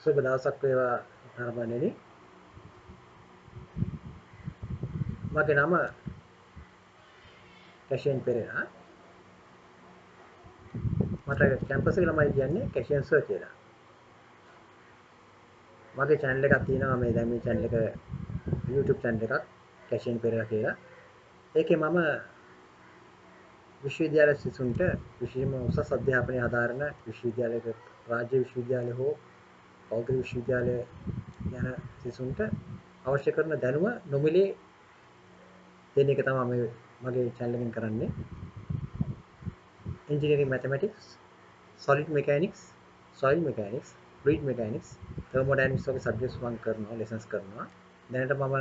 සුබ දවසක් වේවා ධර්මණෙනි. මගේ නම කැෂියන් පෙරේරා. මට කැම්පස් එකේ ළමයි කියන්නේ කැෂියන් සර් කියලා. මගේ channel එකක් තියෙනවා මේ දැන් මේ channel එක YouTube channel එකක් කැෂියන් පෙරේරා කියලා. ඒකේ මම විශ්වවිද්‍යාල සිසුන්ට විශේෂයෙන්ම උසස් අධ්‍යාපනය ආධාරණ විශ්වවිද්‍යාලයක රාජ්‍ය විශ්වවිද්‍යාලය හෝ පෞද්ගලික විශ්වවිද්‍යාලය යන සිසුන්ට අවශ්‍ය කරන දැනුම නොමිලේ දෙන එක තමයි මගේ channel එකෙන් කරන්නේ. Engineering mathematics, solid mechanics, soil mechanics, fluid mechanics, thermodynamics වගේ subjects මම කරනවා lessons කරනවා. දැනට මම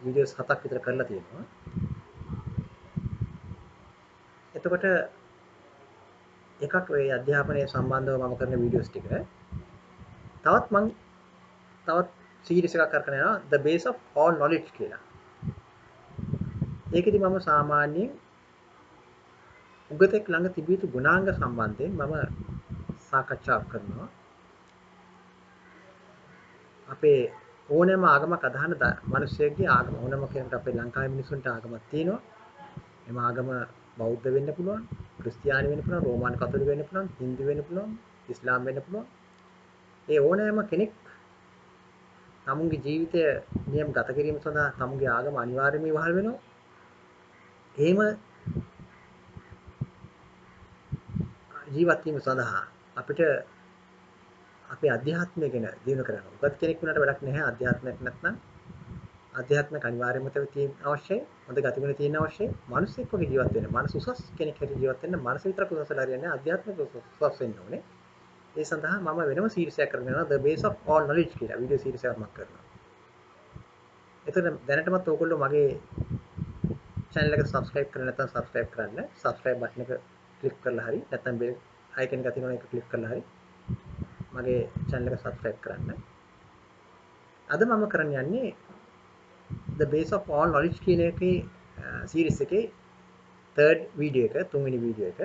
videos 7ක් විතර කරලා තියෙනවා. එතකොට එකක් ඔය අධ්‍යාපනය සම්බන්ධව මම කරන videos ටික තවත් series එකක් කරගෙන යනවා the base of all knowledge කියලා. ඒකෙදි මම සාමාන්‍යයෙන් උගතෙක් ළඟ තිබිය යුතු ගුණාංග සම්බන්ධයෙන් මම සාකච්ඡා කරනවා. අපේ ඕනෑම ආගමක් අදහන මිනිස්සෙක්ගේ ආගම ඕනෑම කෙනෙකුට අපේ ලංකාවේ මිනිස්සුන්ට ආගමක් තියෙනවා. එම ආගම බෞද්ධ වෙන්න පුළුවන්, ක්‍රිස්තියානි වෙන්න පුළුවන්, රෝමානු කතෝලික වෙන්න පුළුවන්, හින්දු වෙන්න පුළුවන්, ඉස්ලාම් වෙන්න පුළුවන්. ඒ ඕනෑම කෙනෙක් තමුන්ගේ ජීවිතය නියම ගත කිරීම සඳහා තමුන්ගේ ආගම අනිවාර්යයෙන්ම ඉවහල් වෙනවා. එහෙම ජීවත් වීම සඳහා අපිට අපේ අධ්‍යාත්මය ගැන දිනු කරගන්න. උගත් කෙනෙක් වුණාට වැඩක් නැහැ අධ්‍යාත්මයක් නැත්නම්. අධ්‍යාත්මයක් අනිවාර්යයෙන්ම තියෙන්න අවශ්‍යයි. හොඳ ගතිගුණ තියෙන්න අවශ්‍යයි. මිනිස්සෙක් වගේ ජීවත් වෙන්න. මනස උසස් කෙනෙක් හැටියට ජීවත් වෙන්න මනස විතරක් උසස් වෙලා හරියන්නේ නැහැ. අධ්‍යාත්මික උසස් වෙන්න ඕනේ. ඒ සඳහා මම වෙනම සීරීස් එකක් කරගෙන යනවා the base of all knowledge කියලා වීඩියෝ සීරීස් එකක් මම කරනවා. එතකොට දැනටමත් ඕගොල්ලෝ මගේ channel එක subscribe කරලා නැත්නම් subscribe කරන්න. subscribe button එක click කරලා හරි නැත්නම් bell icon එක තියෙනවා ඒක click කරලා හරි මගේ channel එක subscribe කරන්න. අද මම කරන්න යන්නේ the base of all knowledge කියන එකේ series එකේ third video එක තුන්වෙනි video එක.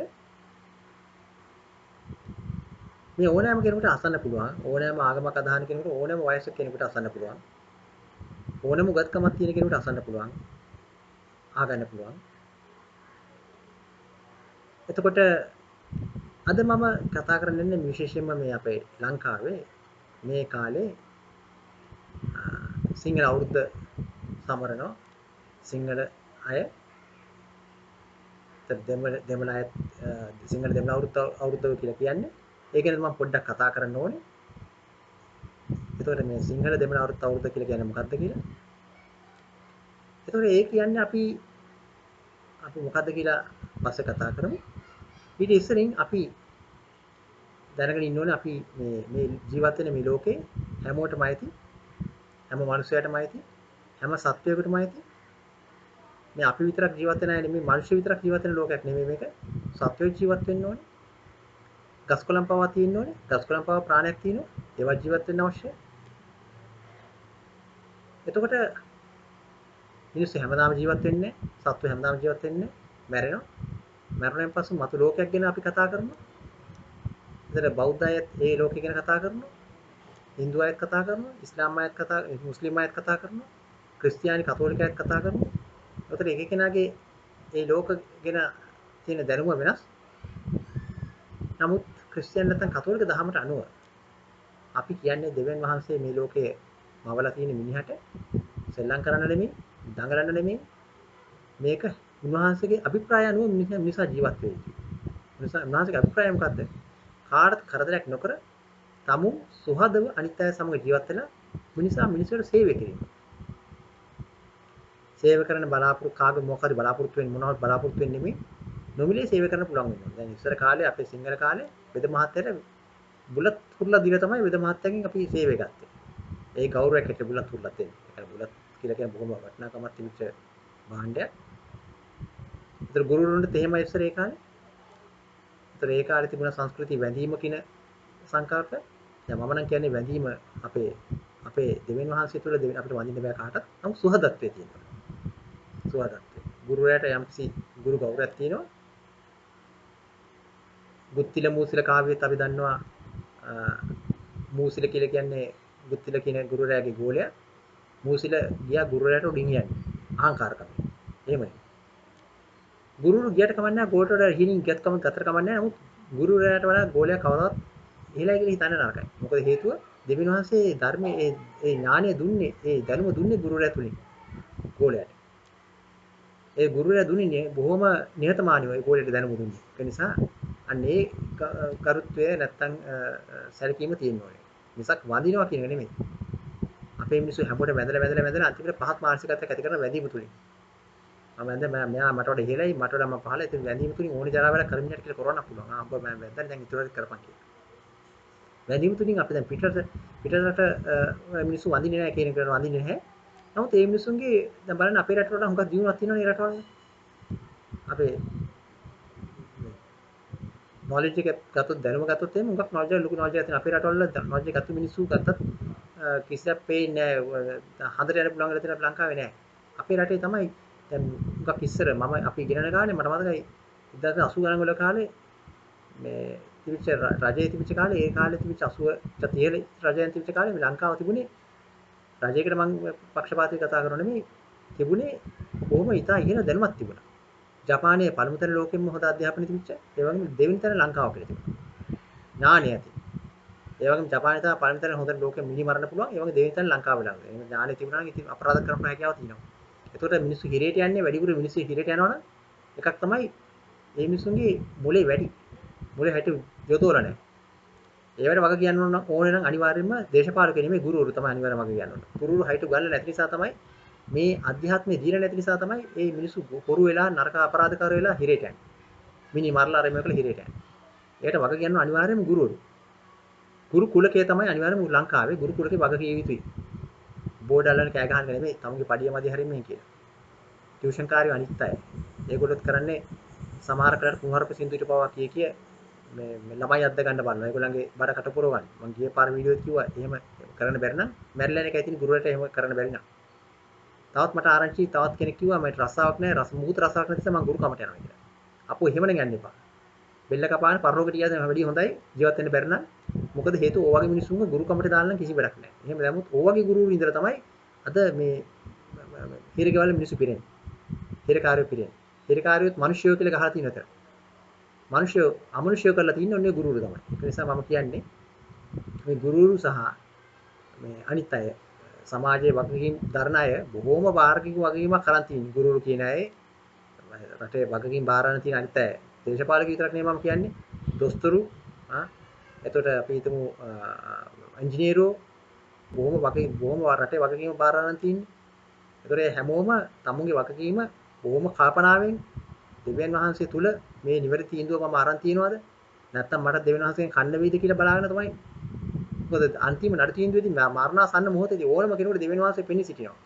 මේ ඕනෑම කෙනෙකුට අසන්න පුළුවන්. ඕනෑම ආගමක් අදහන කෙනෙකුට ඕනෑම වයසක කෙනෙකුට අසන්න පුළුවන්. ඕනෑම උගත්කමක් තියෙන කෙනෙකුට අසන්න පුළුවන්. අහගන්න පුළුවන්. එතකොට අද මම කතා කරන්නේ විශේෂයෙන්ම මේ අපේ ලංකාවේ මේ කාලේ සිංහල අවුරුද්ද සමරනවා. සිංහල අය දෙමළ අය සිංහල දෙමළ අවුරුද්ද කියලා කියන්නේ. ඒ ගැන මම පොඩ්ඩක් කතා කරන්න ඕනේ. එතකොට මේ සිංහල දෙමළ අවුරුද්ද කියලා කියන්නේ මොකක්ද කියලා? එතකොට ඒ කියන්නේ අපි මොකද්ද කියලා පස්සේ කතා කරමු. ඊට ඉස්සරින් අපි දැනගෙන ඉන්න ඕනේ අපි මේ ජීවත් වෙන මේ ලෝකේ හැමෝටම අයිති හැම මනුස්සයටම අයිති හැම සත්වයකටම අයිති මේ අපි විතරක් ජීවත් වෙන අය නෙමෙයි මිනිස්සු විතරක් ජීවත් වෙන ලෝකයක් නෙමෙයි මේක සත්වයෝ ජීවත් වෙන්න ඕනේ ගස්කොළන් පවා තියෙන්න ඕනේ ගස්කොළන් පවා ප්‍රාණයක් තියෙනවා ඒවා ජීවත් වෙන්න අවශ්‍යයි එතකොට මිනිස්සු හැමදාම ජීවත් වෙන්නේ සත්වයෝ හැමදාම ජීවත් වෙන්නේ මැරෙනවා මරණයෙන් පසු මතු ලෝකයක් ගැන අපි කතා කරනවා ඉතින් බෞද්ධ අයත් ඒ ලෝකෙ ගැන කතා කරනවා හින්දු අයත් කතා කරනවා ඉස්ලාම් අයත් කතා මුස්ලිම් අයත් කතා කරනවා ක්‍රිස්තියානි කතෝලික අයත් කතා කරනවා ඒතර එක එකනාගේ ඒ ලෝක ගැන තියෙන දැනුම වෙනස් නමුත් ක්‍රිස්තියානි නැත්නම් කතෝලික දහමට අනුව අපි කියන්නේ දෙවියන් වහන්සේ මේ ලෝකේ මවලා තියෙන මිනිහට සෙල්ලම් කරන්න නෙමෙයි දඟලන්න නෙමෙයි මේක උන්වහන්සේගේ අභිප්‍රාය අනුව මිනිසා ජීවත් වෙයි. උන්වහන්සේගේ අභිප්‍රාය මොකද්ද? කාටත් කරදරයක් නොකර තමු සුහදව අනිත් අය සමග ජීවත් වෙලා මිනිසුන්ට සේවය කිරීම. සේවය කරන බලාපොරොත්තු කාගේ මොකද බලාපොරොත්තු වෙන්නේ මොනවද බලාපොරොත්තු වෙන්නේ නෙමෙයි. නොමිලේ සේවය කරන්න පුළුවන් වෙනවා. දැන් ඉස්සර කාලේ අපේ සිංහල කාලේ වෙද මහත්තයට බුලත් හුරලා දීලා තමයි වෙද මහත්තයන්ගෙන් අපි සේවය ගත්තේ. ඒ ගෞරවයක් ඇට බුලත් හුරලා දෙන්නේ. ඒක බුලත් කියලා කියන බොහොම වටිනාකමක් තිබිච්ච භාණ්ඩයක්. ඒතර ගුරුවරුන්ට එහෙමයි ඉස්සර ඒ කාලේ. ඒතර ඒ කාලේ තිබුණ සංස්කෘතිය වැඳීම කියන සංකල්ප. දැන් මම නම් කියන්නේ වැඳීම අපේ දෙවියන් වහන්සේ තුළ අපිට වඳින්න බෑ කාටවත්. නමුත් සුහදත්වයේ තියෙනවා. සුහදත්වය. ගුරුවරයාට යම්කිසි ගුරු ගෞරවයක් තියෙනවා. ගුත්තිල මූසිල කාව්‍යයත් අපි දන්නවා මූසිල කියලා කියන්නේ බුද්ධිල කියන ගුරුවරයාගේ ගෝලයා. මූසිල ගියා ගුරුවරයාට උඩින් යන්නේ. අහංකාරකම. එහෙමයි. ගුරුවරු ගියට කමන්නේ නැහැ ගෝලට වඩා හිණින් ගියත් කම ගතර කමන්නේ නැහැ. නමුත් ගුරුවරයාට වඩා ගෝලයා කවදාවත් ඉහළයි කියලා හිතන්න නරකයි. මොකද හේතුව දෙවියන් වහන්සේ ධර්මයේ ඒ ඥානය දුන්නේ ඒ දැනුම දුන්නේ ගුරුවරයා තුලින් ගෝලයාට. ඒ ගුරුවරයා දුන්නේ බොහොම නිහතමානීව ඒ ගෝලයට දැනුම දුන්නේ. ඒ නිසා අන්න ඒ කරුත්වය නැත්තම් සැලකීම තියෙන්න ඕනේ. මිසක් වඳිනවා කියන එක නෙමෙයි. අපේ මිනිස්සු හැමෝටම වැඳලා අන්තිමට පහත් මානසිකත්වයක් ඇති කරන වැඳීම තුලින්. මෙයා මට වඩා ඉහළයි මට වඩා මම පහළයි. ඉතින් වැඳීම තුලින් ඕනි ජරා වැඩ කරමිනට කියලා කරවන්න පුළුවන්. ඔබ මම වැඳලා දැන් ඉතුරු කරපන් කියලා. වැඳීම තුලින් අපි දැන් පිටරට මිනිස්සු වඳින්නේ නැහැ කියන එක වඳින්නේ නැහැ. නමුත් ඒ මිනිස්සුන්ගේ දැන් බලන්න අපේ රටවල හුඟක් දියුණුවක් තියෙනවනේ ඒ රටවල. අපේ knowledge එක ගත්තොත් දැනුම ගත්තොත් එහෙනම් හුඟක් knowledge ලොකු knowledge එකක් තියෙනවා. අපේ රටවල knowledge ගත්ත මිනිස්සු ගත්තත් කිසියක් පේන්නේ නැහැ. හඳට යන්න පුළුවන් වෙලා තියෙන ලංකාවේ නැහැ. අපේ රටේ තමයි දැන් හුඟක් ඉස්සර මම අපි ඉගෙනන කාලේ මට මතකයි 1980 ගණන් වල කාලේ මේ තිබිච්ච රජයේ තිබිච්ච කාලේ ඒ කාලේ තිබිච්ච 80 30 රජයන් තිබිච්ච කාලේ මේ ලංකාව තිබුණේ රජයකට මම පක්ෂපාතී කතා කරනව නෙමෙයි තිබුණේ කොහොම ඉතා ඉහළ දැනුමක් තිබුණා. ජපානයේ පළමු තැන ලෝකෙම හොඳ අධ්‍යාපනය තිබිච්ච ඒ වගේම දෙවෙනි තැන ලංකාව කියලා තිබුණා. ඥානය ඇති. ඒ වගේම ජපානයේ තමයි පළමු තැන හොඳ ලෝකෙම මිනි මරන්න පුළුවන්. ඒ වගේම දෙවෙනි තැන ලංකාව වෙලා. එහෙනම් ඥානය තිබුණා නම් ඉතින් අපරාධ කරන්න හැකියාව තියෙනවා. එතකොට මිනිස්සු හිරේට යන්නේ වැඩිපුර මිනිස්සු හිරේට යනවනම් එකක් තමයි මේ මිනිස්සුන්ගේ මොලේ වැඩි. මොලේ හැටි යොදවලා නැහැ. ඒවට වග කියන්න ඕනේ නම් අනිවාර්යයෙන්ම දේශපාලකෙ නෙමෙයි ගුරුවරු තමයි අනිවාර්යයෙන්ම වග කියන්න ඕනේ. ගුරුවරු හයිට ගන්න නැති නිසා තමයි මේ අධ්‍යාත්මයේ දීලා නැති නිසා තමයි මේ මිනිස්සු හොරු වෙලා නරක අපරාධකාර වෙලා හිරේට යන්නේ. මිනි මරලා අර මේකල හිරේට යන්නේ. ඒකට වග කියන්න අනිවාර්යයෙන්ම ගුරුවරු. ගුරු කුලකයේ තමයි අනිවාර්යයෙන්ම ලංකාවේ ගුරු කුලකේ වග කිය යුතුයි. බෝඩ් අල්ලන කෑ ගහන්න නෙමෙයි තමුගේ පඩිය මැදි හරින්නේ කියලා. ටියුෂන් කාර්යය අනිත් අය. ඒගොල්ලොත් කරන්නේ සමහර කරට කුහරප සින්දුවට පවා කිය මේ ළමයි අද්ද ගන්න බලනවා. ඒගොල්ලන්ගේ බඩ කට පුරවන්න. මම ගියේ පාර වීඩියෝ එකක් කිව්වා එහෙම කරන්න බැරි නම් මැරිලා එකයි තියෙන ගුරුවරට එහෙම කරන්න බැරි නම්. තවත් මට ආරංචි තවත් කෙනෙක් කිව්වා මට රස්සාවක් නැහැ මුහුත රස්සාවක් නැති නිසා මම ගුරු කමට යනවා කියලා. අපෝ එහෙම නම් යන්න එපා. බෙල්ල කපාන පරලෝකට ගියාද වැඩි හොඳයි ජීවත් වෙන්න බැරි නම්. මොකද හේතුව ඕ වගේ මිනිස්සුන්ව ගුරු කමට දාන්න කිසි වැඩක් නැහැ. එහෙම දැමුත් ඕ වගේ ගුරුවරු ඉඳලා තමයි අද මේ හිරේකවල මිනිස්සු පිරෙන්නේ. හිරකාරයෝ පිරෙන්නේ. හිරකාරයොත් මිනිස්සුયો කියලා ගහලා තියෙන උතර. මිනිස්සු අමනුෂ්‍යය කරලා තියෙන්නේ ඔන්නේ ගුරුවරු තමයි. ඒ නිසා මම කියන්නේ මේ ගුරුවරු සහ මේ අනිත් අය සමාජයේ වගකීම් දරන අය බොහෝම වාර්ගික වගකීමක් කරන් තියෙන ගුරුවරු කියන අය රටේ වගකීම් බාරන තියෙන අනිත් අය දේශපාලක විතරක් නෙමෙයි මම කියන්නේ දොස්තරු එතකොට අපි හිතමු ඉංජිනේරෝ බොහොම රටේ වගකීම බාරන තියෙන්නේ. ඒතකොට හැමෝම තමුන්ගේ වගකීම බොහොම කල්පනාවෙන් දෙවියන් වහන්සේ තුල මේ නිවැරදි තීන්දුව මම අරන් තියනවාද නැත්නම් මට දෙවියන් වහන්සේගෙන් කන්න වේද කියලා බලාගෙන තමයි. මොකද අන්තිම නඩ තීන්දුවේදී මරණාසන්න මොහොතේදී ඕනම කෙනෙකුට දෙවියන් වහන්සේ පෙනී සිටිනවා.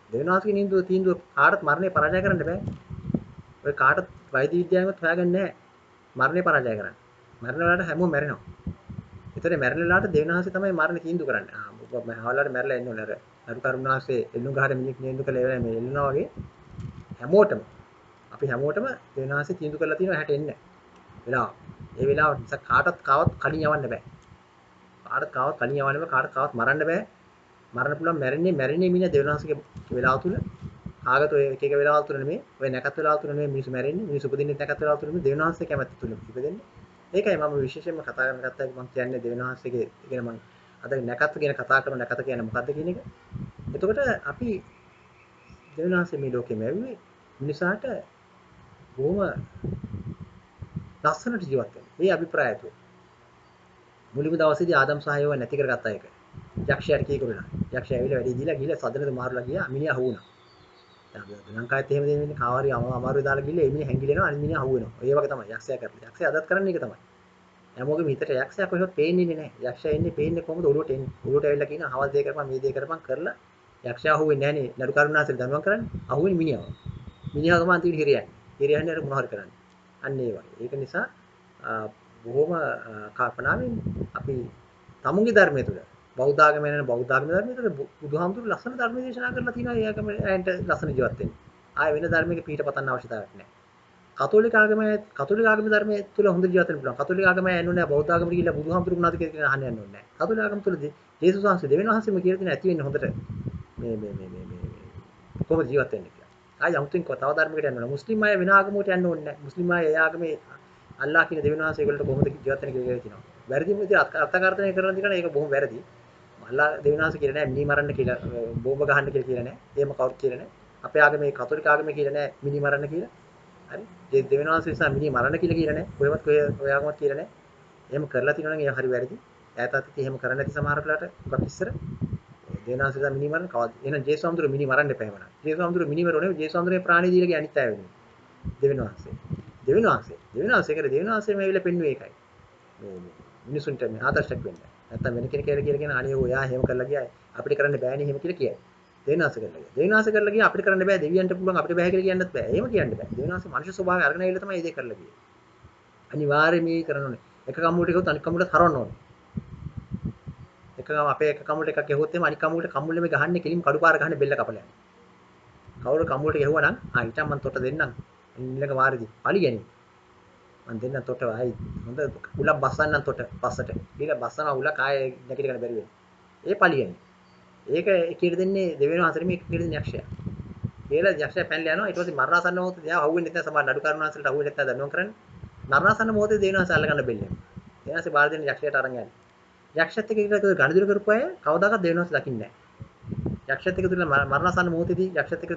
දෙවියන් වහන්සේගේ තීන්දුව කාටත් මරණය පරාජය කරන්න බෑ. ඔය කාටත් වෛද්‍ය විද්‍යාවෙත් හොයාගන්නේ නැහැ. මරණය පරාජය කරන්න. මරණ වෙලාවට හැමෝම මැරෙනවා. ඒතර මැරෙන වෙලාවට දෙවියන් වහන්සේ තමයි මරණ තීන්දුව කරන්නේ. මම හවලාට මැරලා ඉන්න ඕනේ අර කරුණාසේ එල්ලුම් ගහට මිනික් නේන්දු කළ ඒවා මේ එල්ලනවා වගේ හැමෝටම අපි හැමෝටම දෙවියන් වහන්සේ තීන්දුව කරලා තියෙනවා 60 එන්න. වෙලාව. ඒ වෙලාවට නිසා කාටත් කාවත් කලින් යවන්න බෑ. කාටත් කාවත් කලින් යවන්න බෑ. කාටත් කාවත් මරන්න බෑ. මරන්න පුළුවන් මැරෙන්නේ මිනිහ දෙවියන් වහන්සේගේ වෙලාව තුල. ආගත ඔය එක එක වෙලාවල් තුල නෙමෙයි. ඔය නැකත් වෙලාවල් තුල නෙමෙයි මිනිස්සු මැරෙන්නේ. මිනිස්සු උපදින්නේ නැකත් වෙලාවල් තුල නෙමෙයි. දෙවියන් වහන්සේ කැමැත්ත තුල ඉපදෙන්නේ. ඒකයි මම විශේෂයෙන්ම කතා කරන්න ගත්තා මම කියන්නේ දෙවියන් වහන්සේගේ කියන මම අද නැකත් ගැන කතා කරන නැකත කියන්නේ මොකද්ද කියන එක. එතකොට අපි දෙවියන් වහන්සේ මේ ලෝකෙම ඇවිල්ලා මිනිසාට බොහොම ලස්සනට ජීවත් වෙනවා. මේ අභිප්‍රායය තුල. මුලින්ම දවසේදී ආදම් සහ ඒවා නැති කරගත්තා ඒක. යක්ෂයාට කීකරුණා. යක්ෂයා ඇවිල්ලා වැඩි දීලා ගිහලා සදනට මාරුලා ගියා. මිනිහා හුණා. දැන් ලංකාවෙත් එහෙම දෙන්නේ කාවාරි අමාරුවේ දාලා ගිහලා ඒ මිනිහ හැංගිලෙනවා අනිත් මිනිහා හුව වෙනවා. ඒ වගේ තමයි යක්ෂයා කරන්නේ. යක්ෂයා අදත් කරන්නේ ඒක තමයි. හැමෝගෙම හිතට යක්ෂයා කොහෙවත් පේන්නේ නැහැ. යක්ෂයා ඉන්නේ පේන්නේ කොහොමද ඔළුවට එන්නේ. ඔළුවට ඇවිල්ලා කියන හවල් දෙය කරපන් මේ දෙය කරපන් කරලා යක්ෂයා හුවෙන්නේ නැහනේ. නඩු කරුණාසෙන් දනුවම් කරන්නේ. අහුවෙන්නේ මිනිහව. මිනිහා තමයි අන්තිමට හිරියන්නේ. හිරියන්නේ අර මොනවා හරි කරන්නේ. අන්න ඒ වගේ. ඒක නිසා බොහොම කල්පනාවෙන් අපි තමුන්ගේ ධර්මයේ තුල බෞද්ධ ආගමේ නෙන බෞද්ධ ආගමේ ධර්මයේ තුල බුදුහාමුදුරු ලස්සන ධර්ම දේශනා කරලා තියෙනවා. ඒකම ඇයින්ට ලස්සන ජීවත් වෙන්න. ආය වෙන ධර්මයක පිට පතන්න අවශ්‍යතාවයක් නැහැ. කතෝලික ආගම ධර්මයේ තුල හොඳ ජීවත් වෙන්න පුළුවන්. කතෝලික ආගම යන්න ඕනේ නැහැ. බෞද්ධ ආගමට ගිහිල්ලා බුදුහාමුදුරු මොනවද කියලා අහන්න යන්න ඕනේ නැහැ. කතෝලික ආගම තුල ජේසුස් වහන්සේ දෙවියන් වහන්සේම කියලා තියෙන ඇති වෙන්නේ හොඳට මේ කොහොමද ජීවත් වෙන්නේ කියලා. ආයි අමුතුවෙන් තව ධර්මයකට යන්න ඕනේ. මුස්ලිම් අය වෙන ආගමකට යන්න ඕනේ නැහැ. මුස්ලිම් අය ඒ ආගමේ අල්ලාහ් කියන දෙවියන් වහන්සේ ඒගොල්ලන්ට කොහොමද ජීවත් වෙන්නේ කියලා කියනවා. වැරදිම විදිහට අර්ථකථනය කරන දින ඒක බොහොම වැරදි. අල්ලාහ් දෙවියන් වහන්සේ කියලා නෑ මිනි මරන්න කියලා බෝම්බ ගහන්න කියලා නෑ. එහෙම කවුරුත් කියලා නෑ. අපේ ආගමේ කතෝලික ආගමේ කියලා නෑ මිනි මරන්න කියලා. හරි. ඒ දෙවියන් වහන්සේ නිසා මිනි මරන්න කියලා නෑ. කොහෙවත් ඔය ආගමත් කියලා නෑ. එහෙම කරලා තියෙනවා නම් ඒක හරි වැරදි. ඈතත් එහෙම කරන්නේ නැති සමහර වෙලාවට මොකක් ඉස්සර දෙවියන් වහන්සේ නිසා මිනි මරන්න කවද? එහෙනම් ජේසුස් වහන්සේ මිනි මරන්න එපා එහෙමනම්. ජේසුස් වහන්සේ මිනි මරන්නේ ජේසුස් වහන්සේ ප්‍රාණි දීලා ගිය අනිත් අය වෙනුවෙන්. දෙවියන් වහන්සේ. දෙවියන් වහන්සේ කරේ දෙවියන් වහන්සේ මේ විල පෙන්වුවේ ඒකයි. මේ මිනිසුන්ට මේ ආදර්ශයක් වෙන්න. නැත්තම් වෙන කෙනෙක් කියලා කියන අනේ ඔයා එහෙම කරලා ගියා අපිට කරන්න බෑනේ එහෙම කියලා කියයි. දෙවිනාශ කරලා ගියා. දෙවිනාශ කරලා ගියා අපිට කරන්න බෑ දෙවියන්ට පුළුවන් අපිට බෑ කියලා කියන්නත් බෑ. එහෙම කියන්න බෑ. දෙවිනාශ මනුෂ්‍ය ස්වභාවය අරගෙන ආවිල්ලා තමයි මේ දේ කරලා ගියේ. අනිවාර්යයෙන් මේ කරන්න ඕනේ. එක කම්මුලට ගියොත් අනිත් කම්මුලට හරවන්න ඕනේ. අපේ එක කම්මුලට එකක් ගැහුවොත් එහම අනිත් කම්මුලට කම්මුලෙම ගහන්නේ කෙලින්ම කඩුපාර ගහන්නේ බෙල්ල කපලා යනවා. කවුරු කම්මුලට ගැහුවා නම් ඊටම මන් තොට දෙන්නම්. ඉන්නක වාරදී පලි ගැනීම. මන් දෙන්න තොට ආයි හොඳ උලක් බස්සන්නම් තොට පස්සට. ඊට බස්සන උලක් ආයේ නැගිට ගන්න බැරි වෙන්නේ. ඒ පලියන්නේ. ඒක කියලා දෙන්නේ දෙවෙනි හතරෙම එක කියලා දෙන්නේ යක්ෂයා. කියලා යක්ෂයා පැනලා යනවා. ඊට පස්සේ මරණාසන්න මොහොතේ එයා අහුවෙන්නේ නැත්නම් සමහර නඩු කරුණාසලට අහුවෙන්නේ නැත්නම් දඬුවම් කරන්නේ. මරණාසන්න මොහොතේ දෙවෙනි හතර අල්ලගන්න බෙල්ලෙම. දෙවෙනි හතර බාර දෙන්න යක්ෂයාට අරන් යන්නේ. යක්ෂයත් එක්ක කියලා ගණදිරු කරපු අය කවදාකවත් දෙවෙනි හතර දකින්නේ නැහැ. යක්ෂයත් එක්ක තුල මරණාසන්න මොහොතේදී යක්ෂයත් එක්ක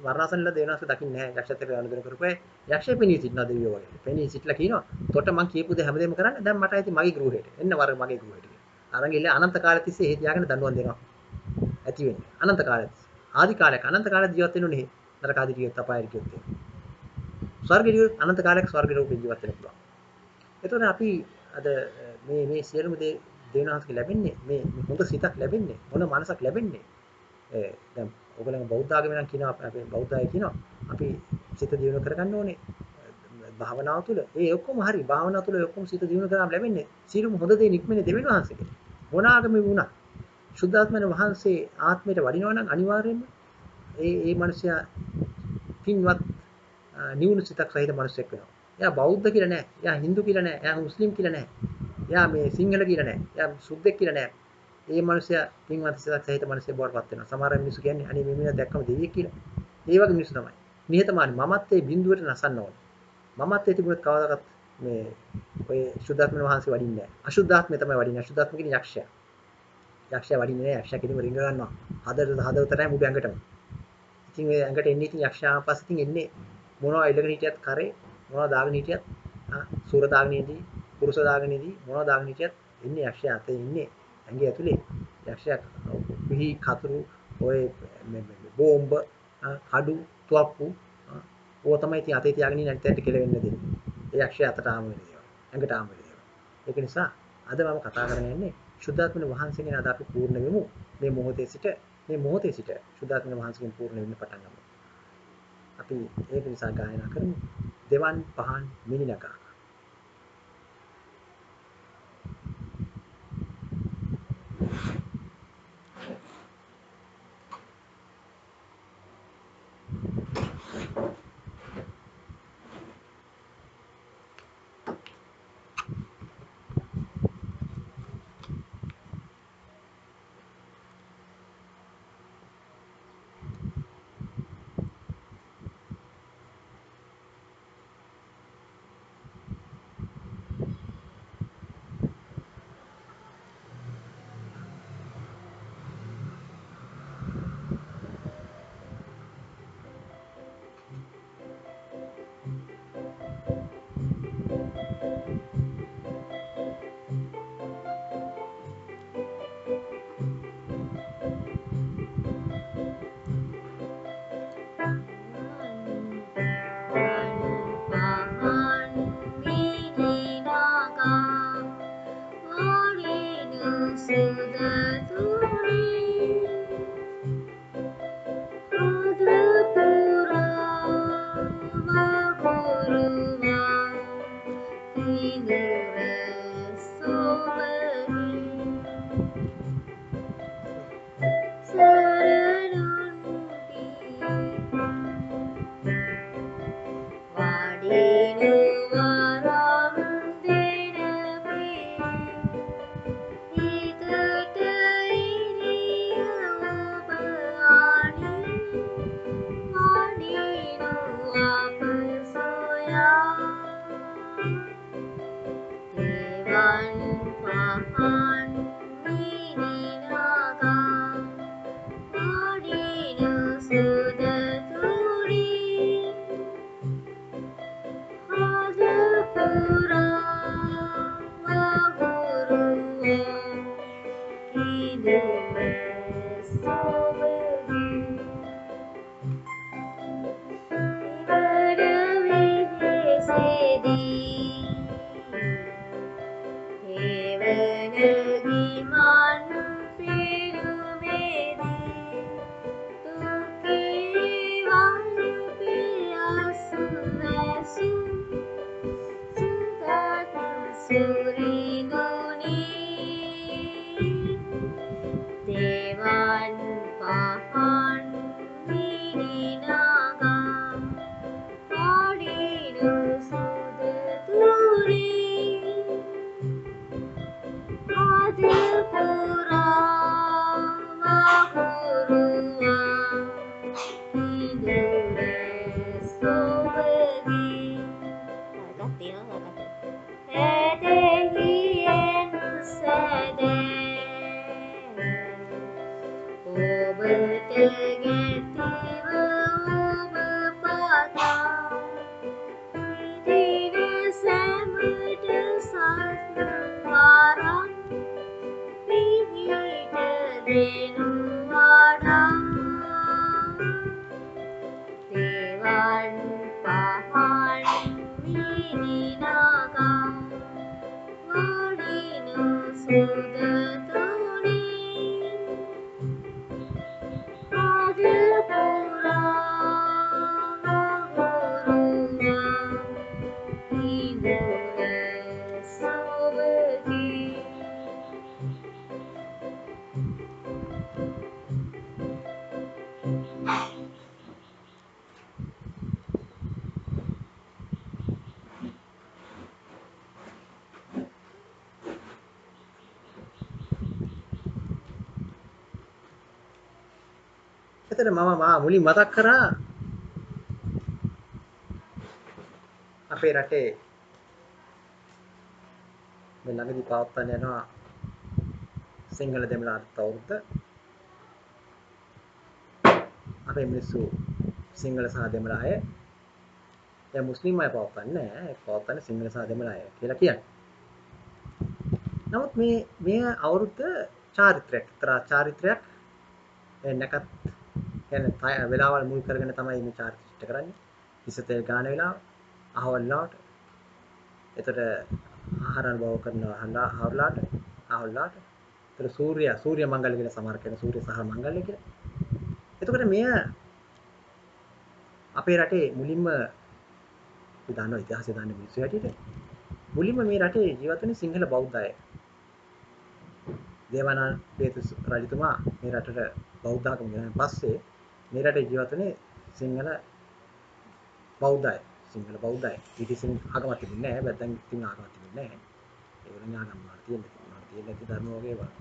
මරණාසන්නලා දෙවෙනි හතර දකින්නේ නැහැ. යක්ෂයත් එක්ක ගණදිරු කරපු අය යක්ෂය පෙනී සිටිනවා දෙවියෝ වගේ. පෙනී සිටලා කියනවා. "තොට මං කියපු දේ හැමදේම කරන්න. දැන් මට ඇති මගේ ගෘහයට. එන්න වර මගේ ගෘහයට." අරන් ගිහලා අනන්ත කාලෙ තිස්සේ ඒ තියාගෙන දඬුවම් දෙනවා. ඇති වෙන්නේ. අනන්ත කාලෙත්. ආදි කාලයක් අනන්ත කාලයක් ජීවත් වෙන්න ඕනේ. නරක ආදි ජීවිත අපායට ගියොත් එහෙම. ස්වර්ග ජීවිත අනන්ත කාලයක් ස්වර්ග රූපේ ජීවත් වෙන්න පුළුවන්. එතකොට අපි අද මේ සියලුම දේ දෙවියන්වහන්සේ ලැබෙන්නේ මේ හොඳ සිතක් ලැබෙන්නේ මොන මනසක් ලැබෙන්නේ. දැන් ඔයගොල්ලෝ බෞද්ධ ආගම නම් කියනවා අපේ බෞද්ධ අය කියනවා අපි සිත දියුණු කරගන්න ඕනේ භාවනාව තුළ. ඒ ඔක්කොම හරි භාවනාව තුළ ඔක්කොම සිත දියුණු කරාම ලැබෙන්නේ සියලුම හොඳ දේ නික්මනේ දෙවියන්වහන්සේගෙන්. මොන ආගමේ වුණා සුද්ධාත්මන වහන්සේ ආත්මයට වඩිනවා නම් අනිවාර්යයෙන්ම ඒ මනුස්සයා පින්වත් නිවුණු සිතක් සහිත මනුස්සයෙක් වෙනවා. එයා බෞද්ධ කියලා නෑ. එයා හින්දු කියලා නෑ. එයා මුස්ලිම් කියලා නෑ. එයා මේ සිංහල කියලා නෑ. එයා සුද්දෙක් කියලා නෑ. ඒ මනුස්සයා පින්වත් සිතක් සහිත මනුස්සයෙක් බවට පත් වෙනවා. සමහර මිනිස්සු කියන්නේ අනේ මේ මිනිහා දැක්කම දෙවියෙක් කියලා. ඒ වගේ මිනිස්සු තමයි. නිහතමානී මමත්වයේ බිඳුවට නසන්න ඕනේ. මමත්වයේ තිබුණත් කවදාකවත් මේ ඔය සුද්ධාත්මන වහන්සේ වඩින්නේ නෑ. අසුද්ධාත්මය තමයි වඩින්නේ. අසුද්ධාත්ම කියන්නේ යක්ෂයා. යක්ෂයා වඩින්නේ නෑ. යක්ෂයා කෙලිම රිංග ගන්නවා. හදවතටයි මුඩු ඇඟටම. ඉතින් මේ ඇඟට එන්නේ ඉතින් යක්ෂයා පස්සේ ඉතින් එන්නේ මොනවා ඉල්ලගෙන හිටියත් කරේ මොනවා දාගෙන හිටියත් සූර දාගෙන හිටි පුරුෂ දාගෙන හිටි මොනවා දාගෙන හිටියත් එන්නේ යක්ෂයා අතේ ඉන්නේ ඇඟේ ඇතුලේ යක්ෂයා පිහි කතුරු ඔය බෝම්බ කඩු තුවක්කු ඕවා තමයි ඉතින් අතේ තියාගෙන ඉන්නේ නැත්නම් කෙලවෙන්න දෙන්නේ. ඒ යක්ෂයා අතට ආම වෙන දේවල්. ඇඟට ආම වෙන දේවල්. ඒක නිසා අද මම කතා කරගෙන යන්නේ සුද්ධාත්මන වහන්සේගෙන් අද අපි පූර්ණ වෙමු. මේ මොහොතේ සිට සුද්ධාත්මන වහන්සේගෙන් පූර්ණ වෙන්න පටන් ගමු. අපි ඒක නිසා ගායනා කරමු. දෙවන් පහන් මිනිනගා පහන් මිනිනාගා ආඩිනු සුද තුරි හද පුරා වහුරුව කිදුම සොබගි ඉවර වෙහෙසෙදී හේවනගි මන් පිරුමේදී දුකේ වං පියසු වැසු සුගත් සුරිඳුනි දේවන් පහන් මිනිනාගා ආඩිනු සුද තුරි හද පුරා වහුරුවා ඉදුර සොබගි හැදෙහියෙන් සැදෑ ඔබට ගැතිව ඔබ පතා ඉදින සැමට සත්වරන් පිහිට දෙනු වඩා දේවන් පහන් මිනිනාගා ආඩිනු සුද තුරි හද පුරා වහුරුවා ඉදුර සොබගි එතන මම මුලින් මතක් කරා අපේ රටේ මේ ළඟදී පවත්වන්න යනවා සිංහල දෙමළ අර්ථ අවුරුද්ද. අපේ මිනිස්සු සිංහල සහ දෙමළ අය දැන් මුස්ලිම් අය පවත්වන්නේ නැහැ. ඒක පවත්වන්නේ සිංහල සහ දෙමළ අය කියලා කියන්නේ. නමුත් මේ අවුරුද්ද චාරිත්‍රාක් චාරිත්‍රාක් නැකත් කියන්නේ වෙලාවල් මුල් කරගෙන තමයි මේ චාරිත්‍ර කරන්නේ. ඉසතේ ගාන වෙලාව අහවල් වෙලාවට. එතකොට ආහාර අනුභව කරන අහවල්ලාට. එතකොට සූර්ය මංගල්‍ය කියලා සමහර කියන සූර්ය සහ මංගල්‍ය කියලා. එතකොට මෙය අපේ රටේ මුලින්ම අපි දන්නවා ඉතිහාසය දන්න මිනිස්සු හැටියට මුලින්ම මේ රටේ ජීවත් වෙන සිංහල බෞද්ධ අය. දේවානම්පියතිස්ස රජතුමා මේ රටට බෞද්ධාගම ගෙනාවෙන් පස්සේ මේ රටේ ජීවත් වෙන්නේ සිංහල බෞද්ධ අය. සිංහල බෞද්ධ අය. ඊටිසින් ආගමක් තිබුණේ නැහැ. බැද්දන් තිබුණ ආගමක් තිබුණේ නැහැ. ඒගොල්ලන් ආගම් වල තියෙන ධර්ම වගේ ඒවා.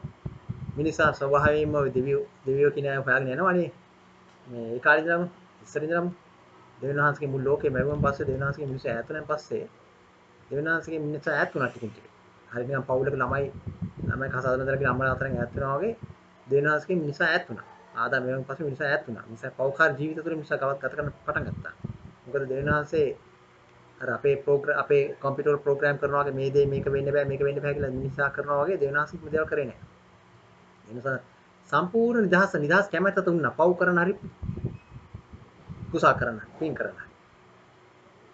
මිනිසා ස්වභාවයෙන්ම දෙවියෝ කියන අය හොයාගෙන යනවනේ. මේ ඒ කාලේ ඉඳලම ඉස්සර ඉඳලම දෙවියන්වහන්සේගේ මුළු ලෝකෙම ලැබුවන් පස්සේ දෙවියන්වහන්සේගේ මිනිස්සු ඈත් වුණාන් පස්සේ දෙවියන්වහන්සේගේ මිනිස්සු ඈත් වුණා ටික ටික. හරි නිකන් පවුලක ළමයි කසාද බඳලා කියලා අම්මලා අතරින් ඈත් වෙනවා වගේ දෙවියන්වහන්සේගේ මිනිස්සු ඈත් වුණා. ආදාම මෙවන් පස්සේ මිනිස්සු ඈත් වුණා. මිනිස්සු පෞකාර ජීවිත තුළ මිනිස්සු ගත කරන්න පටන් ගත්තා. මොකද දෙවියන්වහන්සේ අර අපේ කම්පියුටර් ප්‍රෝග්‍රෑම් කරනවා වගේ මේ දේ මේක වෙන්න බෑ කියලා මිනිසා කරනවා වගේ දෙවියන්වහන්සේ මුදල් කරේ නැහැ. ඒ නිසා සම්පූර්ණ නිදහස් කැමැත්ත තුන්නා. පව් කරන හරි කුසල් කරන පින් කරන.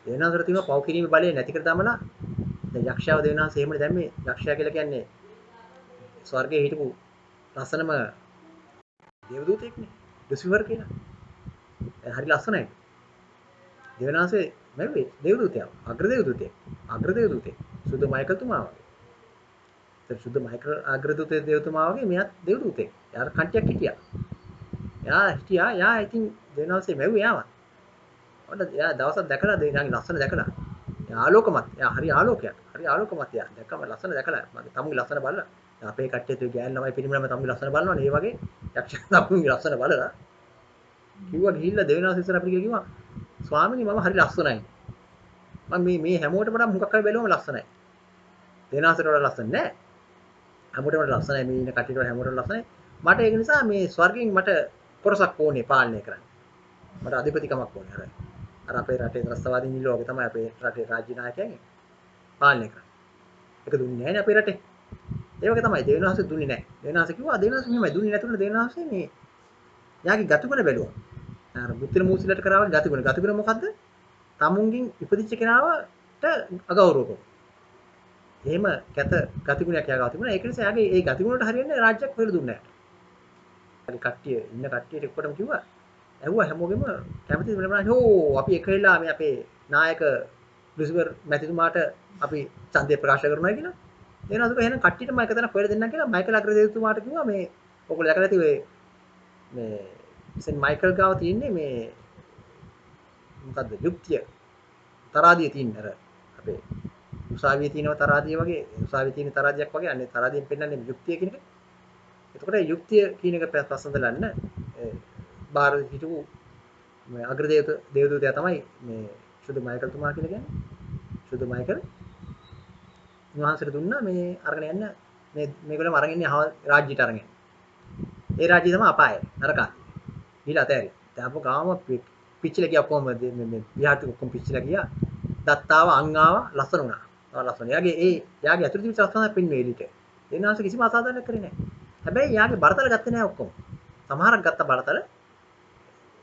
දෙවියන්වහන්සේට තියෙනවා පව් කිරීමේ බලය නැති කර දමලා දැන් යක්ෂයාව දෙවියන්වහන්සේ එහෙමනේ දැම්මේ. යක්ෂයා කියලා කියන්නේ ස්වර්ගයේ හිටපු ලස්සනම දේවදූතෙක්නේ. ලුසිෆර් කියලා. හරි ලස්සනයි. දෙවියන්වහන්සේ නෙවෙයි දේවදූතයා. අග්‍ර දේවදූතෙක්. සුදු මයිකල්තුමා වගේ. ඒ සුදු මයිකල් අග්‍ර දේවතුමා වගේ මෙයාත් දේවදූතෙක්. යාර කන්ටියක් හිටියා. යා ඉතින් දෙවියන්වහන්සේ මැව්වේ යාවත්. ඔන්න යා දවසක් දැකලා දෙවියන්ගේ ලස්සන දැකලා. යා ආලෝකමත්. යා හරි ආලෝකයක්. යා දැක්කම ලස්සන දැකලා මගේ තමුගේ ලස්සන බලලා අපේ කට්ටියත් ගෑන් ළමයි පිරිමිණම තමුගේ ලස්සන බලනවනේ. ඒ වගේ යක්ෂ තමුගේ ලස්සන බලලා කිව්වා ගිහිල්ලා දෙවියන්වහන්සේ ඉස්සර අපිට කිව්වා ස්වාමීනි මම හරි ලස්සනයි. මම මේ හැමෝටම වඩා මුගක් හරි බැලුවම ලස්සනයි. දෙවියන්වහන්සේට වඩා ලස්සන නෑ. හැමෝටම ලස්සනයි මේ ඉන්න කට්ටියට හැමෝටම ලස්සනයි. මට ඒක නිසා මේ ස්වර්ගයෙන් මට කොටසක් ඕනේ පාලනය කරන්න. මට අධිපතිකමක් ඕනේ. අර අපේ රටේ ත්‍රස්තවාදීන් ඉන්න ලෝකේ තමයි අපේ රටේ රාජ්‍ය නායකයන් පාලනය කරන්නේ. ඒක දුන්නේ නැහැ නේ අපේ රටේ. ඒ වගේ තමයි දෙවියන්වහන්සේ දුන්නේ නැහැ. දෙවියන්වහන්සේ කිව්වා දෙවියන්වහන්සේ මෙහෙමයි දුන්නේ නැතුණු දෙවියන්වහන්සේ මේ යාගේ ගතිගුණ බැලුවා. අර බුද්ධිල මූසිලට කරාව ගතිගුණ. ගතිගුණ මොකද්ද? තමුන්ගෙන් ඉපදිච්ච කෙනාට අගෞරව කරනවා. එහෙම කැත ගතිගුණයක් යාගාව තිබුණා. ඒක නිසා යාගේ ඒ ගතිගුණට හරියන්නේ රාජ්‍යයක් හොයලා දුන්නේ නැහැ. කට්ටිය ඉන්න කට්ටියට එක්කටම කිව්වා. ඇහුවා හැමෝගෙම කැමතිද වෙනම හෝ අපි එක වෙලා මේ අපේ නායක ලුසිෆර් මැතිතුමාට අපි ඡන්දය ප්‍රකාශ කරනවා කියලා. එනවාද එහෙනම් කට්ටියටම එක තැනක් හොයලා දෙන්නම් කියලා මයිකල් අග්‍රදේවතුමාට කිව්වා මේ ඔයගොල්ලෝ දැකලා ඇති මේ සෙන් මයිකල් ගාව තියෙන්නේ මේ මොකද්ද යුක්තිය තරාදිය තියෙන අර අපේ උසාවියේ තියෙනව තරාදිය වගේ උසාවියේ තියෙන තරාදියක් වගේ අනේ තරාදියෙන් පෙන්නන්නේ යුක්තිය කියන එක. එතකොට යුක්තිය කියන එක පසඳලන්න බාර හිටපු මේ අග්‍රදේවදූතයා තමයි මේ සුදු මයිකල් තුමා කියලා කියන්නේ. සුදු මයිකල් උන්වහන්සේට දුන්නා මේ අරගෙන යන්න මේගොල්ලෝ අරගෙන ඉන්නේ රාජ්‍යයට අරගෙන. ඒ රාජ්‍යය තමයි අපාය නරකයි. ඊළ අතෑරි. තාපෝ ගාම පිච්චිලා ගියා කොහමද මේ විහාරට ඔක්කොම පිච්චිලා ගියා. දත්තාව අංගාව ලස්සන වුණා. තව ලස්සන. යාගේ ඇතුළත තිබිච්ච ලස්සන පෙන්වේ එළිට. දෙන්නාස කිසිම අසාධාරණයක් කරේ නැහැ. හැබැයි යාගේ බරතල ගත්තේ නැහැ ඔක්කොම. සමහරක් ගත්ත බරතල.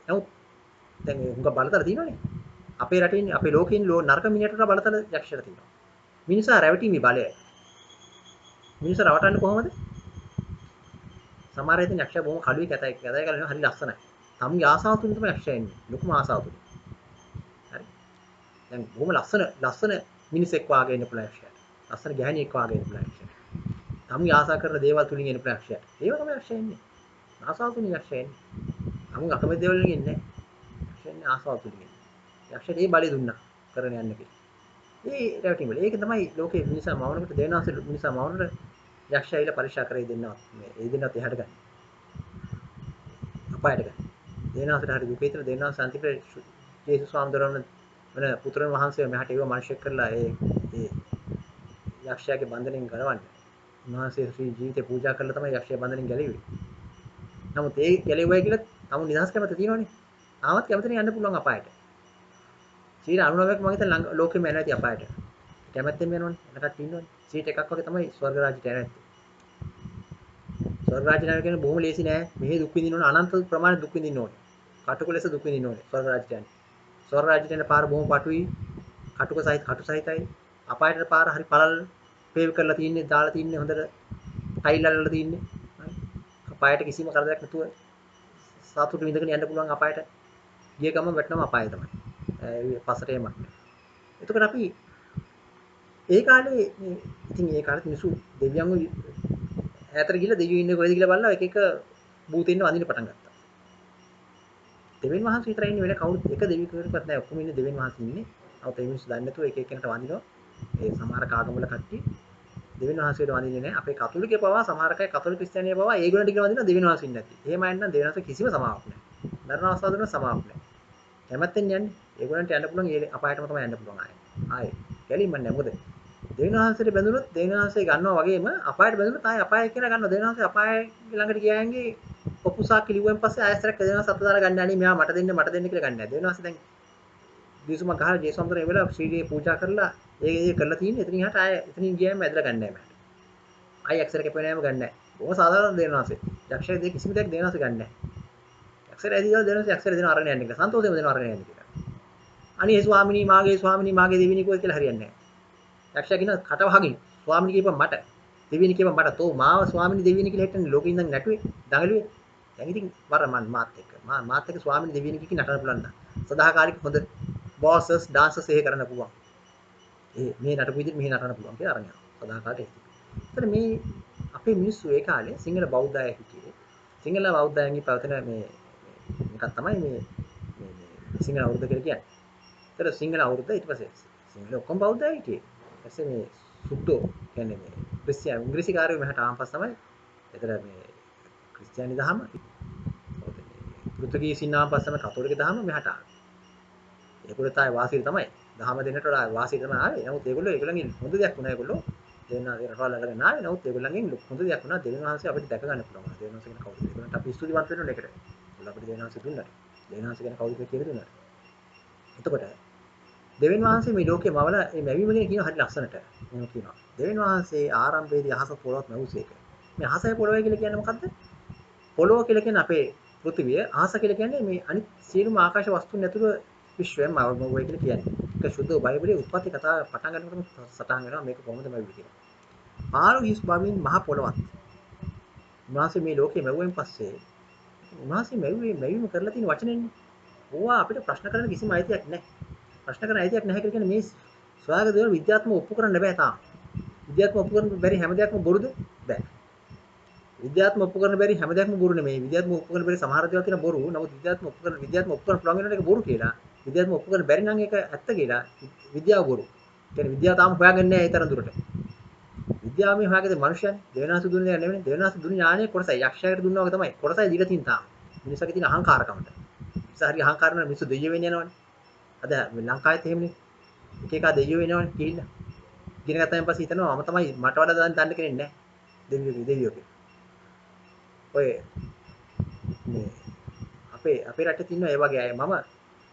නමුත් දැන් හුඟ බලතල තියෙනවනේ. අපේ රටේ ඉන්නේ අපේ ලෝකේ ඉන්න නරක මිනිහට බලතල යක්ෂයට තියෙනවා. මිනිසා රැවටීමේ බලය. මිනිසා රවටන්නේ කොහොමද? සමහර හිතෙන් යක්ෂයා බොහොම කඩුවේ කැතයි කියලා හරි ලස්සනයි. තමුගේ ආසාව තුලින් තමයි යක්ෂයා එන්නේ. ලොකුම ආසාව තුලින්. හරි. දැන් බොහොම ලස්සන මිනිසෙක් වාගේ ඉන්න පුළුවන් යක්ෂයාට. ලස්සන ගැහණියෙක් වාගේ ඉන්න පුළුවන් යක්ෂයාට. තමුගේ ආසා කරන දේවල් තුලින් එන්න පුළුවන් යක්ෂයාට. ඒව තමයි යක්ෂයා එන්නේ. ආසාව තුලින් යක්ෂයා එන්නේ. තමුගේ අකමැති දේවල් වලින් එන්නේ නැහැ. යක්ෂයා එන්නේ ආසාව තුලින් එන්නේ. යක්ෂයාට ඒ බලය දුන්නා කරගෙන යන්න කියලා. ඒ රැවටීම වල ඒක තමයි ලෝකේ මිනිසා මවනකට දෙවනාස මිනිසා මවනකට යක්ෂයා ඊළ පරික්ෂා කරේ දෙන්නවා මේ ඒ දෙන්නත් එහාට ගන්න අපායට ගන්න දෙවනාසට හරි දුක විතර දෙවනාස අන්තිමට ජේසුස් ස්වාමීන් වෙන පුත්‍රයන් වහන්සේ මෙහාට ඒව මිනිස්සෙක් කරලා ඒ යක්ෂයාගේ බන්ධනෙන් ගලවන්නේ උන්වහන්සේ ශ්‍රී ජීවිතේ පූජා කරලා තමයි යක්ෂයා බන්ධනෙන් ගැලෙන්නේ නමුත් ඒ ගැලෙවුවයි කියලා තමුන් නිදහස් කැමති තියෙනවනේ තාමත් කැමතිනේ යන්න පුළුවන් අපායට 99ක් මම හිතන ලෝකෙම යනවා ඇති අපායට. කැමැත්තෙන් යනවනේ. එනකට ඉන්නවනේ. සීට් එකක් වගේ තමයි ස්වර්ග රාජ්‍යයට යන්නේ. ස්වර්ග රාජ්‍යයට යන කෙනෙක් බොහොම ලේසි නෑ. මෙහි දුක් විඳින්න ඕන අනන්ත ප්‍රමාණය දුක් විඳින්න ඕනේ. කටුක ලෙස දුක් විඳින්න ඕනේ ස්වර්ග රාජ්‍යයට යන්නේ. ස්වර්ග රාජ්‍යයට යන පාර බොහොම පටුයි. කටුක සහිතයි. අපායට පාර හරි පළල් පේව් කරලා තින්නේ, දාලා තින්නේ හොඳට ටයිල් අල්ලලා තින්නේ. අපායට කිසිම කරදරයක් නැතුව සතුටු විඳගෙන යන්න පුළුවන් අපායට. ගිය ගම වැටෙනම අපාය තමයි. පසට යමක් නෑ. එතකොට අපි ඒ කාලේ ඉතින් ඒ කාලේ මිනිස්සු දෙවියන්ව ඈතට ගිහලා දෙවියෝ ඉන්නේ කොහෙද කියලා බලලා එක එක භූතෙන්න වඳින්න පටන් ගත්තා. දෙවියන් වහන්සේ විතරයි ඉන්නේ වෙන කවුරුත් එක දෙවියෙකුවත් නෑ. ඔක්කොම ඉන්නේ දෙවියන් වහන්සේ ඉන්නේ. අවත ඒ මිනිස්සු දන්නේ නැතුව එක එක්කෙනාට වඳිනවා. ඒ සමහර කාගමවල කට්ටිය දෙවියන් වහන්සේට වඳින්නේ නෑ. අපේ කතෝලිකේ පවා සමහර අය කතෝලික ක්‍රිස්තියානිය පවා ඒගොල්ලන්ට කියලා වඳිනවා දෙවියන් වහන්සේ ඉන්නේ නැති. එහෙම අයන්න දෙවියන් වහන්සේ කිසිම සමාවක් නෑ. මරණ අවස්ථාව දුන්න සමාවක් නෑ. කැමැත්තෙන් යන්නේ. ඒගොල්ලන්ට යන්න පුළුවන් ඒ අපායටම තමයි යන්න පුළුවන් ආයේ. ගැලීම නැහැ මොකද? දෙවියන් වහන්සේට බැඳුනොත් දෙවියන් වහන්සේ ගන්නවා වගේම අපායට බැඳුනොත් ආයේ අපාය කියලා ගන්නවා. දෙවියන් වහන්සේ අපාය ළඟට ගියායන්ගේ ඔපුසා කිලිවෙන් පස්සේ ආයස්තරක් දෙවියන් වහන්සේ සත්ත දාලා ගන්න යන්නේ මෙයා මට දෙන්න කියලා ගන්න නැහැ. දෙවියන් වහන්සේ දැන් දිසුමක් ගහලා ජේසුස්වන්තර ඒ වෙලාව ශ්‍රීලේ පූජා කරලා ඒ කරලා තියෙන්නේ. එතනින් එහාට ආයේ එතනින් ගියාම ඇදලා ගන්න නැහැ මට. ආයේ අක්ෂර කැපෙන්නේ නැහැ ගන්න නැහැ. බොහොම සාධාරණ දෙවියන් වහන්සේ. යක්ෂය දෙක කිසිම දෙයක් දෙවියන් වහන්සේ ගන්න නැහැ. අක්ෂර ඇදිලා දෙවියන් වහන්සේ අක්ෂර දෙන අරගෙන යන්නේ කියලා. සන්තෝෂයෙන් දෙන අරගෙන යන්නේ කියලා. අනේ ස්වාමිනී මාගේ දෙවියනි කොහෙද කියලා හරියන්නේ නැහැ. යක්ෂයා කියන කට වහගෙන ස්වාමිනී කියපන් මට. දෙවියනි කියපන් මට. තෝ මාව ස්වාමිනී දෙවියනි කියලා හිටන්නේ ලෝකෙ ඉඳන් නැටුවේ. දඟලුවේ. දැන් ඉතින් වර මාත් එක්ක ස්වාමිනී දෙවියනි කිකි නටන්න පුළුවන් ද. සදාකාලික හොඳ බෝසස් ඩාන්සර්ස් එහෙ කරන්න පුළුවන්. මේ නටපු විදිහට මෙහෙ නටන්න පුළුවන් කියලා අරන් යනවා. සදාකාලික. ඒතර මේ අපේ මිනිස්සු ඒ කාලේ සිංහල බෞද්ධ අය හිටියේ. සිංහල බෞද්ධයන්ගේ පැවතෙන මේ එකක් තමයි මේ සිංහල අවුරුද්ද කියලා කියන්නේ. ඒතර සිංහල අවුරුද්ද ඊට පස්සේ සිංහල ඔක්කොම බෞද්ධයි හිටියේ. ඊපස්සේ මේ සුද්දෝ කියන්නේ මේ ක්‍රිස්තියානි ඉංග්‍රීසිකාරයෝ මෙහාට ආවන් පස්සේ තමයි ඒතර මේ ක්‍රිස්තියානි දහම පෘතුගීසින් ආවන් පස්සේ තමයි කතෝලික දහම මෙහාට ආවේ. ඒගොල්ලෝ තායි වාසිය තමයි. දහම දෙන්නට වඩා වාසිය තමයි ආවේ. නමුත් ඒගොල්ලෝ ඒගොල්ලන්ගේ හොඳ දෙයක් වුණා ඒගොල්ලෝ දෙවියන්ගේ රටවල් අල්ලගෙන නාවේ. නමුත් ඒගොල්ලන්ගෙන් හොඳ දෙයක් වුණා. දෙවියන් වහන්සේ අපිට දැක ගන්න පුළුවන්. දෙවියන් වහන්සේ කියන කවුද? ඒගොල්ලන්ට අපි ස්තුතිවන්ත වෙන්න ඕනේ ඒකට. ඒගොල්ලෝ අපිට දෙවියන් වහන්සේ දුන්නාට. දෙවියන් වහන්සේ කියන කවුද කියලා දුන්නාට. එතකොට දෙවියන් වහන්සේ මේ ලෝකේ මවල මේ මැවීම ගැන කියන හරි ලස්සනට. මම කියනවා. දෙවියන් වහන්සේ ආරම්භයේදී අහස පොළොවත් මැවුසේක. මේ අහසයි පොළොවයි කියලා කියන්නේ මොකද්ද? පොළොව කියලා කියන්නේ අපේ පෘථිවිය. අහස කියලා කියන්නේ මේ අනිත් සියලුම ආකාශ වස්තුන් ඇතුළු විශ්වයම මවුවයි කියලා කියන්නේ. ඒක සුද්ධ බයිබලයේ උත්පත්ති කතාව පටන් ගන්නකොටම සටහන් වෙනවා මේක කොහොමද මැවුවේ කියලා. පාළු හිස් බවින් මහ පොළොවත්. උන්වහන්සේ මේ ලෝකේ මැවුවෙන් පස්සේ උන්වහන්සේ මැවීම කරලා තියෙන වචනෙන්නේ. ඕවා අපිට ප්‍රශ්න කරන්න කිසිම අයිතියක් නැහැ. ප්‍රශ්න කරන්න අයිතියක් නැහැ කියලා කියන්නේ මේ ස්වයාගත දේවල් විද්‍යාත්මකව ඔප්පු කරන්න බෑ තාම. විද්‍යාත්මකව ඔප්පු කරන්න බැරි හැම දෙයක්ම බොරුද? බෑ. විද්‍යාත්මක ඔප්පු කරන්න බැරි හැම දෙයක්ම බොරු නෙමෙයි. විද්‍යාත්මක ඔප්පු කරන්න බැරි සමහර දේවල් තියෙන බොරු. නමුත් විද්‍යාත්මක ඔප්පු කරන්න පුළුවන් වෙන එක බොරු කියලා. විද්‍යාත්මක ඔප්පු කරන්න බැරි නම් ඒක ඇත්ත කියලා. විද්‍යාව බොරු. කියන්නේ විද්‍යාව තාම හොයාගන්නේ නැහැ ඒ තරම් දුරට. විද්‍යාව මේ හොයාගත්තේ මනුෂ්‍යයන්. දෙවියන්වහන්සේ දුන්න දේ නෙමෙයි. දෙවියන්වහන්සේ දුන්න ඥානයේ කොටසයි. යක්ෂයාට දුන්නා වගේ තමයි. කොටසයි දීලා තියෙන තාම. මිනිස්සුගේ තියෙන අහංකාරකමට. ඉස්සහරි අහංකාර වෙන මිනිස්සු දෙයියෝ වෙන්න යනවනේ. අද ලංකාවෙත් එහෙමනේ. එක එක දෙයියෝ වෙනවනේ කියලා. ඉගෙන ගත්තාන් පස්සේ හිතනවා මම තමයි මට වඩා දන්න කෙනෙක් නැහැ. දෙවියෝ කියලා. ඔය මේ අපේ රටේ තියෙන ඒ වගේ අය මම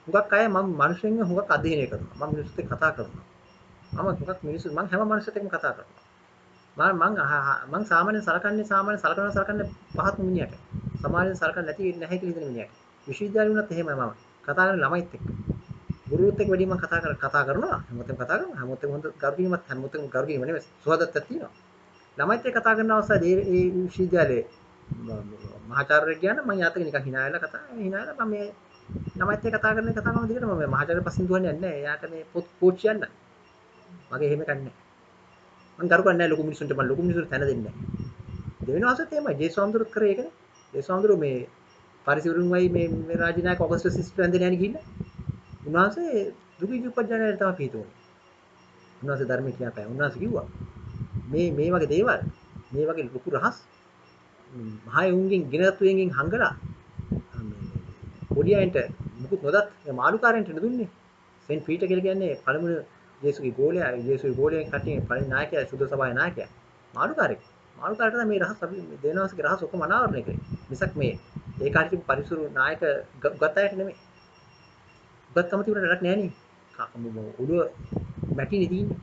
හුඟක් අය මම මිනිස්සුන්ගෙන් හුඟක් අධ්‍යයනය කරනවා. මම මිනිස්සුත් එක්ක කතා කරනවා. මම හුඟක් මම හැම මිනිස්සුත් එක්කම කතා කරනවා. මම සාමාන්‍යයෙන් සලකන්නේ පහත් මිනිහට. සමාජයෙන් සලකන්නේ නැති නැහැ කියලා හිතන මිනිහට. විශ්වවිද්‍යාලේ වුණත් එහෙමයි මම. කතා කරන ළමයිත් එක්ක. ගුරුවරුත් එක්ක වැඩි මම කතා කරනවා. හැමෝටම කතා කරනවා. හැමෝටම හොඳ ගරුකීමක් හැමෝටම ගරුකීම නෙමෙයි. සුවදත්තක් තියෙනවා. ළමයිත් එක්ක කතා කරන අවස්ථාවේ ඒ විශ්වවිද්‍යාලේ මහාචාර්යයෙක් කියන මම යාතක නිකන් hina වෙලා මම මේ ළමයිත් එක්ක කතා කරන කතාවම දිගට මම මහාචාර්ය පස්සෙන් දුවන්නේ නැහැ. එයාට මේ පොත් කෝච් කියන්න. මගේ එහෙම කන්නේ. මම කරු කන්නේ ලොකු මිනිස්සුන්ට මම ලොකු මිනිස්සුන්ට තැන දෙන්නේ නැහැ. දෙවෙනි වාසෙත් එහෙමයි. ජේසුන්දුරුත් කරේ ඒකනේ. ජේසුන්දුරු මේ පරිසිවරුන්වයි මේ රාජනායක ඔගස්ටස් සිස්ටර් ඇන්දේ යන්නේ ගිහිල්ලා. උන්වහන්සේ දුකී උපජානනයට තමයි පිටුනේ. උන්වහන්සේ ධර්මයේ කියපෑ. උන්වහන්සේ කිව්වා මේ වගේ දේවල් මේ වගේ ලොකු රහස් මහයුන්ගෙන් ගෙනත්තුයෙන් හංගලා පොඩි අයන්ට මුකුත් නොදත් මාළුකාරයන්ට දුන්නේ. සෙන්ට් පීටර් කියලා කියන්නේ පළමුව යේසුගේ ගෝලයා කටින් පළවෙනි නායකයා සුද්ධ සභාවේ නායකයා. මාළුකාරයෙක්. මාළුකාරට තමයි මේ රහස් අපි දෙවියන්වහන්සේගේ රහස් ඔක්කොම අනාවරණය කරේ. මිසක් මේ ඒ කාටින් පරිසුරු නායක ගතයට නෙමෙයි. ගත්තම තිබුණ රටක් නෑ නේ. ඔළුව මැටිනේ තියෙන්නේ.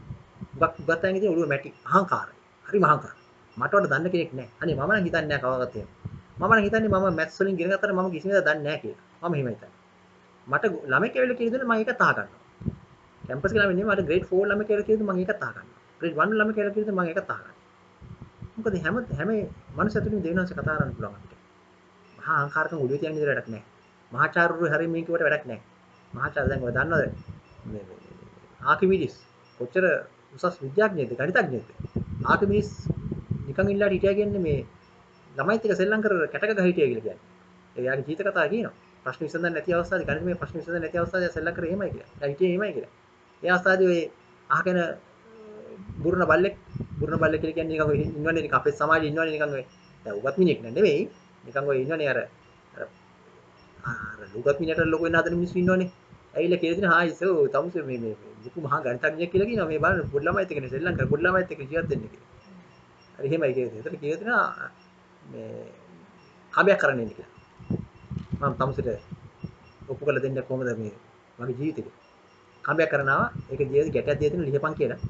ගත්තයන්ගේ තියෙන ඔළුව මැටි. අහංකාරයි. හරිම අහංකාරයි. මට වඩා දන්න කෙනෙක් නැහැ. අනේ මම නම් හිතන්නේ නැහැ කවදාවත් එහෙම. මම නම් හිතන්නේ මම මැත්ස් වලින් ඉගෙන ගත්තට මම කිසිම දෙයක් දන්නේ නැහැ කියලා. මම එහෙම හිතන්නේ. මට ළමයි කියලා කියලා දෙන්න මම ඒක තහ ගන්නවා. කැම්පස් කියලා නෙමෙයි මට ග්‍රේඩ් 4 ළමයි කියලා කියලා මම ඒක තහ ගන්නවා. ග්‍රේඩ් 1 ළමයි කියලා කියලා මම ඒක තහ ගන්නවා. මොකද හැම මනුස්සයෙකුටම දෙවියන්වහන්සේ කතා කරන්න පුළුවන් අපිට. මහා අහංකාරකම් ඔළුවේ තියන්න ඉඳලා වැඩක් නැහැ. මහාචාර්යවරු හරිය මේ කිව්වට වැඩක් නැහැ. මහාචාර්ය දැන් ඔය දන්නවද? මේ ආකිමිඩිස් කොච්චර උසස් විද්‍යාඥයෙක්ද ගණිතඥයෙක්ද? ආකිමිඩිස් නිකන් ඉල්ලලා හිටියා කියන්නේ මේ ළමයිත් එක්ක සෙල්ලම් කර කැටක ගහ හිටියා කියලා කියන්නේ. ඒ යාගේ ජීවිත කතාව කියනවා. ප්‍රශ්න විසඳන්න නැති අවස්ථාවේ ගණිතමය ප්‍රශ්න විසඳන්න නැති අවස්ථාවේ සෙල්ලම් කරේ එහෙමයි කියලා. එයා හිටියේ එහෙමයි කියලා. ඒ අවස්ථාවේදී ඔය අහගෙන බුරුණ බල්ලෙක් කියලා කියන්නේ නිකන් ඔය ඉන්නවනේ නිකන් අපේ සමාජයේ ඉන්නවනේ නිකන් ඔය දැන් උගත් මිනිහෙක් නෙමෙයි. නිකන් ඔය ඉන්නවනේ අර උගත් මිනිහට ලොකු වෙන හදන මිනිස්සු ඉන්නවනේ. ඇවිල්ලා කියලා දෙන හායි සෝ තමුසේ මේ ලොකු මහා ගණිතඥයෙක් කියලා කියනවා මේ බලන්න පොඩි ළමයිත් එක්ක සෙල්ලම් කර පොඩි ළමයිත් එක්ක ජීවත් වෙන්න කියලා. හරි එහෙමයි කියන්නේ. ඒතර කියලා දෙනවා මේ කම්බයක් කරන්න ඉන්න කියලා. මම තමුසෙට ඔප්පු කරලා දෙන්න කොහොමද මේ මගේ ජීවිතේ. කම්බයක් කරනවා ඒක ජීවිතේ ගැටයක් දෙන්න ලියපන් කියලා.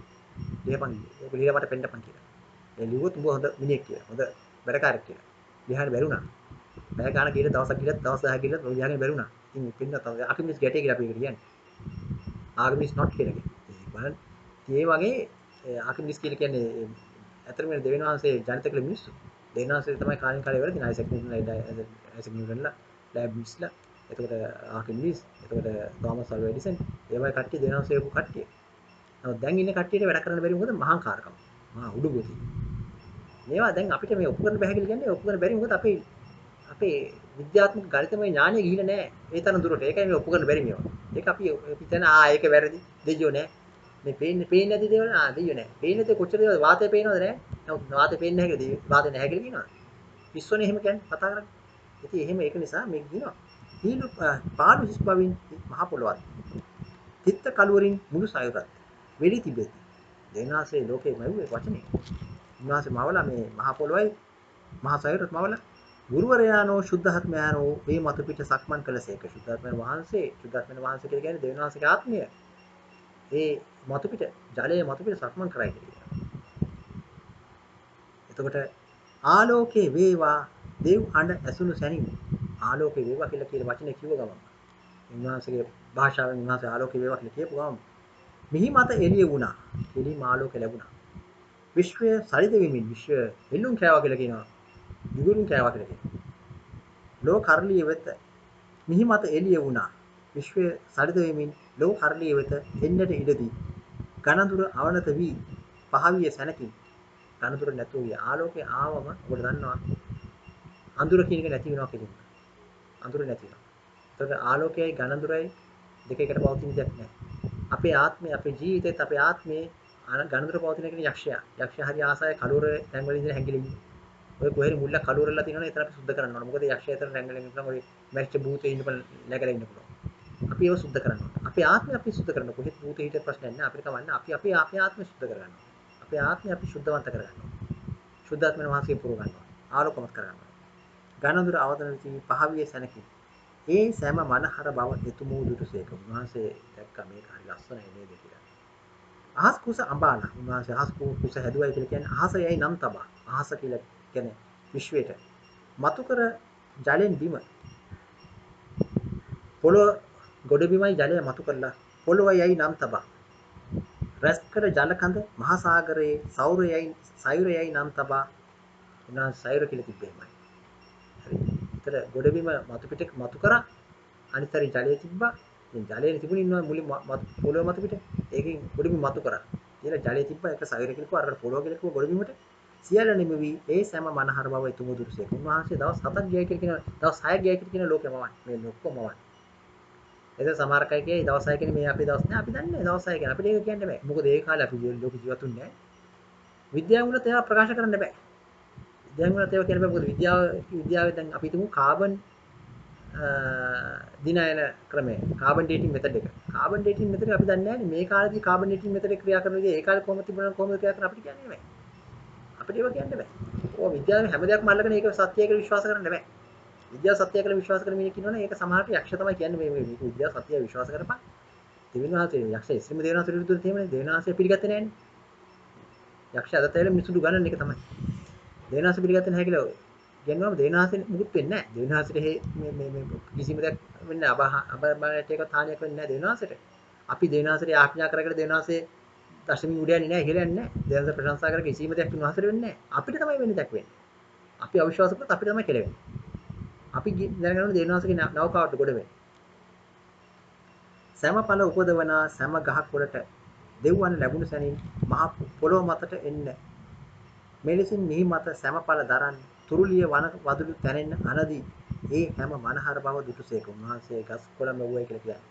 ලියපන්. ඒක ලියලා මට පෙන්නපන් කියලා. ඒ ලිව්වොත් උඹ හොඳ මිනිහෙක් කියලා. හොඳ වැඩකාරයෙක් කියලා. ලියහන්න බැරුණා. බෑ ගන්න කියලා දවසක් ගිහලා දවස් 10 ගිහලා ඔය ලියහන්න බැරුණා. ඉතින් පින්න තමයි ආකිමිස් ගැටේ කියලා අපි ඒකට කියන්නේ. ආකිමිස් not කියලා කියන්නේ. ඒ බලන්න. ඒ වගේ ආකිමිස් කියලා කියන්නේ ඇත්තටම දෙවියන් වහන්සේ ජනිත කළ මිනිස්සු. දෙවියන් වහන්සේ තමයි කාලින් කාලේ වෙලා තියෙන අයිසැක් නිව්ටන්ලා ලැබ්ස්ලා එතකොට ආකිමිස් එතකොට තෝමස් අල්වා එඩිසන් ඒ වගේ කට්ටිය දෙවියන් වහන්සේ වගේ කට්ටිය. නමුත් දැන් ඉන්න කට්ටියට වැඩ කරන්න බැරි මොකද මහාංකාරකම. මහා උඩුගොති. මේවා දැන් අපිට මේ ඔප්පු කරන්න බෑ කියලා කියන්නේ ඔප්පු කරන්න බැරි මොකද අපේ විද්‍යාත්මක ගණිතමය ඥානය ගිහිලා නැහැ. ඒ තරම් දුරට. ඒකයි මේ ඔප්පු කරන්න බැරි මේවා. ඒක අපි හිතන ඒක වැරදි. දෙයියෝ නෑ. මේ පේන්නේ නැති දේවල් දෙයියෝ නෑ. පේන්නේ නැති කොච්චර දේවල් වාතය පේනවද නෑ? නමුත් වාතය පේන්නේ නැහැ කියලා වාතය නැහැ කියලා කියනවා. විශ්වනේ එහෙම කියන්නේ කතා කරන්නේ. ඉතින් එහෙම ඒක නිසා මේ කියනවා. හීලු පාළු හිස් බවින් මහ පොළොවත්. තිත්ත කලවරින් මුළු සයුරත් වෙලී තිබෙති. දේවනාසේ ලෝකේ මැව්වේ වචනේ. උන්වහන්සේ මවලා මේ මහා පොළොවයි මහා සයුරත් මවලා ගුරුවරයාණෝ ශුද්ධාත්මයාණෝ මේ මතු පිට සක්මන් කළසේක. ශුද්ධාත්මයන් වහන්සේ කියලා කියන්නේ දේවනාසේගේ ආත්මය. ඒ මතු පිට ජලයේ මතු පිට සක්මන් කරයි කියලා. එතකොට ආලෝකේ වේවා දේව් හඬ ඇසුණු සැනින් ආලෝකේ වේවා කියලා වචනේ කිව්ව ගමන් උන්වහන්සේගේ භාෂාවෙන් උන්වහන්සේ ආලෝකේ වේවා කියලා කියපු ගමන් මිහි මත එළිය වුණා. එළිම ආලෝකය ලැබුණා. විශ්වය සරිත වෙමින් විශ්වය එල්ලුම් කෑවා කියලා කියනවා. දිගුරුම් කෑවා කියලා කියනවා. ලෝ කරලිය වෙත මිහි මත එළිය වුණා. විශ්වය සරිත වෙමින් ලෝ කරලිය වෙත එන්නට ඉඩදී ගණඳුර අවනත වී පහවිය සැනකින් ගණඳුර නැතුව ගිය ආලෝකයේ ආවම ඔබට දන්නවා අඳුර කියන එක නැති වෙනවා කියන්නේ. අඳුර නැති වෙනවා. ඒතකොට ආලෝකයයි ගණඳුරයි දෙක එකට පවතින දෙයක් නැහැ. අපේ ආත්මය අපේ ජීවිතේත් අපේ ආත්මේ ගණඳුර පවතින කෙන යක්ෂයා. යක්ෂයා හරි ආසයි කලුර තැන්වල ඉඳලා හැංගිලා ඉන්නේ. ඔය කොහෙරි මුල්ල කලුරලා තියෙනවනේ එතන අපි සුද්ධ කරන්න ඕන. මොකද යක්ෂයා එතන හැංගිලා ඉන්න පුළුවන්. ඔය මැරිච්ච භූතේ ඉන්න පුළුවන් නැගලා ඉන්න පුළුවන්. අපි ඒව සුද්ධ කරන්න ඕන. අපේ ආත්මය අපි සුද්ධ කරන්න. කොහෙත් භූතේ හිටිය ප්‍රශ්නයක් නැහැ. අපිට කවන්න අපි අපේ ආත්මය සුද්ධ කරගන්න ඕන. අපේ ආත්මය අපි සුද්ධවන්ත කරගන්න ඕන. සුද්ධාත්මන වාසිය පුරව ගන්න ඕන. ආලෝකමත් කරගන්න ඕන. ගණඳුර අවතන වී පහවිය සැනකින් ඒ සෑම මනහර බව එතුමෝ දුටුසේක. උන්වහන්සේ දැක්ක මේක හරි ලස්සනයි නේද කියලා. අහස් කුස අඹාලා උන්වහන්සේ අහස් කුස හැදුවයි කියලා කියන්නේ අහසයයි නම් තබා. අහස කියලා කියන්නේ විශ්වයට. මතු කර ජලෙන් බිම පොළොව ගොඩ බිමයි ජලය මතු කරලා පොළොවයයි නම් තබා. රැස් කර ජල කඳ මහා සාගරයේ සයුරයයි නම් තබා. උන්වහන්සේ සයුර කියලා තිබෙන්නේ. හරි. ඒතර ගොඩ බිම මතු පිට මතු කරා අනිත් හරි ජලය තිබ්බා. ඉතින් ජලයේ තිබුණේ ඉන්නවා මුලින් පොළොව මතු පිට. ඒකෙන් ගොඩ බිම මතු කරා. ඊළඟ ජලය තිබ්බා ඒක සයුර කියලා කිව්වා. අර පොළොව කියලා කිව්වා ගොඩ බිමට. සියල්ල නිමවි ඒ සෑම මනහර බව එතුමෝ දුරුසේක. උන්වහන්සේ දවස් 7ක් ගියයි කියලා කියන දවස් 6ක් ගියයි කියලා කියන ලෝකෙම වань. මේ ඔක්කොම වань. ඒක සමහර කයි කියයි දවස් 6 කියන්නේ මේ අපේ දවස් නෑ. අපි දන්නේ දවස් 6 කියන්නේ. අපිට ඒක කියන්න බෑ. මොකද ඒ කාලේ අපි ලෝක ජීවතුන් නෑ. විද්‍යාව වල ඒවා ප්‍රකාශ කරන්න බෑ. විද්‍යාව වල ඒවා කියන්න බෑ. මොකද විද්‍යාවේ දැන් අපි තුමු කාබන් දිනයන ක්‍රමය. කාබන් ඩේටින් මෙතඩ් එක. කාබන් ඩේටින් මෙතඩ් අපි දන්නේ නෑනේ. මේ කාලේදී කාබන් ඩේටින් මෙතඩ් එක ක්‍රියා කරන විදිහ ඒ කාලේ කොහොමද තිබුණා කොහොමද ක්‍රියා කරන්නේ අපිට කියන්නේ නෑ. අපිට ඒවා කියන්න බෑ. ඕවා විද්‍යාවේ හැම දෙයක්ම අල්ලගෙන ඒක සත්‍යය කියලා විශ්වාස කරන්න බෑ. විද්‍යාව සත්‍යය කියලා විශ්වාස කරන මිනිහ කියනවනේ ඒක සමහරට යක්ෂ තමයි කියන්නේ මේ විද්‍යාව සත්‍යය විශ්වාස කරපන්. දෙවියන්වහන්සේ යක්ෂ ඉස්රිම දේවනාථ විරුද්ධව තියෙන්නේ දේවනාථය පිළිගත්තේ නෑනේ. යක්ෂ අද තැවිල මිනිසුඩු ගණන් එක තමයි. දේවනාථ පිළිගත්තේ නැහැ කියලා කියනවාම දේවනාථෙ මුකුත් වෙන්නේ නැහැ. දේවනාථට මේ කිසිම දෙයක් වෙන්නේ අබමණට ඒක තානියක් වෙන්නේ නැහැ දේවනාථට. අපි දේවනාථට ආඥා කරගෙන දේවනාථේ දශමී උඩ යන්නේ නැහැ ඉහළ යන්නේ නැහැ. දේවනාථ ප්‍රශංසා කර කිසිම දෙයක් උන්වහන්සේට වෙන්නේ නැහැ. අපිට තමයි වෙන්නේ දෙයක් වෙන්නේ. අපි අවිශ්වාස කරොත් අපිට තමයි කෙලෙන්නේ. අපි දැනගන්න දේවනාථගේ නවකාවට ගොඩ වෙන්නේ. සෑමඵල උපදවන සෑම ගහක් වලට දෙව්වන් ලැබුණු සැනින් මහ පොළොව මතට එන්න. මෙලෙසින් මිහි මත සෑමඵල දරන් තුරුලිය වන වදුළු තැනෙන්න අනදී ඒ හැම මනහර බව දුටුසේක. උන්වහන්සේ ගස් කොළ මෙව්වයි කියලා කියන්නේ.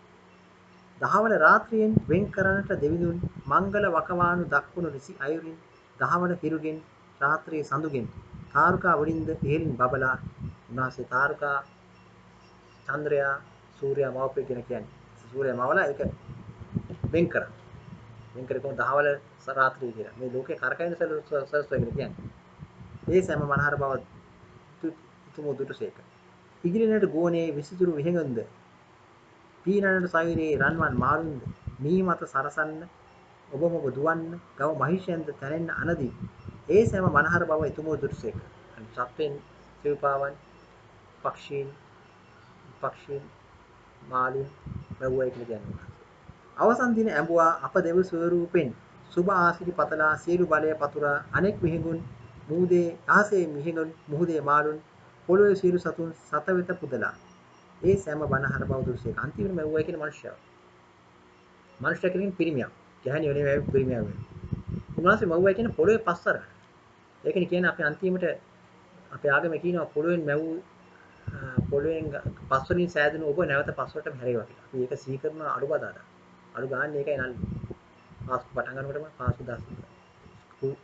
දහවන රාත්‍රියෙන් වෙන් කරන්නට දෙවිඳුන් මංගල වකවානු දක්වුණු ඍසි අයුරින් දහවන හිරුගෙන් රාත්‍රියේ සඳුගෙන් තාරුකා වලින්ද ඉහළින් බබලා උන්වහන්සේ තාරුකා චන්ද්‍රයා සූර්යයා මවපේ කියන කියන්නේ. සූර්යයා මවලා ඒක වෙන් කරා. වෙන් කරේ දහවල රාත්‍රිය කියලා. මේ ලෝකේ කරකැවෙන සලස්ව කියලා කියන්නේ. ඒ සෑම මනහර බව තුමු දුටුසේක. ඉගිරිනට ගෝනේ විසිතුරු විහිඟුන්ද පීනනට සයුරේ රන්වන් මාරුන්ද මී මත සරසන්න ඔබම ඔබ දුවන්න ගව මහිෂයන්ද තැනෙන්න අනදී ඒ සෑම මනහර බව එතුමෝ දුටුසේක. සත්වෙන් සිව්පාවන් පක්ෂීන් මාළින් මෙව්වයි කියලා කියනවා. අවසන් දින ඇඹුවා අප දෙව ස්වරූපෙන් සුභ ආසිරි පතලා සියලු බලය පතුරා අනෙක් විහිඟුන් මුහුදේ ආසේ මිහිඟුන් මුහුදේ මාළුන් පොළොවේ සියලු සතුන් සත වෙත පුදලා ඒ සෑම බණහර බව දුර්සේක. අන්තිමට මෙව්වයි කියන මනුෂ්‍යයා. මනුෂ්‍ය කෙනෙක් පිරිමියක්. ගැහණිය නෙවෙයි පිරිමියක් වෙන්නේ. උන්වහන්සේ මෙව්වයි කියන පොළොවේ පස්සර. ඒකනේ කියන්නේ අපි අන්තිමට අපේ ආගමේ කියනවා පොළොවෙන් පස් වලින් සෑදුණු ඔබ නැවත පස් වලටම හැරේවා කියලා. අපි ඒක සිහි කරන අනුබදාදා. අනු ගාන්නේ ඒකයි නල්ලි. පාස් පටන් ගන්නකොටම පාසු දාස්.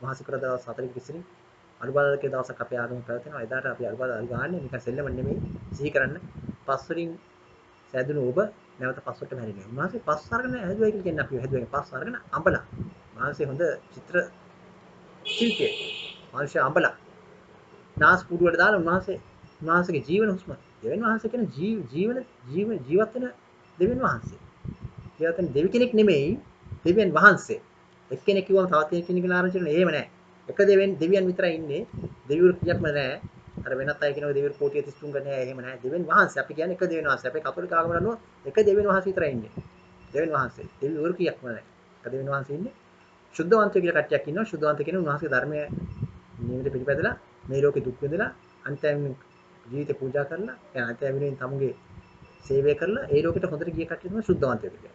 මාසිකර දවස් 4 කිසිරි අනුබදාදකේ දවසක් අපේ ආගමේ පැවැතෙනවා. එදාට අපි අනුබදාද අනු ගාන්නේ නිකන් සෙල්ලම නෙමෙයි. සිහි කරන්න පස් වලින් සෑදුණු ඔබ නැවත පස් වලටම හැරෙන්නේ. උන්වහන්සේ පස් අරගෙන හැදුවයි කියලා කියන්නේ අපි හැදුවයි පස් අරගෙන අඹලා. උන්වහන්සේ හොඳ චිත්‍ර ශිල්පියෙක්. මිනිස්සු අඹලා නාස් පුඩුවට දාලා උන්වහන්සේගේ ජීවන හුස්ම දෙවියන් වහන්සේ කියන ජීවත් වෙන දෙවියන් වහන්සේ. ජීවත් වෙන දෙවි කෙනෙක් නෙමෙයි දෙවියන් වහන්සේ. එක්කෙනෙක් කිව්වම තවත් කෙනෙක් කියලා ආරංචි කරන එහෙම නැහැ. එක දෙවියන් විතරයි ඉන්නේ. දෙවිවරු කියක්ම නැහැ. අර වෙනත් අය කියනවා දෙවිවරු කෝටි 33 ගන්න නැහැ. එහෙම නැහැ. දෙවියන් වහන්සේ අපි කියන්නේ එක දෙවියන් වහන්සේ. අපේ කතෝලික ආගම අනුව එක දෙවියන් වහන්සේ විතරයි ඉන්නේ. දෙවියන් වහන්සේ. දෙවිවරු කියක්ම නැහැ. එක දෙවියන් වහන්සේ ඉන්නේ. සුද්ධවන්තයෝ කියලා කට්ටියක් ඉන්නවා. සුද්ධවන්ත කියන්නේ උන්වහන්සේගේ ධර්මයේ නියමිත පිළිපැදලා මේ ලෝකේ දුක් විඳලා අන්තයෙන් ජීවිතේ පූජා කරලා ඒ අන්තයෙන් තමුගේ සේවය කරලා ඒ ලෝකෙට හොඳට ගිය කට්ටිය තමයි සුද්ධවන්තයෝ කියන්නේ.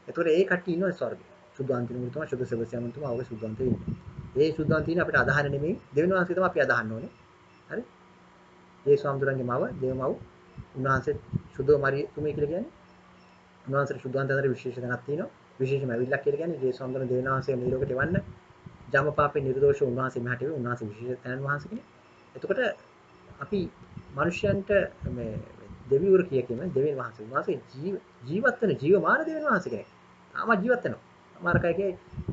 ඒතකොට ඒ කට්ටිය ඉන්නවා ස්වර්ගේ. සුද්ධවන්තයෝ තමයි සුද්ධ සෙබස්තියානුන් තමයි අවගේ සුද්ධවන්තයෝ ඉන්නේ. ඒ සුද්ධවන්තයන් අපිට අදහන්න නෙමෙයි දෙවියන් වහන්සේ තමයි අපි අදහන්න ඕනේ. හරි? ඒ ස්වාමීතුරන්ගේ මව දේවමව් උන්වහන්සේ සුද්ධ මරියතුමී කියලා කියන්නේ. උන්වහන්සේට සුද්ධවන්තයන්ට විශේෂ තැනක් තියෙනවා. විශේෂම ඇවිල්ලා කියලා කියන්නේ ඒ ස්වාමීතුරන් දෙවියන් වහන්සේ මේ ලෝකෙට එවන්න ජමපාපේ නිර්දෝෂ උන්වහන්සේ මෙහාට එවි උන්වහන්සේ විශේෂ තැනන් වහන්සේ කෙනෙක්. එතකොට අපි මිනිස්යන්ට මේ දෙවිවරු කියකියම දෙවියන් වහන්සේ උන්වහන්සේ ජීවත් වෙන ජීවමාන දෙවියන් වහන්සේ කෙනෙක්. තාම ජීවත් වෙනවා. සමහර කයකේ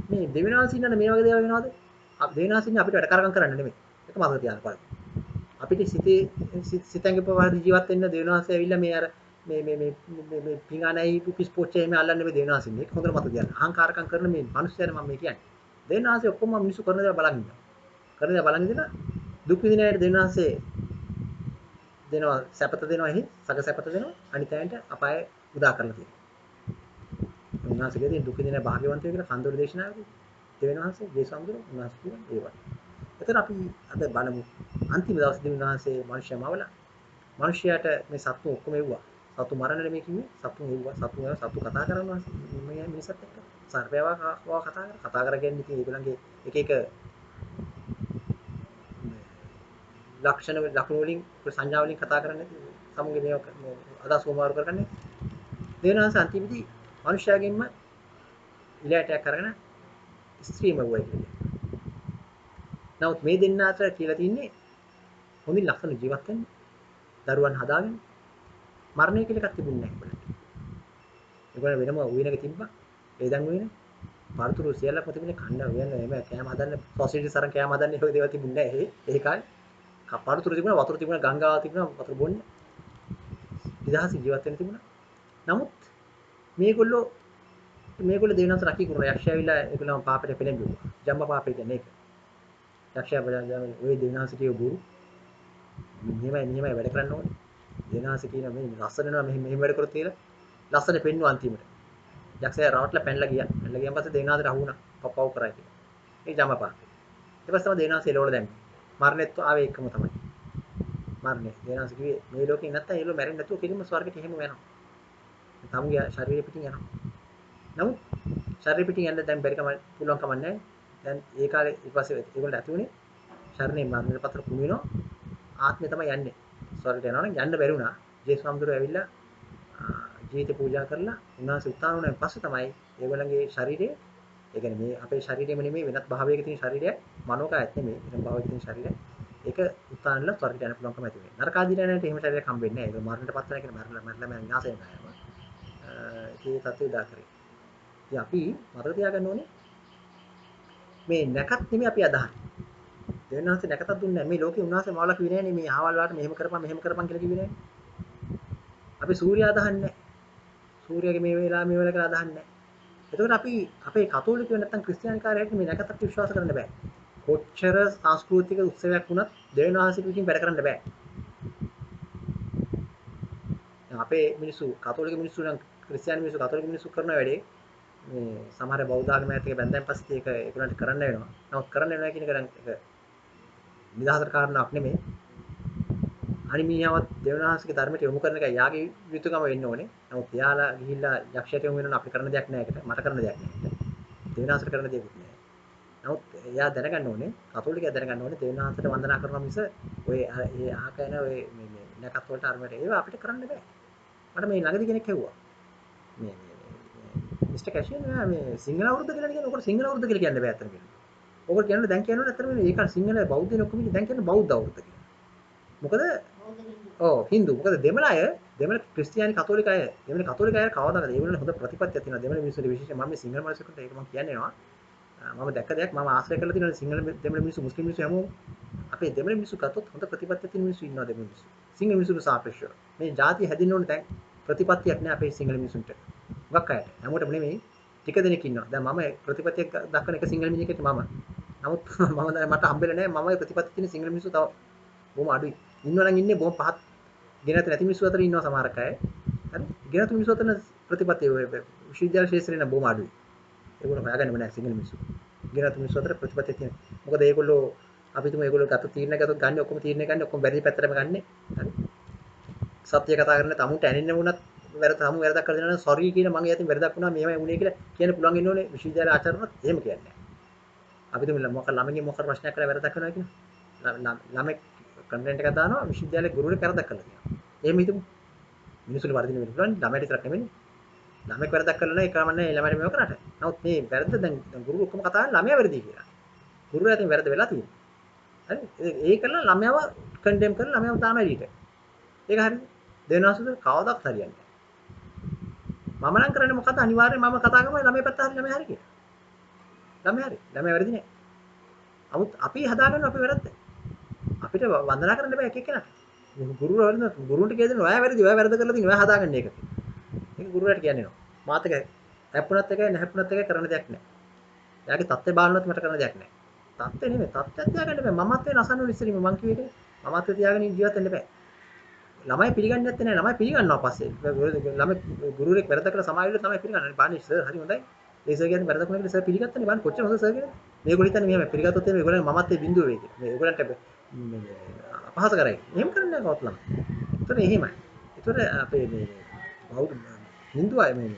මේ දෙවියන් වහන්සේ ඉන්නනේ මේ වගේ දේවල් වෙනවද? අපි දෙවියන් වහන්සේ ඉන්නේ අපිට වැඩ කරගම් කරන්න නෙමෙයි. ඒක මතක තියාගන්න බලන්න. අපිට සිතෙන්ගේ පවාද ජීවත් වෙන්න දෙවියන් වහන්සේ ඇවිල්ලා මේ අර මේ පිඟානයි පිස් පොච්චේ මේ අල්ලන්නේ මේ දෙවියන් වහන්සේ ඉන්නේ. ඒක හොඳට මතක තියාගන්න. අහංකාරකම් කරන මේ මිනිස්යාට මම මේ කියන්නේ. දෙවියන් වහන්සේ ඔක්කොම මිනිස්සු කරන දේ බලන් ඉන්නවා. කරන දේ බලන් ඉඳලා දුක් විඳින අයට දෙවියන් වහන්සේ දෙනවා සැපත දෙනවා එහි සග සැපත දෙනවා අනිත් අයන්ට අපාය උදා කරලා තියෙනවා. උන්වහන්සේගේ දුක් විඳින භාග්‍යවන්තයෝ කියලා කන්දෝර දේශනාවේදී දෙවියන් වහන්සේ දේශාම්දුර උන්වහන්සේ කියන ඒවා. එතන අපි අද බලමු අන්තිම දවසේදී උන්වහන්සේ මිනිස්යාමවල මිනිස්යාට මේ සත්තු ඔක්කොම එව්වා. සත්තු මරණ නෙමෙයි කිව්වේ සත්තු එව්වා සත්තු කතා කරනවා මේ මිනිස්සත් එක්ක සර්පයවා කතා කරගෙන ඉතින් ඒගොල්ලන්ගේ එක එක ලක්ෂණ වලින් සංඥා වලින් කතා කරන්නේ සමුගේ මේ අදහස් වමාරු කරගන්නේ දෙවනස අන්තිමදී මනුෂ්‍යයාගෙන්ම ඉලයටයක් කරගෙන ස්ත්‍රීම වුණා කියලා. නමුත් මේ දෙන්න අතර කියලා තින්නේ හොඳින් ලස්සන ජීවත් වෙන්න දරුවන් හදාගෙන මරණය කියලා එකක් තිබුණේ නැහැ ඒගොල්ලන්ට. ඒගොල්ලෝ වෙනම උයනක තිබ්බා. වේදන් උයන වර්තුරු සියල්ලක්ම තිබුණේ කණ්ඩා උයන එමෙ කෑම හදන්න සොසේජ් සරන් කෑම හදන්න ඒක දේවල් තිබුණේ නැහැ. ඒ කාලේ කපාරුතුරු තිබුණා වතුර තිබුණා ගංගාව තිබුණා වතුර බොන්න. නිදහස ජීවත් වෙන්න තිබුණා. නමුත් මේගොල්ලෝ දෙවියන්වහන්සේ රකී කරන යක්ෂයා ඇවිල්ලා ඒගොල්ලෝ පාපයට පෙළඹුවා. ජම්ම පාපේ කියන්නේ ඒක. යක්ෂයා බලන්න ඔය දෙවියන්වහන්සේ කියව බොරු. මෙහෙමයි වැඩ කරන්න ඕනේ. දෙවියන්වහන්සේ කියන මේ ලස්සන වෙනවා මෙහෙම වැඩ කරොත් කියලා ලස්සන පෙන්නුවා අන්තිමට. යක්ෂයා රවට්ටලා පැනලා ගියා. පැනලා ගියන් පස්සේ දෙවියන්වහන්සේට අහුණා. පප්පව කරා කියලා. මේ ජම්ම පාපේ. ඊට පස්සේ තමයි දෙවියන්වහන්සේ එළවල දැම්මේ. මරණෙත් ආවේ එකම තමයි. මරණය. දෙවියන්වහන්සේ කිව්වේ මේ ලෝකේ නැත්තම් ඒලෝ මැරෙන්නේ නැතුව කෙලින්ම ස්වර්ගයට එහෙම යනවා. තමුගේ ශරීරෙ පිටින් යනවා. නමුත් ශරීරෙ පිටින් යන්න දැන් බැරි කම පුළුවන් කම නැහැ. දැන් ඒ කාලේ ඊට පස්සේ ඒගොල්ලෝ ඇති උනේ ශරීරේ මරණයට පතර කුණු වෙනවා. ආත්මය තමයි යන්නේ. ස්වර්ගයට යනවා නම් යන්න බැරි වුණා. ජේසුස් වහන්සේ ඇවිල්ලා ජීවිත පූජා කරලා උන්වහන්සේ උත්තාන වුණාන් පස්සේ තමයි ඒගොල්ලන්ගේ ශරීරය ඒ කියන්නේ මේ අපේ ශරීරෙම නෙමෙයි වෙනත් භාවයක තියෙන ශරීරය මනෝකායත් නෙමෙයි වෙන භාවයක තියෙන ශරීරය ඒක උත්තානලා ස්වර්ගයට යන්න පුළුවන්කම ඇති වෙනවා. නරකාදී යනට එහෙම ශරීරයක් හම්බෙන්නේ නැහැ. ඒක මරණයට පත් වෙන කෙනා මරලා විනාශ වෙනවා. ඒ තත්ත්වය දා කරේ. ඉතින් අපි මතක තියාගන්න ඕනේ මේ නැකත් නෙමෙයි අපි අදහන්නේ. දෙවියන්වහන්සේ නැකතක් දුන්නේ නැහැ. මේ ලෝකේ උන්වහන්සේ මාවලා කිව්වේ නැහැ නේ මේ ආවල් වලට මෙහෙම කරපන් කියලා කිව්වේ නැහැ. අපි සූර්යයා අදහන්නේ නැහැ. සූර්යයාගේ මේ වෙලාව කියලා අදහන්නේ නැහැ. එතකොට අපි අපේ කතෝලිකයෝ නැත්නම් ක්‍රිස්තියානිකාරයෙක් මේ නැකතක් විශ්වාස කරන්න බෑ. කොච්චර සංස්කෘතික උත්සවයක් වුණත් දෙවියන්වහන්සේ පිටින් වැඩ කරන්න බෑ. අපේ මිනිස්සු කතෝලික මිනිස්සු නම් ක්‍රිස්තියානි මිනිස්සු කතෝලික මිනිස්සු කරන වැඩේ මේ සමහර බෞද්ධ ආගමකට බැඳන් පස්සේ ඒක ඒගොල්ලන්ට කරන්න වෙනවා. නමුත් කරන්න වෙනවා කියන එක ඒක නිදහසට කාරණාවක් නෙමෙයි. අනිමියවත් දෙවියන්වහන්සේගේ ධර්මයට යොමු කරන එක යාගේ යුතුයකම වෙන්න ඕනේ. නමුත් එයාලා ගිහිල්ලා යක්ෂයට යොමු වෙනවා අපිට කරන්න දෙයක් නැහැ ඒකට. මට කරන්න දෙයක් නැහැ. දෙවියන්වහන්සේට කරන්න දෙයක් නැහැ. නමුත් එයා දැනගන්න ඕනේ කතෝලිකයා දැනගන්න ඕනේ දෙවියන්වහන්සේට වන්දනා කරනවා මිස ඔය ඒ ආකයන ඔය මේ නැකත් වලට අරමුණට ඒවා අපිට කරන්න බෑ. මට මේ ළඟදී කෙනෙක් ඇහුවා. මේ මිස්ටර් කැෂියන් මේ සිංහල අවුරුද්ද කියලා කියන්නේ ඔකට සිංහල අවුරුද්ද කියලා කියන්න බෑ අතන කියලා. ඔකට කියන්නේ දැන් කියනවනේ අතන මේ ඒක සිංහල බෞද්ධ ඔක්කොම දැන් කියන්නේ බෞද්ධ අවුරුද්ද කියලා. මොකද හින්දු මොකද දෙමළ අය දෙමළ ක්‍රිස්තියානි කතෝලික අය දෙමළ කතෝලික අය කවදාද ඒගොල්ලෝ හොඳ ප්‍රතිපත්තියක් තියෙනවා දෙමළ මිනිස්සුන්ට විශේෂයෙන් මම මේ සිංහල මිනිස්සුන්ට ඒක මම කියන්නේ නවා මම දැක්ක දෙයක් මම ආශ්‍රය කරලා තියෙනවා සිංහල දෙමළ මිනිස්සු මුස්ලිම් මිනිස්සු හැමෝම අපේ දෙමළ මිනිස්සු ගත්තොත් හොඳ ප්‍රතිපත්තියක් තියෙන මිනිස්සු ඉන්නවා දෙමළ මිනිස්සු. සිංහල මිනිස්සුන්ට සාපේක්ෂව. මේ ජාතිය හැදින්න ඕනේ දැන් ප්‍රතිපත්තියක් නෑ අපේ සිංහල මිනිස්සුන්ට. හුඟක් අයට. හැමෝටම නෙමෙයි ටික දෙනෙක් ඉන්නවා. දැන් මම ප්‍රතිපත්තියක් දක්වන එක සිංහල මිනිහෙක්ට මම. නමුත් මම දැන් මට හම්බෙලා නෑ මම ප්‍රතිපත්තිය තියෙන සිංහල මිනිස්සු තව බොහොම අඩුයි. ඉන්නවා නම් ඉන්නේ බොහොම පහත් ගෙනත් නැති මිනිස්සු අතර ඉන්නවා සමහරක් අය. හරි. ගෙනත් මිනිස්සු අතර ප්‍රතිපත්තිය විශ්වවිද්‍යාල ශාස්ත්‍රේ නම් බොහොම අඩුයි. ඒගොල්ලෝ හොයාගන්නේ නැහැ සිංහල මිනිස්සු. ගෙනත් මිනිස්සු අතර ප්‍රතිපත්තිය තියෙන. මොකද ඒගොල්ලෝ අපි තුමු ඒගොල්ලෝ ගත තීරණ ගත්තොත් ගන්න ඔක්කොම තීරණ ගන්න ඔක්කොම වැරදි පැත්තටම ගන්න. හරි. සත්‍ය කතා කරන තමුන්ට ඇනෙන්න වුණත් තමු වැරදක් කරලා දෙනවා නම් සෝරි කියන මම යතින් වැරදක් වුණා මේවයි වුණේ කියලා කියන්න පුළුවන් ඉන්න ඕනේ විශ්වවිද්‍යාල ආචාර්යවරුත් එහෙම කියන්නේ නැහැ. අපි තුමු ළමගෙන් මොකක් ප්‍රශ්නයක් කරලා වැරදක් කරනවා කියනවා. ළමෙක් කන්ටෙන්ට් එකක් දානවා විශ්වවිද්‍යාලයේ ගුරුවරයෙක් වැරදක් කරලා තියෙනවා. එහෙම හිතමු. මිනිස්සුන්ට වර්ධින වෙන්න පුළුවන් ළමයට විතරක් නෙමෙයි. ළමෙක් වැරදක් කරලා නැහැ ඒකම නැහැ ළමයට මේව කරාට. නමුත් මේ වැරද්ද දැන් ගුරු ඔක්කොම කතා කරන්නේ ළමයා වැරදි කියලා. ගුරුවරයා අතින් වැරද්ද වෙලා තියෙනවා. හරි. ඒ කරලා ළමයාව කන්ඩෙම් කරලා ළමයාව දානවා එළියට. ඒක හරිද? දෙවනාසුද කවදාවත් හරියන්නේ නැහැ. මම නම් කරන්නේ මොකද අනිවාර්යයෙන් මම කතා කරනවා ළමයා පැත්ත හරි ළමයා හරි කියලා. ළමයා හරි. ළමයා වැරදි නෑ. නමුත් අපි හදාගන්න අපි වැරද්ද. අපිට වන්දනා කරන්න බෑ එක එක්කෙනාට. ගුරුන්ට කියදෙන ඔයා වැරදි ඔයා වැරද්ද කරලා තියෙනවා ඔයා හදාගන්න ඒක. ඒක ගුරුවරයාට කියන්නේ නෝ. මාත් එක හැප්පුණත් එකයි නැහැප්පුණත් එකයි කරන්න දෙයක් නෑ. එයාගේ තත්ත්වය බලනොත් මට කරන්න දෙයක් නෑ. තත්ත්වය නෙමෙයි තත්ත්වයක් තියාගන්න බෑ. මමත්වේ නසන්න ඕනේ ඉස්සෙල්ලා මම කිව්වේ ඒක. මමත්වේ තියාගෙන ජීවත් වෙන්න බෑ. ළමයි පිළිගන්නේ නැත්තේ නෑ. ළමයි පිළිගන්නවා පස්සේ. ළමයි ගුරුවරයෙක් වැරද්ද කරලා සමාවෙන්න තමයි පිළිගන්නේ. බාන්නේ සර් හරි හොඳයි. ඒ සර් කියන්නේ වැරද්ද කරන එක සර් පිළිගත්තනේ. බාන්නේ කොච්චර හොඳ සර් කියන්නේ. මේගොල්ලෝ හිතන්නේ මෙහෙම පිළිගත්තොත් එimhe ඒගොල්ලන් මමත් ඒ බිඳුව වෙයි කියලා. මේ ඒගොල්ලන්ට අපහාස කරයි. එහෙම කරන්නේ නැහැ කවුරුත් ළමයි. ඒතර එහෙමයි. ඒතර අපේ මේ බෞද්ධ හින්දු අය මේ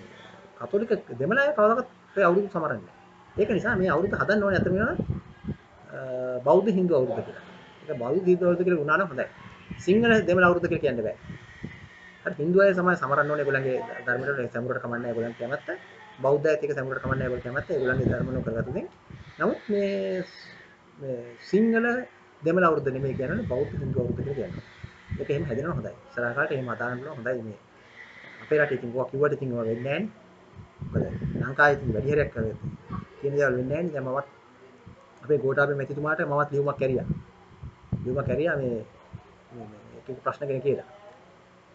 කතෝලික දෙමළ අය කවදාවත් ඒ අවුරුදු සමරන්නේ නැහැ. ඒක නිසා මේ අවුරුදු හදන්න ඕනේ අතර වෙනවා බෞද්ධ හින්දු අවුරුද්ද කියලා. ඒක බෞද්ධ හින්දු අවුරුද්ද කියලා වුණා නම් හොඳයි. සිංහල දෙමළ අවුරුද්ද කියලා කියන්න බෑ. හරි හින්දු අය සමාය සමරන්න ඕනේ ඒගොල්ලන්ගේ ධර්මවලට සම්මුරට කමන්නේ ඒගොල්ලන් කැමැත්ත. බෞද්ධ අයත් එක සම්මුරට කමන්නේ ඒගොල්ලන් කැමැත්ත. ඒගොල්ලන්ගේ ධර්මවල කරගත්තු දෙයින්. නමුත් මේ සිංහල දෙමළ අවුරුද්ද නෙමෙයි කියන්නේ බෞද්ධ හින්දු අවුරුද්ද කියලා කියනවා. ඒක එහෙම හැදෙනවා හොඳයි. ඉස්සරහ කාලේට එහෙම අදාන්න පුළුවන් හොඳයි මේ. අපේ රටේ ඉතින් ඔවා කිව්වට ඉතින් ඔවා වෙන්නේ නැහැ නේ. මොකද ලංකාවේ ඉතින් වැඩි හරියක් කරේ. කියන දේවල් වෙන්නේ නැහැ නේ. දැන් මමත් අපේ ගෝඨාභය මැතිතුමාට මමත් ලියුමක් කැරියා. ලියුමක් කැරියා මේ එක ප්‍රශ්න කෙනෙක් කියලා.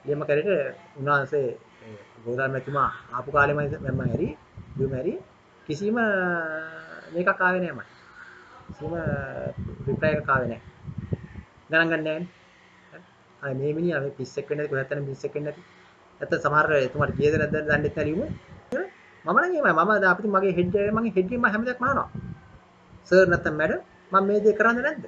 ලියුම කැරියට උන්වහන්සේ ගෝඨාභය මැතිතුමා ආපු කාලෙම මම හැරි ලියුම හැරි කිසිම මේකක් ආවේ නැහැ මට. කිසිම රිප්ලයි එකක් ආවේ නැහැ. ගණන් ගන්න නැහැ නේ. අය මේ මිනිහා මේ පිස්සෙක් වෙන්නේ නැති කොහෙත් යන පිස්සෙක් වෙන්නේ නැති. නැත්නම් සමහර එතුමාට කීයද නැද්ද දන්නේ නැහැ ලියුම. මම නම් එහෙමයි. මම අපිට මගේ හෙඩ් එකේ මගේ හෙඩ් එකෙන් මම හැමදේක්ම අහනවා. සර් නැත්නම් මැඩම් මම මේ දේ කරන්නේ නැද්ද?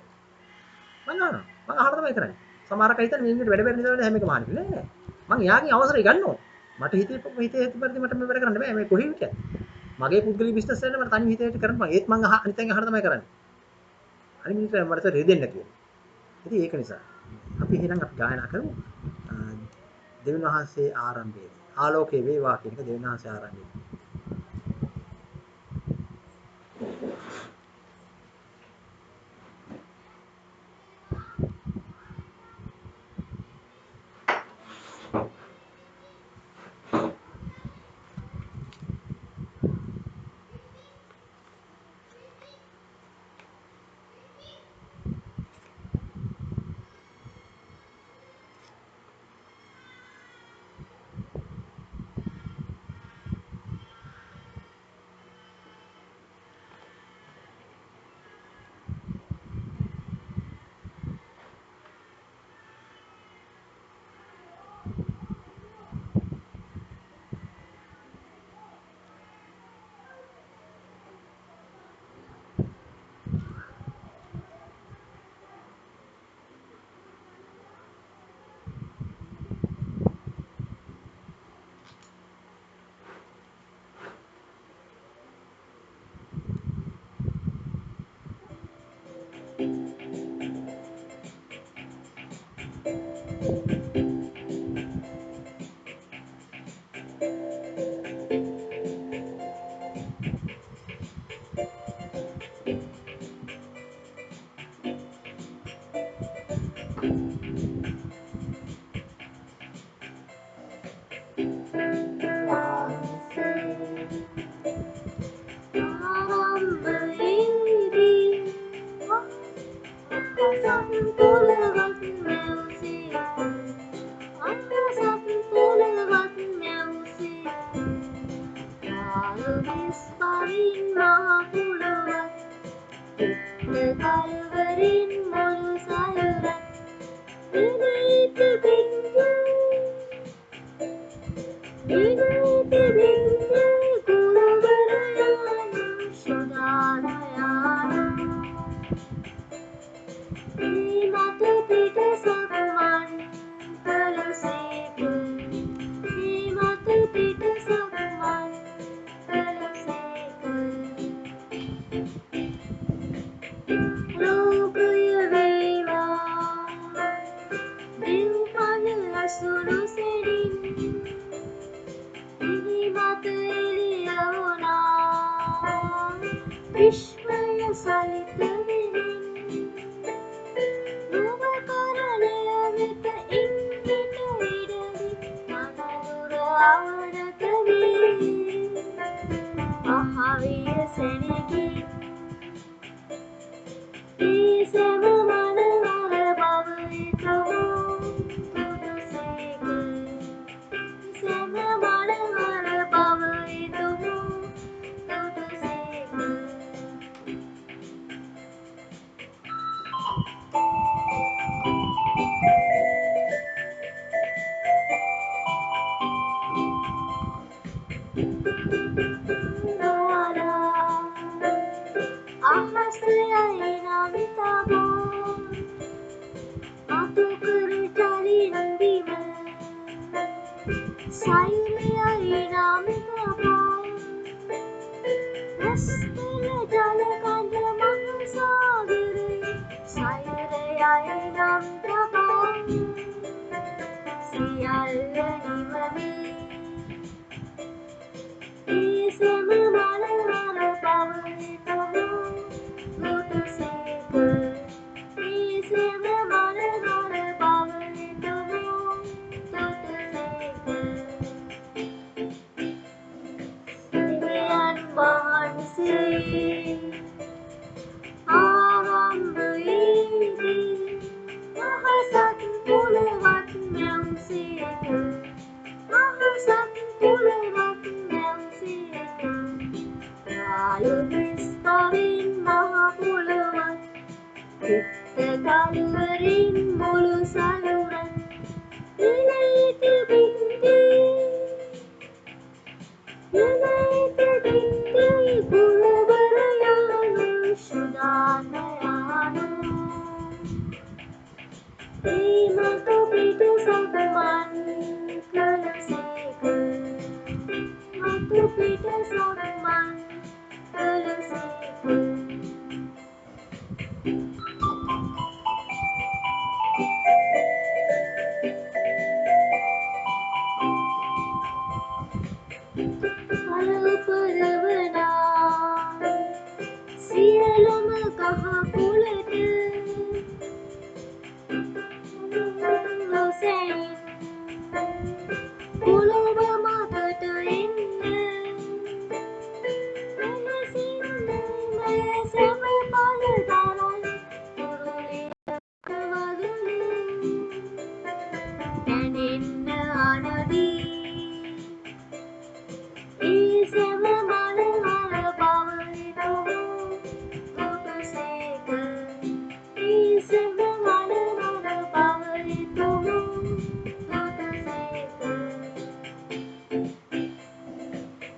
මම අහනවා. මම අහලා තමයි කරන්නේ. සමහර කයි හිතන්නේ මේ විදිහට වැඩ බැරි නිසා හැම එකම අහන්නේ නෑ. මම යාගේ අවසරය ගන්නවා. මට හිතේ පරිදි මට මේ වැඩ කරන්න බෑ. මේ කොහේ විතර. මගේ පුද්ගලික බිස්නස් එකේ මට තනි හිතේට කරන්න බෑ. ඒත් මම අනිත් අයගෙන් අහලා තමයි කරන්නේ. අනිත් මිනිස්සු මට රෙදෙන්නේ නැතුව. ඉතින් ඒක නිසා අපි එහෙනම් අපි ගායනා කරමු. දෙවියන් වහන්සේ ආරම්භයේදී ආලෝකේ වේවා කියන එක දෙවියන් වහන්සේ ආරම්භයේදී ආරම්භයේ අහසක් පොළවත් මැවුසේ අහසක් පොළවත් මැවුසේ රාගවිස් පවින් මහ පුලවත් චිත්ත කල්වරින් මුළු සයුරත් විනීත විද්‍ය ගුරුවරයාණන් සුදානයාණන් මේ මත පිට සක්මන් කළසේක මේ මත පිට සක්මන් කළසේක ලෝකය වේවා දිව්පන අසුරු සෙරින් මත එළිය වුණා විශ්වය සලිත වෙමින් නුවකරණය වෙත ඉන්නට ඉඩදී මනදුර අවනත වී අහවිය සෙනගින් ඒ සැම මනවර බව ඉතුරු තුදුසේක සැම මනවර බව ඉතුරු තුදුසේක අහසයයි නම් තබා අතුකර ජලින් බිම සයුරයයි නම් තබා රස්තල ජල කඳ මහ සාගරයේ සයුරයයි නම් තබා සියල්ල නිවමේ ඒ සැම මනවර බව ඉතුරු තුදුසේක ඒ සැම මනවර බව ඉතුරු තුදුසේක දෙවියන් වහන්සේ ආරම්භයේදී අහසක් පොළවත් මැවුසේක අහසක් පොළවත් මැවුසේක රාළු පවින් මහ පුලවත් චිත්ත කල්වරින් මුළු සයුරත් විනීත විද්‍ය ගුරුවරයාණන් සුදානයාණන් ඒ මත පිට සක්මන් කළසේක මත පිට සක්මන් කළසේක පරවනා සියලුම කහ කුලට නොසැයින් කුළුව මතට එන්න මෙලෙසින් මේ සැම පලදරයි කුරුලියට වදලු දැනෙන්න අනදී ඒ සැම මනවර බව ඉතුරු තුදුසේක ඒ සැම මනවර බව ඉතුරු තුදුසේක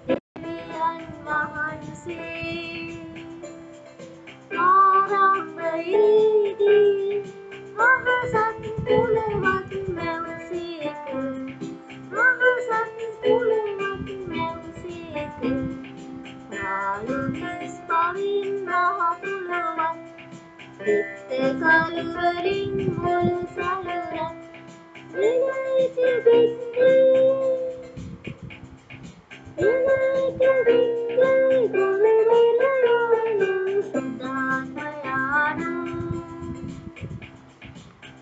දෙවියන් වහන්සේ ආරම්භයේදී අහසක් පොළවත් මැවුසේක අහසක් පොළවත් මැවුසේක රාළු පවින් මහ පුලවත් චිත්ත කල්වරින් මුළු සයුරත් විනීත විද්‍ය ගුරුවරයාණන් සුදානයාණන්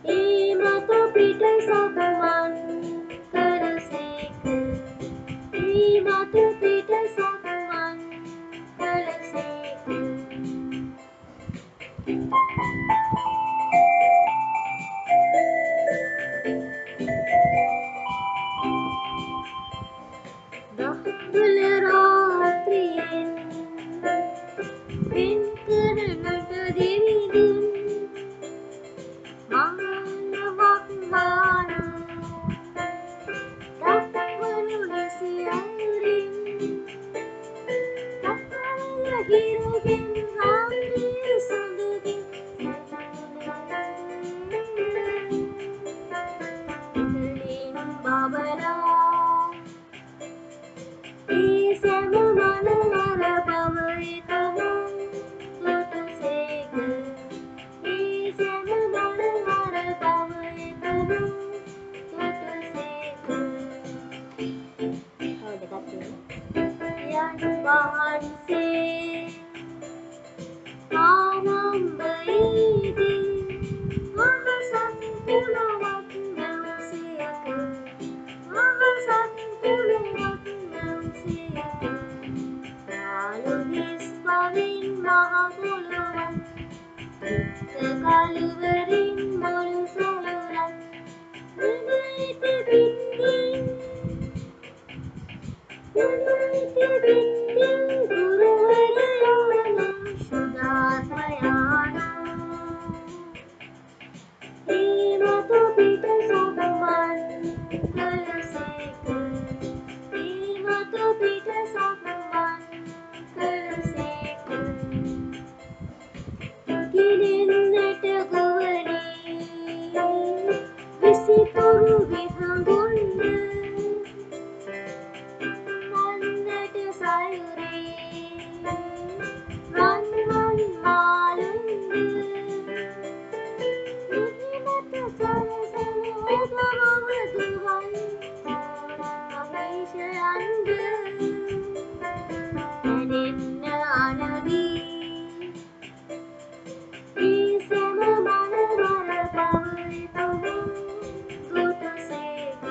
ඒ මත පිට සක්මන් කළසේක ඒ මත පිට සක්මන් කළසේක කරසේක ඒ මතු පිට සක්මන් කරසේක ගිලෙන්නට ගොවනේ විසිතුරු විහඟුන්න මන්නට සයුරේ රන්වන් මාළුන්ද නිහිමත සරසන ඔබවම දුවන් අපේශයන්ද ඇනෙන්න අනදී ඒ සැම මනවර පවිතුමු දුටුසේක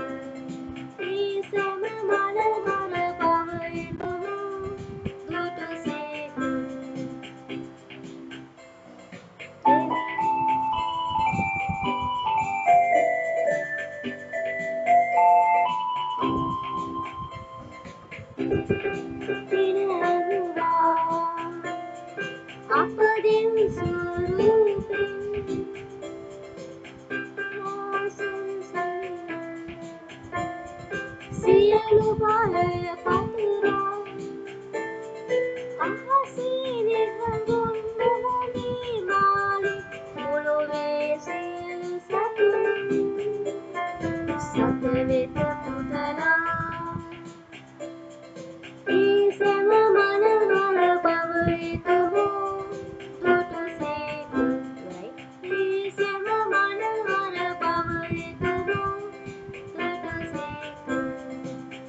ඒ සැම මනවර පවිතුමු දුටුසේක පිනැවුවා අප දෙව් ස්වරූපෙන් සියලු බලය පතුරා අහසේ නිහඬුන් මුහුණේ මාළු පොළොවේ සියලු සතුන් සත වෙත පුදලා ඒ සැම මනවර පවිතුමු දුටුසේක ඒ සැම මනවර පවිතුමු දුටුසේක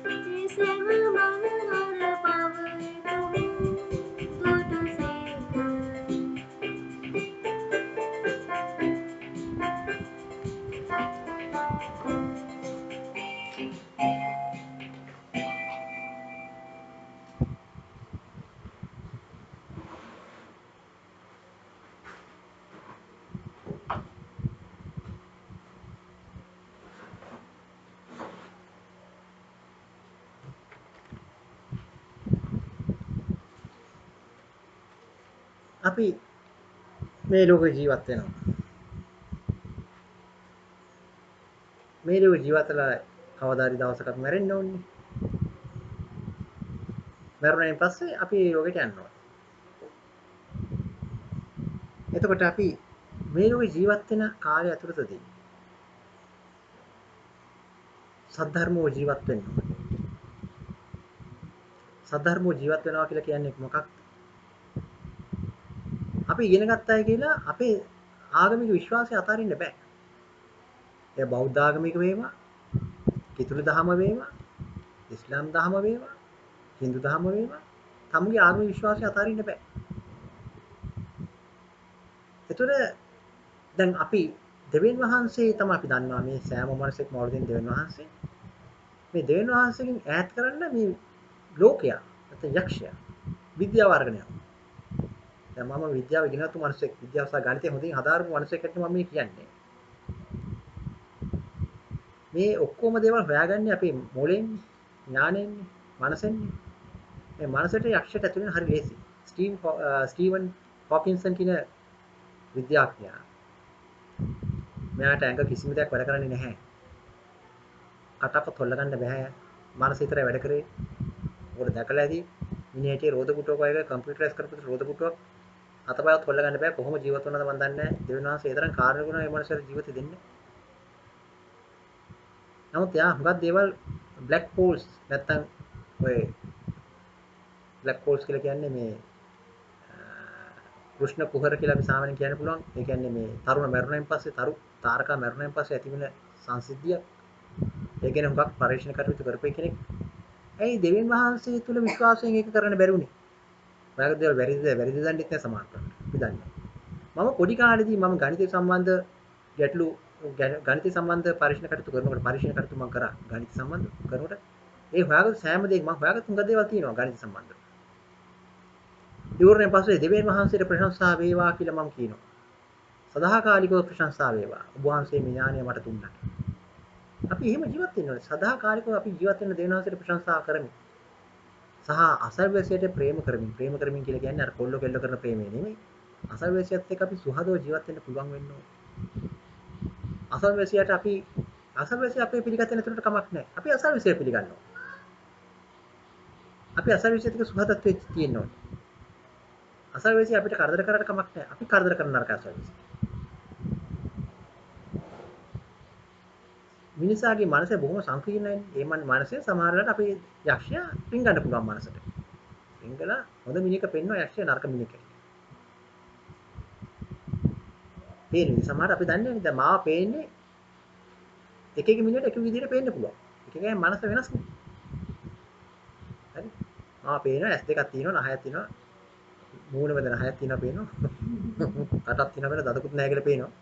ඒ සැම මනවර පවිතුමු දුටුසේක අපි මේ ලෝකේ ජීවත් වෙනවා. මේ ලෝකේ ජීවත් වෙලා කවදා හරි දවසක මැරෙන්න ඕනේ. මැරුණායින් පස්සේ අපි මේ ලෝකෙට යන්න ඕනේ. එතකොට අපි මේ ලෝකේ ජීවත් වෙන කාලය ඇතුළතදී සද්ධර්මෝ ජීවත් වෙන්න ඕනේ. සද්ධර්මෝ ජීවත් වෙනවා කියලා කියන්නේ මොකක්ද? අපි ඉගෙන ගත්තයි කියලා අපේ ආගමික විශ්වාසය අතාරින්න බෑ. ඒ බෞද්ධ ආගමික වේවා, කිතුළු දහම වේවා, ඉස්ලාම් දහම වේවා, හින්දු දහම වේවා, තමුගේ ආගමික විශ්වාසය අතාරින්න බෑ. ඒතර දැන් අපි දෙවියන් වහන්සේ තමයි අපි දන්නවා මේ සෑම මනසෙක් මවුරුදින් දෙවියන් වහන්සේ. මේ දෙවියන් වහන්සේගෙන් ඈත් කරන්න මේ ලෝකයා නැත්නම් යක්ෂයා විද්‍යාව අරගෙන යනවා. දැන් මම විද්‍යාව ඉගෙනගත්තු මිනිස්සෙක් විද්‍යාව සහ ගණිතය හොඳින් හදාරපු මිනිස්සෙක්ට මම මේ කියන්නේ. මේ ඔක්කොම දේවල් හොයාගන්නේ අපේ මොලෙන්, ඥාණයෙන්, මනසෙන්. මේ මනසට යක්ෂයට ඇතුළෙන් හරි ලේසි. ස්ටීවන් හොකින්සන් කියන විද්‍යාඥයා. මෙයාට ඇඟ කිසිම දෙයක් වැඩ කරන්නේ නැහැ. කටක තොල්ල ගන්න බෑ. මනස විතරයි වැඩ කරේ. උඩ දැකලා ඇති මිනිහටි රෝද පුටුවක වගේ කම්පියුටරයිස් කරපු රෝද පුටුවක් අතපය තොල්ල ගන්න බෑ. කොහොම ජීවත් වෙනවද මන් දන්නේ නැහැ. දෙවියන් වහන්සේ ඒ තරම් කාර්ය ගුණ මේ මනුස්සයාට ජීවිත දෙන්නේ. නමුත් යා හුඟක් දේවල් බ්ලැක් හෝල්ස් නැත්තම් ඔය බ්ලැක් හෝල්ස් කියලා කියන්නේ මේ කෘෂ්ණ කුහර කියලා අපි සාමාන්‍යයෙන් කියන්න පුළුවන්. ඒ කියන්නේ මේ තරුණ මරණයෙන් පස්සේ තාරකා මරණයෙන් පස්සේ ඇතිවෙන සංසිද්ධිය. ඒ ගැන හුඟක් පරීක්ෂණ කටයුතු කරපු කෙනෙක්. ඇයි දෙවියන් වහන්සේ තුල විශ්වාසයෙන් ඒක කරන්න බැරි වුනේ? ඔයාගේ දේවල් වැරදි දන්නේ නැහැ සමහරට. අපි දන්නේ. මම පොඩි කාලේදී මම ගණිතය සම්බන්ධ ගැටලු ගණිතය සම්බන්ධ පරීක්ෂණ කටයුතු කරනකොට පරීක්ෂණ කටයුතු මම කරා ගණිත සම්බන්ධ කරනකොට ඒ හොයාගත්තු සෑම දෙයක්ම මම හොයාගත්තු හුඟ දේවල් තියෙනවා ගණිත සම්බන්ධව. ඉවරනේ පස්සේ දෙවියන් වහන්සේට ප්‍රශංසා වේවා කියලා මම කියනවා. සදාකාලිකව ප්‍රශංසා වේවා. ඔබ වහන්සේ මේ ඥානය මට දුන්නා. අපි එහෙම ජීවත් වෙන්න ඕනේ. සදාකාලිකව අපි ජීවත් වෙන්න දෙවියන් වහන්සේට ප්‍රශංසා කරමින්. සහ අසල්වැසියට ප්‍රේම කරමින් කියලා කියන්නේ අර කොල්ල කෙල්ල කරන ප්‍රේමය නෙමෙයි. අසල්වැසියත් එක්ක අපි සුහදව ජීවත් වෙන්න පුළුවන් වෙන්න ඕනේ. අසල්වැසියට අපි අසල්වැසියා අපේ පිළිගත්තේ නැතුනට කමක් නැහැ. අපි අසල්වැසියා පිළිගන්නවා. අපි අසල්වැසියාත් එක්ක සුහදත්වයේ තියෙන්න ඕනේ. අසල්වැසියා අපිට කරදර කරාට කමක් නැහැ. අපි කරදර කරන නරක අසල්වැසියා. මිනිසාගේ මනස බොහොම සංකීර්ණයි. ඒ මනසේ සමහර වෙලාවට අපේ යක්ෂයා පින් ගන්න පුළුවන් මනසට. පින්ගලා හොඳ මිනිහක පෙන්වන යක්ෂයා නරක මිනිහෙක්. පේන්නේ සමහර අපි දන්නේ නැහැ. දැන් මාව පේන්නේ එක එක මිනිහට එක විදිහට පේන්න පුළුවන්. එක එකගේ මනස වෙනස් නේ. හරි. මාව පේනවා S2ක් තියෙනවා, නහයක් තියෙනවා. මූණ මැද නහයක් තියෙනවා පේනවා. කටක් තියෙනවා වෙන දතකුත් නැහැ කියලා පේනවා.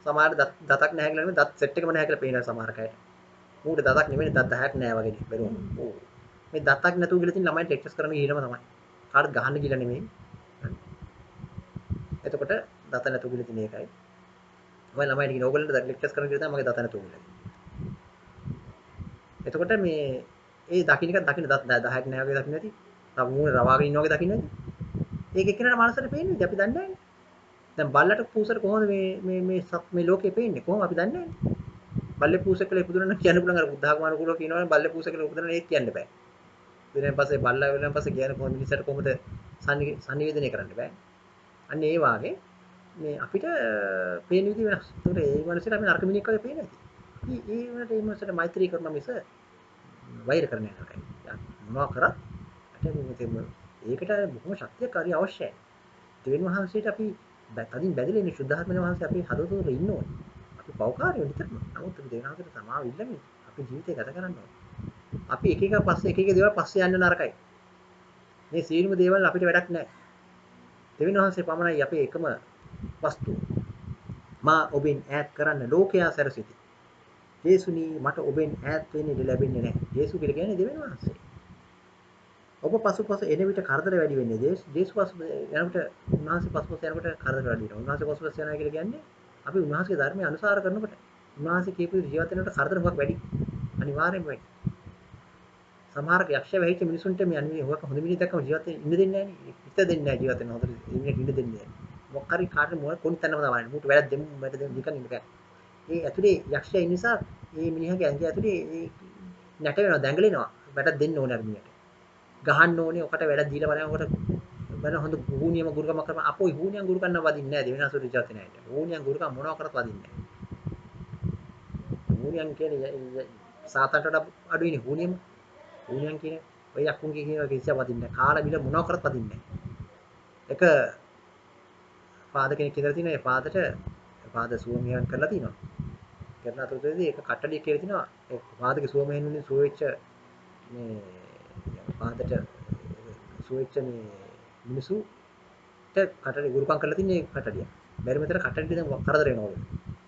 සමහර දතක් නැහැ කියලා නෙමෙයි දත් සෙට් එකම නැහැ කියලා පේනවා සමහර කයට. මූට දතක් නෙමෙයි දත් 10ක් නැහැ වගේ බැලුවා. ඕ. මේ දතක් නැතුව කියලා තියෙන ළමයින්ට ටෙක්ස්ට් කරන්න ගිහිනම තමයි. කාටද ගහන්න කියලා නෙමෙයි. එතකොට දත නැතුව කියලා තියෙන එකයි. ඔය ළමයිට කියන ඕගොල්ලන්ට ලෙක්චර්ස් කරන්න කියලා තමයි මගේ දත නැතුව කියලා. එතකොට මේ ඒ දකින්න එක දකින්න දත් 10ක් නැහැ වගේ දකින්න ඇති. තව මූණ රවාගෙන ඉන්න වගේ දකින්න ඇති. ඒක එක්කෙනාට මනසට පේන්නේ අපි දන්නේ නැහැ. දැන් බල්ලට පූසට කොහොමද මේ ලෝකේ පේන්නේ? කොහොම අපි දන්නේ නැහැ. බල්ලේ පූසෙක් කියලා ඉපදුණා නම් කියන්න පුළුවන් අර බුද්ධාගමන කුලෝ කියනවනේ බල්ලේ පූසෙක් කියලා ඉපදුණා ඒක කියන්න බෑ. ඊට පස්සේ බල්ලා වෙලන් පස්සේ කියන්නේ කොහොමද මිනිස්සුන්ට කොහොමද සංනිවේදනය කරන්න බෑ. අන්න ඒ වාගේ මේ අපිට පේන විදිහ වෙනස්. ඒකට ඒ මනසට අපි නරක මිනිහෙක් වගේ පේන්නේ නැති. අපි ඒ වුණාට ඒ මනසට මෛත්‍රී කරන මිස වෛර කරන්න යනවා. මොනවා කරත් ඒකට බොහොම ශක්තියක් හරි අවශ්‍යයි. දෙවියන් වහන්සේට අපි තදින් බැඳලා ඉන්න සුද්ධාත්මන වහන්සේ අපි හදවතේ ඉන්න ඕනේ. අපි පෞකාරයෝ නිතරම. නමුත් අපි දෙවියන් වහන්සේට සමාව ඉල්ලන්නේ අපි ජීවිතය ගත කරන්න ඕනේ. අපි එක එක පස්සේ එක එක දේවල් පස්සේ යන්න නරකයි. මේ සීලම දේවල් අපිට වැඩක් නැහැ. දෙවියන් වහන්සේ පමණයි අපේ එකම වස්තුව. මා ඔබෙන් ඈත් කරන්න ලෝකයා සැරසිති. යේසුනි මට ඔබෙන් ඈත් වෙන්න ඉඩ ලැබෙන්නේ නැහැ. යේසු කියලා කියන්නේ දෙවියන් වහන්සේ. ඔබ පසුපස එන විට කරදර වැඩි වෙන්නේ. යේසු පසු යනකොට උන්වහන්සේ පසුපස යනකොට කරදර වැඩි වෙනවා. උන්වහන්සේ පසුපස යනවා කියලා කියන්නේ අපි උන්වහන්සේගේ ධර්මය අනුසාර කරනකොට උන්වහන්සේ කියපු ජීවිත වෙනකොට කරදර හුඟක් වැඩි. අනිවාර්යෙන්ම වැඩි. සමහරක යක්ෂ වෙහිච්ච මිනිසුන්ට මේ අනිත් හුඟක් හොඳ මිනිහ දැක්කම ජීවිතේ ඉන්න දෙන්නේ නැහැ නේ. හිත දෙන්නේ නැහැ ජීවිතේ හොඳට ඉන්න දෙන්නේ නැහැ. මොකක් හරි කාටද මොන කොන් තැනම තමයි. මුට වැඩ දෙමු වැඩ දෙමු නිකන් ඉන්න බෑ. ඒ ඇතුලේ යක්ෂයා ඉන්න නිසා මේ මිනිහගේ ඇඟ ඇතුලේ නැට වෙනවා දැඟලෙනවා. වැඩ දෙන්න ඕනේ අර මිනිහට. ගහන්න ඕනේ ඔකට වැඩ දීලා බලනකොට වෙන හොඳ හුණියම ගුරුකම කරන අපෝ හුණියන් ගුරුකම් නම් වදින්නේ නැහැ දෙවෙනසොට ඉජාතේ නැහැ. හුණියන් ගුරුකම් මොනවා කරත් වදින්නේ නැහැ. හුණියන් කියන්නේ සාතන්ට වඩා අඩුයිනේ හුණියම. හුණියන් කියන්නේ ඔය යක්කුන්ගේ කියන කිසියක් වදින්නේ නැහැ. කාලා බිල මොනවා කරත් වදින්නේ නැහැ. එක පාද කෙනෙක් ඉඳලා තිනවා ඒ පාදට පාද සුවමියන් කරලා තිනවා. කරන අතරතුරදී ඒක කට්ටඩිය කියලා තිනවා. ඒ පාදගේ සුවමෙන් වලින් සුවෙච්ච මේ පාදට සුවෙච්ච මේ මිනිසුට කටට ගුරුකම් කරලා තින්නේ කටඩිය. බැරි මෙතන කටඩිය දැන් කරදර වෙනවා ඔය.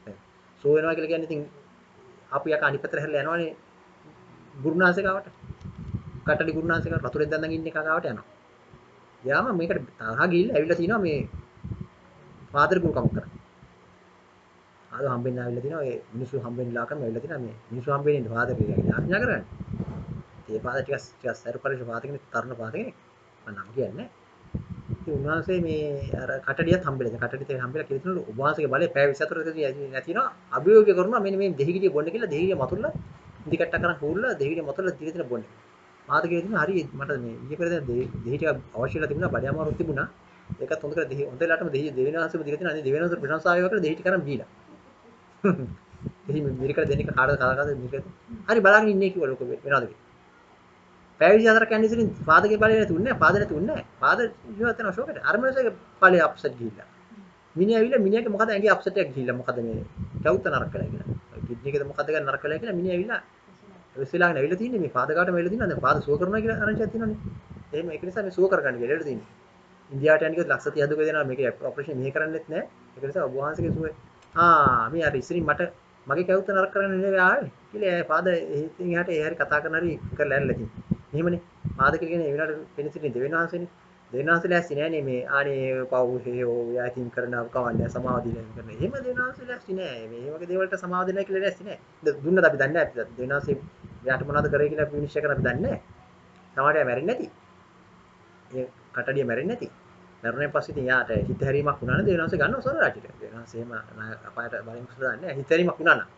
දැන් සෝ වෙනවා කියලා කියන්නේ ඉතින් අපි යක අනිත් පැත්තට හැරිලා යනවනේ ගුරුනාංශිකාවට. කටඩි ගුරුනාංශිකාවට වතුරෙන් දැන් ඉන්න එක ගාවට යනවා. යාම මේකට තරහ ගිහිල්ලා ඇවිල්ලා තිනවා මේ පාදට ගුරුකම් කරා. ආද හම්බෙන්න ආවිල්ලා තිනවා ඒ මිනිස්සු හම්බෙන්න ලාකම ඇවිල්ලා තිනවා මේ මිනිස්සු හම්බෙන්නේ ඉන්න පාදට කියලා යාඥා කරන්නේ. ඒ පාද ටිකක් සැර පරිශ පාද කෙනෙක් තරණ පාද කෙනෙක් මම නම් කියන්නේ. ඉතින් උන්වහන්සේ මේ අර කටඩියත් හම්බෙලා කටඩියත් හම්බෙලා කියලා තිනු ඔබ වහන්සේගේ බලය පැය 24කදී නැතිනවා අභියෝගය කරනවා මෙන්න මේ දෙහිගිරිය බොන්න කියලා දෙහිගිරිය මතුල්ලා ඉදි කට්ටක් කරන් හුල්ලා දෙහිගිරිය මතුල්ලා දින දින බොන්නේ. පාද කියලා තිනු හරි මට මේ ඊයේ පෙරේද දෙහි ටික අවශ්‍යලා තිබුණා බඩ අමාරුවක් තිබුණා. ඒකත් හොඳ කරලා දෙහි හොඳලාටම දෙහි දෙවිනාංශෙම දිග තිනා අනේ දෙවිනාංශ ප්‍රශංසාව වේවා කියලා දෙහි ටික කරන් බීලා. දෙහි මිරිකල දෙන්න එක කාටද කලකාද මිරිකල. හරි බලාගෙන ඉන්නේ කිව්වා ලෝක වෙනවද කියලා. පැය 24ක් යන ඉතින් පාදගේ බලය නැතුන්නේ නැහැ. පාද නැතුන්නේ නැහැ. පාද ජීවත් වෙන ෂෝකට. අර මිනිස්සගේ ඵලයේ අප්සෙට් ගිහිල්ලා. මිනිහා ඇවිල්ලා මිනිහාගේ මොකද ඇඟේ අප්සෙට් එකක් ගිහිල්ලා මොකද මේ කවුත නරක කළා කියලා. කිඩ්නි එකද මොකද ගන්න නරක කළා කියලා මිනිහා ඇවිල්ලා විශ්ලාගෙන ඇවිල්ලා තින්නේ මේ පාද කාටම ඇවිල්ලා තිනවා. දැන් පාද සුව කරනවා කියලා අරන්චයක් තියෙනවනේ. එහෙම ඒක නිසා මේ සුව කරගන්න කියලා ඇවිල්ලා තින්නේ. ඉන්දියාවට යන්නේ කිව්වොත් ලක්ෂ 30 දෙක දෙනවා මේකේ ඔපරේෂන් මෙහෙ කරන්නෙත් නැහැ. ඒක නිසා ඔබ වහන්සේගේ සුවේ මේ අර ඉස්සරින් මට මගේ කවුත නරක කරන්න නෙවෙයි ආවේ කියලා පාද ඉතින් එහාට ඒ හරි කතා කරන හරි කරලා ඇරලා තින්නේ. එහෙමනේ පාද කියලා කියන්නේ ඒ වෙලාවට පෙනිසිටින් දෙවෙනවාසනේ. දෙවෙනවාසලා ඇස්ති නෑනේ මේ ආනේ පව් හේෝ යයිතින් කරනවා කවන්නේ සමාව දීලා කරන. එහෙම දෙවෙනවාසලා ඇස්ති නෑ. මේ වගේ දේවල්ට සමාව දෙන්නයි කියලා ඇස්ති නෑ. දුන්නද අපි දන්නේ නෑ. දෙවෙනවාසේ යාට මොනවද කරේ කියලා අපි විනිශ්චය කරන්න අපි දන්නේ නෑ. තමාට මැරෙන්නේ නැති. ඒ කටඩිය මැරෙන්නේ නැති. මැරුණෙන් පස්සේ ඉතින් යාට හිත හැරීමක් වුණා නම් දෙවෙනවාසේ ගන්නවා සොර රාජිට. දෙවෙනවාසේ එහෙම අපායට බලමින් සුදා දන්නේ නෑ. හිත හැරීමක් වුණා නම්.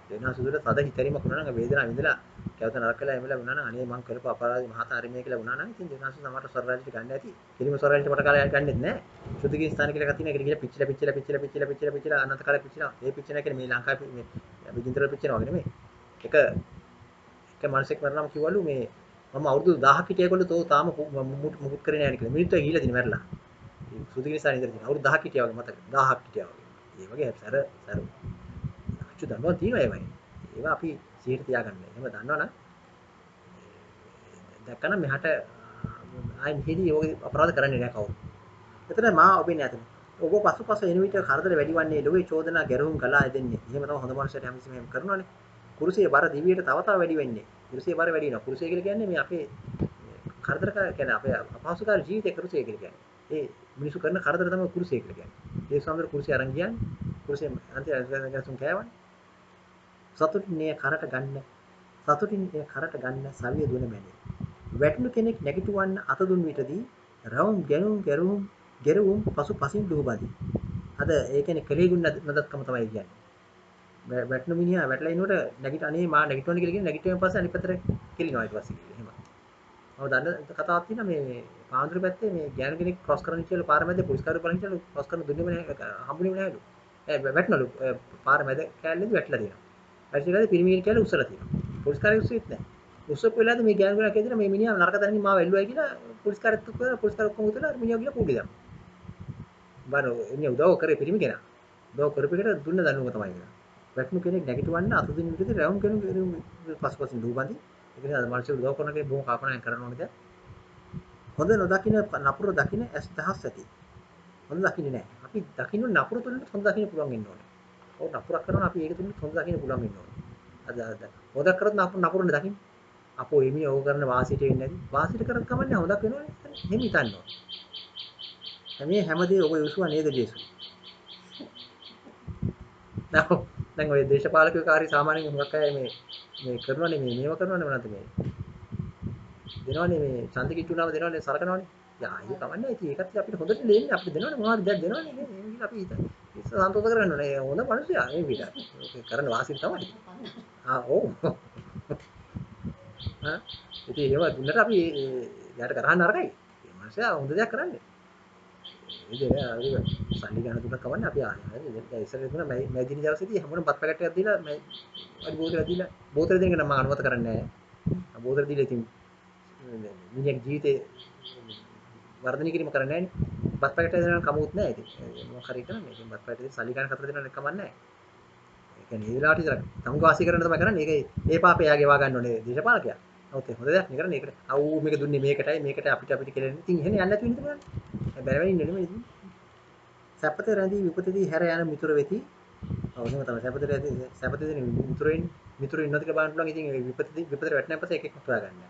දෙවියන්වහන්සේ දුර තද හිතරීමක් වුණා නම් වේදනාව විඳලා කැවත නරක කළා එමෙලා වුණා නම් අනේ මං කරපු අපරාධي මහා හරිමේ කියලා වුණා නම් ඉතින් දෙවියන්වහන්සේ සමහර ස්වර්ගාලයට ගන්න ඇති. කිලිම ස්වර්ගාලයට මට කාලයක් ගන්නෙත් නෑ. සුදුකින් ස්ථාන කියලා එකක් තියෙනවා. ඒක පිච්චිලා අනන්ත කාලයක් පිච්චිලා. ඒ පිච්චෙනා කියන්නේ මේ ලංකාවේ මේ විජින්තර පිච්චෙනවා වගේ නෙමෙයි. එක මනුස්සෙක් මරනම කිව්වලු මේ මම අවුරුදු 1000ක් හිටියකොල්ල තෝ තාම මුකුත් කරේ නැහැ නේ කියලා. මිනිත්තුවක් ගිහිල්ලා තියෙන මැරලා. සුදුකින් ස්ථාන ඉඳලා තියෙන. අවුරුදු 1000ක් හිටියා වගේ මතක. 1000ක් හිටියා වගේ. ඒ වගේ සැර අච්චු දන්නවා තියෙනවා ඒ වගේ. ඒවා අපි සිහියට තියාගන්න. එහෙම දන්නවනම් දැක්කනම් මෙහාට ආයි මෙහෙදී ඔය අපරාධ කරන්නේ නැහැ කවුරු. එතන මා ඔබේ නැතනේ. ඔබ පසුපස එන විට කරදර වැඩි වන්නේ ලෝකේ චෝදනා ගැරහුම් ගලා දෙන්නේ. එහෙම තමයි හොඳ මනුස්සයට හැමතිස්සෙම එහෙම කරනවානේ. කුරුසියේ බර දිවියට තව වැඩි වෙන්නේ. කුරුසියේ බර වැඩි වෙනවා. කුරුසිය කියලා කියන්නේ මේ අපේ කරදර කියන්නේ අපේ අපහසුකාර ජීවිතේ කුරුසිය කියලා කියන්නේ. ඒ මිනිස්සු කරන කරදර තමයි කුරුසිය කියලා කියන්නේ. ඒ සම්මත කුරුසිය අරන් කියන්නේ. කුරුසිය අන්තිම කෑවනේ. සතුටින් ඒ කරට ගන්න සවිය දුන මැනේ. වැටුණු කෙනෙක් නැගිටවන්න අත දුන් විටදී රවුම් ගැරුම් පසු පසින් දුහබදී. අද ඒ කියන්නේ කලෙගුණ නැදත්කම තමයි කියන්නේ. වැටුණු මිනිහා වැටලා ඉනකොට නැගිට අනේ මා නැගිටවන්න කියලා කියන නැගිටුවෙන් පස්සේ අනිත් පැත්තට කෙලිනවා ඊට පස්සේ කියලා. එහෙම. මම දන්න කතාවක් තියෙනවා මේ පාන්දුර පැත්තේ මේ ගෑනු කෙනෙක් ක්‍රොස් කරන්න කියලා පාර මැද පොලිස් කාර්ය බලන් කියලා ක්‍රොස් කරන දුන්නේම නැහැ හම්බුනේම නැහැලු. වැටුණලු පාර මැද කෑල්ලේදී වැටලා තියෙනවා. ඇයිද පිරිමිගෙන් කියලා උස්සලා තියෙනවා. පොලිස් කාර්යය උස්සෙත් නැහැ. උස්සපු වෙලාවේදී මේ ගෑනු කෙනා කියනවා මේ මිනිහා නරක තැනින් මාව එල්ලුවයි කියලා පොලිස් කාර්යත් එක්ක පොලිස් කාර්ය ඔක්කොම උතලා මිනිහා ගිහලා කූඩේ දානවා. බාරෝ එන්නේ උදව් කරේ පිරිමි කෙනා. උදව් කරපෙකට දුන්න දනුවම තමයි කියලා. වැටුණු කෙනෙක් නැගිටවන්න අත දින විදිහට රවුම් කෙනෙක් පස්පසින් දුවබඳි. ඒක නිසා අද මානසික උදව් කරන කෙනෙක් බොහොම කල්පනායෙන් කරන්න ඕනේ. හොඳ නොදකින්න නපුර දකින්න ඇස් දහස් ඇති. හොඳ දකින්නේ නැහැ. අපි දකින්න නපුර තුලින් හොඳ දකින්න පුළුවන් වෙන්න ඕනේ. ඔව් නපුරක් කරනවා අපි ඒක තුලින් හොඳ දකින්න පුළුවන් වෙන්න ඕනේ. අද හොදක් කරත් නපුරනේ දකින්න. අපෝ එමි ඕක කරන වාසියට වෙන්නේ නැති. වාසියට කරත් කමන්නේ හොදක් වෙනවනේ. එහෙම හිතන්න ඕනේ. මේ හැමදේ ඔබ යොසුවා නේද ජේසු? දැන් ඔය දේශපාලකයෝ කාර්ය සාමාන්‍යයෙන් හුඟක් අය මේ කරනවනේ මේව කරනවනේ මොනවද මේ දෙනවනේ මේ ඡන්ද කිට්ටුනාම දෙනවනේ සරකනවනේ. යා ඒක කමන්නේ ඉතින් ඒකත් අපිට හොඳට දෙන්නේ අපිට දෙනවනේ මොනවද දෙයක් දෙනවනේ මේ කියලා අපි සන්තෝෂ කරගන්න ඕනේ. හොඳ මිනිස්සයා මේ විදිහට. ඒක කරන වාසිය තමයි. ඔව්. ඉතින් ඒව දුන්නට අපි යාට කරහන්න අරගයි. මේ මිනිස්සයා හොඳ දෙයක් කරන්නේ. ඒක සල්ලි ගන්න දුන්නත් කමන්නේ අපි ආන්නේ. දැන් ඉස්සරහ දුන්නා මම දින දවසේදී හැමෝටම බත් පැකට් එකක් දීලා මම අඩි බෝතලයක් දීලා බෝතල දෙන්න නම් මම අනුමත කරන්නේ නැහැ. බෝතල දීලා ඉතින් මිනිහගේ ජීවිතේ වර්ධනය කිරීම කරන්නේ නැහැ නේ. බත් පැකට් එක දෙනවා කමුත් නැහැ ඉතින්. මොකක් හරි කරන්නේ. ඉතින් බත් පැකට් එකේ සල්ලි ගන්න කතර දෙනවා කමන්නේ නැහැ. ඒ කියන්නේ මේ වෙලාවට ඉතල තමුන් වාසි කරන්න තමයි කරන්නේ. ඒක ඒ පාපේ යාගේ වා ගන්න ඕනේ දේශපාලකයා. නමුත් හොඳ දෙයක් නේ කරන්නේ. ඒකට අවු මේක දුන්නේ මේකටයි අපිට කෙලෙන්නේ. ඉතින් එහෙම යන්න නැති වෙන්නේ තමයි. බැලවෙන්නේ ඉන්නේ නෙමෙයි ඉතින්. සැපත රැඳී විපතදී හැර යන මිතුර වෙති. ඔව් එහෙම තමයි. සැපතදී මිතුරු වෙන්නේ. මිතුරු ඉන්නවද කියලා බලන්න පුළුවන්. ඉතින් විපතට වැටෙන පස්සේ එකෙක් හොයා ගන්න.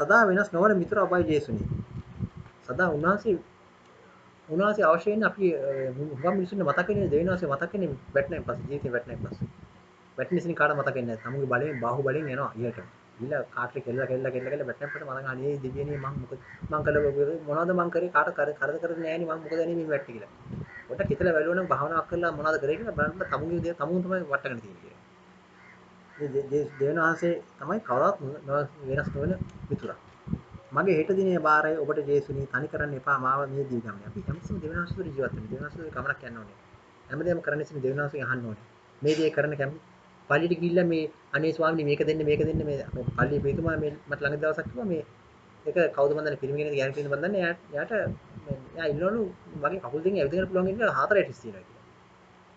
සදා වෙනස් නොවන මිතුර ඔබයි ජේසුනි. සදා උන්වහන්සේ අවශ්‍ය වෙන්නේ අපි හුඟක් මිනිස්සුන්ට මතක වෙන්නේ දෙවියන්වහන්සේ මතක වෙන්නේ වැටෙන පස්සේ ජීවිතේ වැටෙන පස්සේ. වැටෙනසින් කාට මතක වෙන්නේ නැහැ. තමුගේ බලයෙන් බාහුව බලයෙන් යනවා ඊළට. ඊළ කාටට කෙල්ල වැටෙන පස්සේ මතක අනේ දෙවියනේ මං කළ මොනවද මං කරේ කාට කරද කරන්නේ නැහැ නේ මං මොකද අනේ මේ වැට්ටි කියලා. පොඩ්ඩක් හිතලා බලුවනම් භාවනාවක් කරලා මොනවද කරේ කියලා බලන්න තමුගේ දේ තමුන් තමයි වටගෙන තියෙන්නේ. මේ දෙවියන්වහන්සේ තමයි කවදාත් වෙනස් නොවන මිතුරා. මගේ හෙට දිනේ බාරයි ඔබට ජේසුනි තනි කරන්න එපා මාව මේ දී ගමනේ. අපි හැමතිස්සෙම දෙවියන්වහන්සේ ජීවත් වෙන්න. දෙවියන්වහන්සේ ගමනක් යන්න ඕනේ. හැමදේම කරන්න ඉස්සෙල්ලා දෙවියන්වහන්සේ අහන්න ඕනේ. මේ දේ කරන්න කැමති. පල්ලියට ගිහිල්ලා මේ අනේ ස්වාමීනි මේක දෙන්න මේ පල්ලියේ පිටුමා මේ මට ළඟ දවසක් කිව්වා මේ ඒක කවුද මන් දන්නේ පිරිමි කෙනෙක් ගෑනු කෙනෙක් මන් දන්නේ යාට යා ඉන්නවලු මගේ කකුල් දෙකෙන් ඇවිදගෙන පුළුවන් ඉන්න 4 ඇටිස් තියෙනවා කියලා.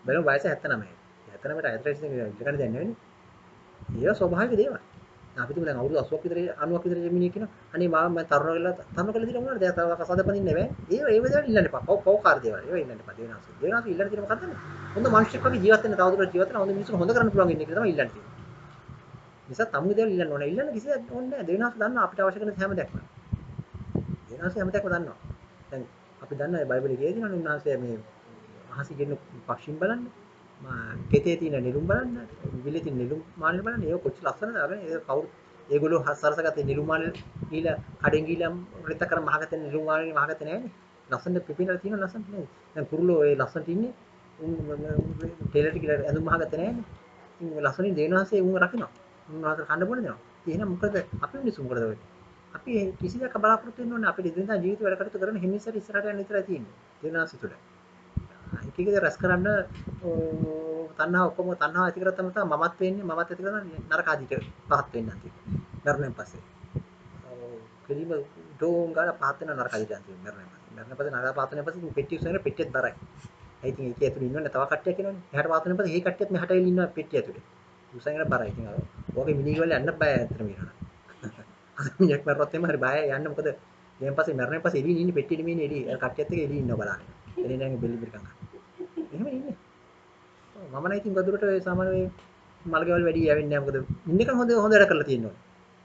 බලමු වයස 79යි. 79ට ඇට්‍රැක්ට් එක ඉඳගන්න දැන් නෙවෙයි. ඒක ස්වභාවික දේවල්. අපි තුමු දැන් අවුරුදු 80ක් විතර 90ක් විතර මිනිහෙක් කියනවා අනේ මම තරුණ කරලා දිලා මොනවද දැන් තව කසාද පදින්නේ නැහැ. ඒ දේවල් ඉල්ලන්න එපා. පෞකාර දේවල්. ඒවා ඉල්ලන්න එපා. දේවනාස ඉල්ලන්න තියෙන මොකක්ද? හොඳ මිනිස්සෙක් වගේ ජීවත් වෙන්න තවදුරටත් ජීවත් වෙන්න හොඳ මිනිස්සුන් හොඳ කරන්න පුළුවන් ඉන්නේ කියලා තමයි ඉල්ලන්න තියෙන්නේ. නිසා තමුගේ දේවල් ඉල්ලන්න ඕනේ. ඉල්ලන්න කිසි දෙයක් ඕනේ නැහැ. දේවනාස දන්නවා අපිට අවශ්‍ය කරන හැම දෙයක්ම. දේවනාස හැම දෙයක්ම දන්නවා. දැන් අපි දන්නවා බයිබලයේ කියනවා උන්වහන්සේ මේ අහසි ගෙන්න පක්ෂීන් බලන්න. කෙතේ තියෙන නිලුම් බලන්න. විවිලේ තියෙන නිලුම් මානෙ බලන්න. ඒක කොච්චර ලස්සනද අරගෙන ඒක කවුරු ඒගොල්ලෝ සරසගත්තේ නිලුම් මානෙ ගිහලා කඩෙන් ගිහලා රිත කර මහගත්තේ නිලුම් මානෙ මහගත්තේ නැහැනේ. ලස්සන පිපිනලා තියෙන ලස්සන නේ. දැන් කුරුල්ලෝ ඒ ලස්සනට ඉන්නේ ටේලර්ට කියලා ඇඳුම් මහගත්තේ නැහැනේ. ඉතින් ලස්සනින් දෙවියන්වහන්සේ උන් රකින්නවා. උන්වහන්සේ කන්න බොන්න දෙනවා. ඉතින් එහෙනම් මොකද අපි මිනිස්සු මොකද වෙන්නේ? අපි කිසි දෙයක් බලාපොරොත්තු වෙන්න ඕනේ අපේ දිනදා ජීවිත වැඩ කටයුතු කරන හිමිසර ඉස්සරහට යන්න විතරයි තියෙන්නේ. දෙවියන්වහන්සේ තුළ. එක එක රැස් කරන්න තණ්හා ඔක්කොම තණ්හා ඇති කරලා තමයි මමත් වෙන්නේ මමත් ඇති කරන නරක ආදිට පහත් වෙන්නේ නැති. මරණයෙන් පස්සේ. කෙලිම ඩෝන් ගාලා පහත් වෙන නරක ආදිට යන්නේ මරණයෙන් පස්සේ. මරණයෙන් පස්සේ නරක පහත් වෙන පස්සේ පෙට්ටිය උස්සගෙන පෙට්ටියත් බරයි. ඒ ඉතින් ඒකේ ඇතුළේ ඉන්නවනේ තව කට්ටියක් ඉන්නවනේ. එහාට පහත් වෙන පස්සේ ඒ කට්ටියත් මෙහාට එල්ල ඉන්නවා පෙට්ටිය ඇතුලේ. උස්සගෙන බරයි. ඉතින් ඔගේ මිනි වල යන්න බෑ ඇත්තටම කියනවා. අද මිනිහෙක් මරවත් එම හරි බයයි යන්න මොකද ඊයෙන් පස්සේ මරණයෙන් පස්සේ එළියේ ඉන්නේ පෙට්ටියේ නෙමෙයි එළියේ කට්ටියත් එක්ක එළියේ ඉන්නවා බලන්න. එළියේ නැංගේ බෙලි බිරකම් ගන්න. එහෙම ඉන්නේ. මම නම් ඉතින් ගොදුරට ඒ සාමාන්‍ය මල් ගෙවල් වැඩි යවෙන්නේ නැහැ මොකද ඉන්නකම් හොඳ වැඩ කරලා තියෙනවා.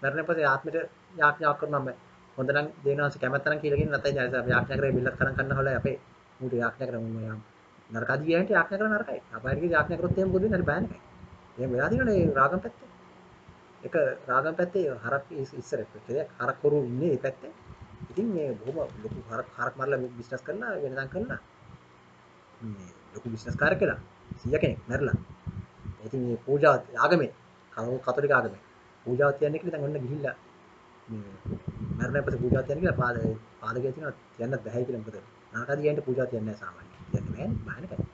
මරණයෙන් පස්සේ ආත්මෙට යාඥාවක් කරනවා මම. හොඳ නම් දේනාංශ කැමැත්ත නම් කියලා කියන නැත්නම් අපි යාඥා කරේ බිල්ලක් කරන් කන්න හොලයි අපේ ඌට යාඥා කරමු මම නරකදී ගියන්ට යාඥා කරන නරකයි. අපායට ගිහින් යාඥා කරොත් එහෙම මොකද වෙන්නේ? හරි බෑනකයි. එහෙම වෙලා තියෙනනේ රාගම් පැත්තේ. එක රාගම් පැත්තේ හරක් ඉස්සර දෙයක් හරක් කරු ඉන්නේ ඒ පැත්තේ. ඉතින් මේ බොහොම ලොකු හරක් මරලා බිස්නස් කරලා වෙනදම් කරලා මේ ලොකු බිස්නස් කාරයෙක් කියලා 100 කෙනෙක් මැරලා. ඉතින් මේ පූජා ආගමේ කතෝලික ආගමේ පූජාව තියන්නේ කියලා දැන් ඔන්න ගිහිල්ලා මේ මරණය පස්සේ පූජා තියන්නේ කියලා පාදකයේ තියෙනවා තියන්නත් බැහැ කියලා මොකද නරකදී යන්න පූජා තියන්නේ නැහැ සාමාන්‍යයෙන්. තියන්නේ බෑනේ බාහිරයි.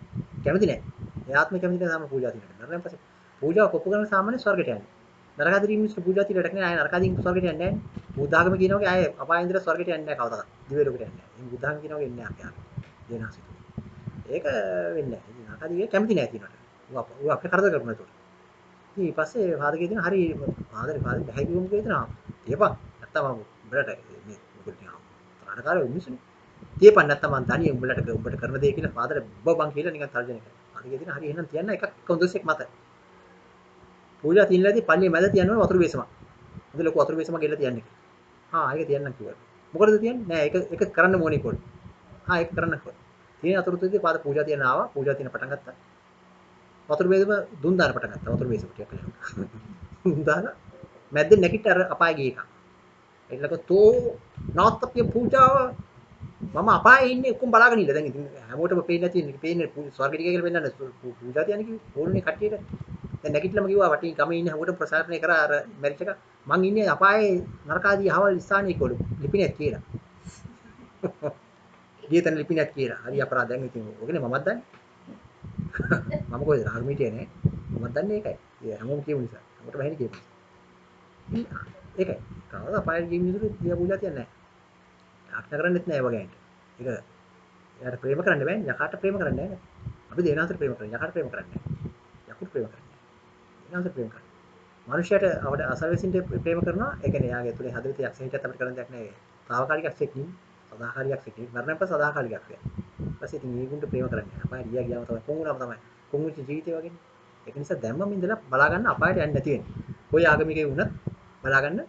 කැමති නැහැ. ඒ ආත්මේ කැමති නැහැ සාමාන්‍ය පූජා තියන්නට. මරණය පස්සේ පූජාව කොප්පු කරන සාමාන්‍ය ස්වර්ගයට යන්නේ. නරකදී මිනිස්සු පූජා තියලා ඩක්නේ ආය නරකදී ස්වර්ගයට යන්නේ නැහැ. බුද්ධ ආගම කියනවා ආය අපාය ඉඳලා ස්වර්ගයට යන්නේ නැහැ කවදාවත්. දිව්‍ය ලෝකෙට යන්නේ නැහැ. මේ බුද්ධ ආගම කියනවා එන්නේ නැහැ අපි ආගම. දෙනාසි. ඒක වෙන්නේ නැහැ. ඉතින් නරකදී කැමති නැහැ කියනට. ඌ අපේ කරදර කරනවා ඒකට. ඉතින් ඊපස්සේ පාදකයේ තියෙන හරි පාදේ බැහැ කිව්වම කියනවා. තියපන්. නැත්තම් උඹලට මේ මොකද කියනවා. තරහකාරයෝ මිනිස්සුනේ. තියපන් නැත්තම් මං තනියෙන් උඹලට කරන දේ කියලා පාදට බබන් කියලා නිකන් තර්ජනය කරනවා. පාදකයේ තියෙන හරි එහෙනම් තියන්න එකක් කොන්දොස්සෙක් මත. පූජා තියන්නදී පල්ලියේ මැද තියන්න වතුරු බේසමක්. හොඳ ලොකු වතුරු බේසමක් ගෙල්ල තියන්න කියලා. ඒක තියන්නම් කිව්වා. මොකටද තියන්නේ? නෑ ඒක කරන්න ඕනේ කොල්. ඒක කරන්න කිව්වා. තියෙන අතුරුතේදී පාද පූජා තියන ආවා. පූජා තියන පටන් ගත්තා. වතුරු බේසම දුන් දාන පටන් ගත්තා. වතුරු බේසම ටිකක් කියලා. දුන් දාලා මැද්දෙන් නැගිට අර අපාය ගිය එක. එන්නක තෝ නාත්තප්පිය පූජාව මම අපායේ ඉන්නේ ඔක්කොම බලාගෙන ඉන්න. දැන් ඉතින් හැමෝටම පේන්නේ නැති ඉන්නේ. පේන්නේ ස්වර්ගෙට ගියා කියලා පෙන්නන්න පූජා තියන්නේ කිව්වේ. ඕනේ කට්ටියට. දැන් නැගිටලම කිව්වා වටින් ගමේ ඉන්න හැමෝටම ප්‍රසාරණය කරා අර මැරිච් එක. මං ඉන්නේ අපායේ නරකාදී හවල් ස්ථානයේ කොළු. ලිපිනයක් කියලා. ගියතන ලිපිනයක් කියලා. හරි අපරාධ දැන් ඉතින් ඔකනේ මමත් දන්නේ. මම කොහෙද ආගමිටියේ නේ. මමත් දන්නේ ඒකයි. ඒ හැමෝම කියමු නිසා. හැමෝටම ඇහෙන්නේ කියමු. ඒකයි. කවදා අපායේ ගිහින් ඉඳලා දියා පූජා තියන්නේ නැහැ. ආඥා කරන්නෙත් නැහැ වගේ ඇන්ට. ඒක එයාට ප්‍රේම කරන්න බෑනේ. යකාට ප්‍රේම කරන්නේ නැහැ. අපි දේනාසට ප්‍රේම කරන්නේ. යකාට ප්‍රේම කරන්නේ නැහැ. යකුට ප්‍රේම කරන්නේ නැහැ. දේනාසට ප්‍රේම කරන්නේ. මනුෂ්‍යයට අවඩ අසවැසින්ට ප්‍රේම කරනවා. ඒ කියන්නේ එයාගේ තුලින් හදවත යක්ෂයෙක්ට අපිට කරන්න දෙයක් නැහැ. తాවකාලික යක්ෂයෙක් නෙමෙයි. සදාකාලික යක්ෂයෙක් නෙමෙයි. මරණයෙන් පස්සේ සදාකාලික යක්ෂයෙක්. ඊපස්සේ ඉතින් මේගොල්ලෝ ප්‍රේම කරන්නේ. අපායට ගියා ගියාම තමයි කොහොමුණාම තමයි. කොහොමුච්ච ජීවිතය වගේනේ. ඒක නිසා දැම්මම ඉඳලා බලා ගන්න අපායට යන්නේ නැති වෙන්නේ. කොයි ආගමිකයෙක් වුණත් බලා ගන්න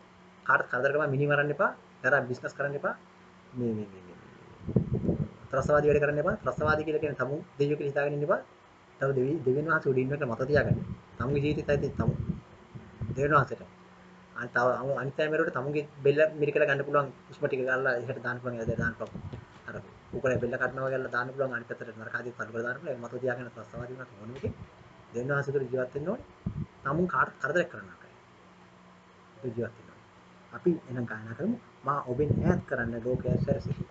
කාට කරදර කරලා මිනි මරන්න එපා. දරා බිස්නස් කරන්න එපා. මේ ත්‍රස්තවාදී වැඩ කරන්න එපා. ත්‍රස්තවාදී කියලා කියන්නේ තමු දෙවියෝ කියලා හිතාගෙන ඉන්න එපා. තව දෙවියන් වහන්සේ උඩ ඉන්නකට මත තියාගන්න. තමුගේ ජීවිතයත් ඇති තමු. දෙවියන් වහන්සේට. අනිත් අය මෙරුවට තමුගේ බෙල්ල මිරිකලා ගන්න පුළුවන් උස්ම ටික ගාලා එහෙට දාන්න පුළුවන් එදා දාන්න පුළුවන්. අර උකලේ බෙල්ල කඩනවා කියලා දාන්න පුළුවන් අනිත් පැත්තට නරකාදී පල්ල කරලා දාන්න පුළුවන්. මත තියාගෙන ත්‍රස්තවාදී වුණත් මොන එකේ දෙවියන් වහන්සේ තුළ ජීවත් වෙන්න ඕනේ. තමුන් කාට කරදරයක් කරන්න නැහැ. ජීවත් වෙන්න ඕනේ. අපි එනම් ගායනා කරමු. මා ඔබෙන් ඈත් කරන්න ලෝකය සැරසෙයි.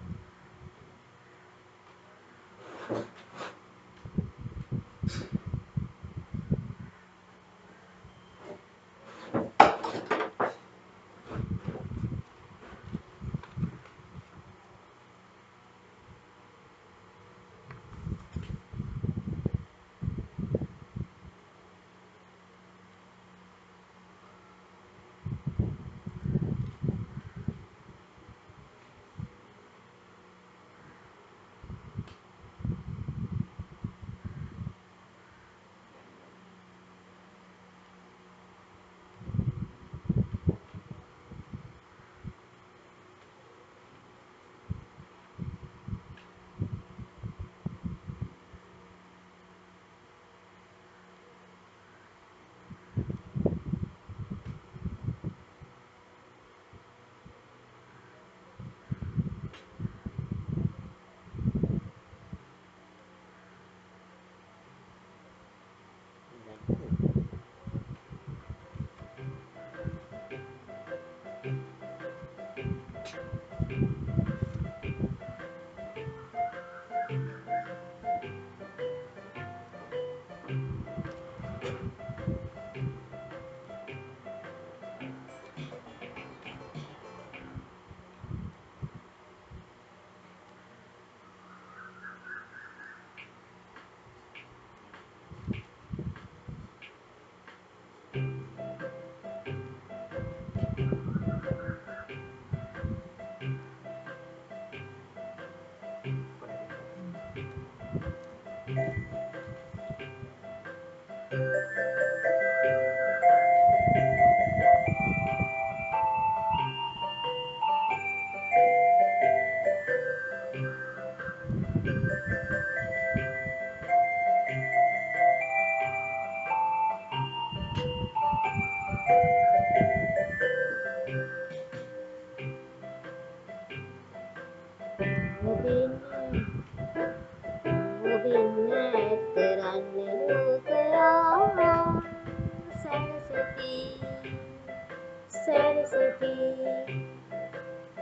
සැරසිති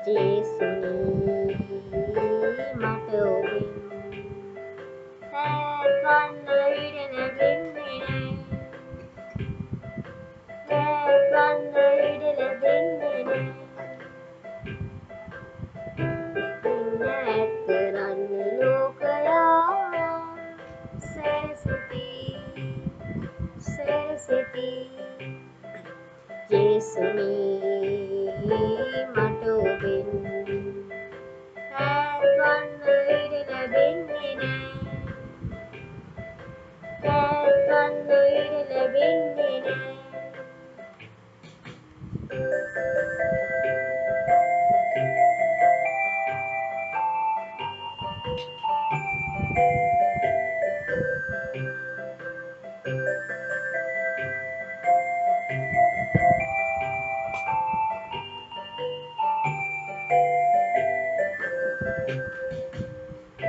ජේසුනි මට ඔබෙන් ඈත්වන්න ඉඩ ලැබෙන්නේ නෑ ඈත්වන්න ඉඩ ලැබෙන්නේ නෑ ඈත් කරන්න ලෝකයා සැරසිති සැරසිති ජේසුනි මට ඔබෙන් ඈත්වන්න ඉඩ ලැබෙන්නේ නෑ ඈත්වන්න ඉඩ ලැබෙන්නේ නෑ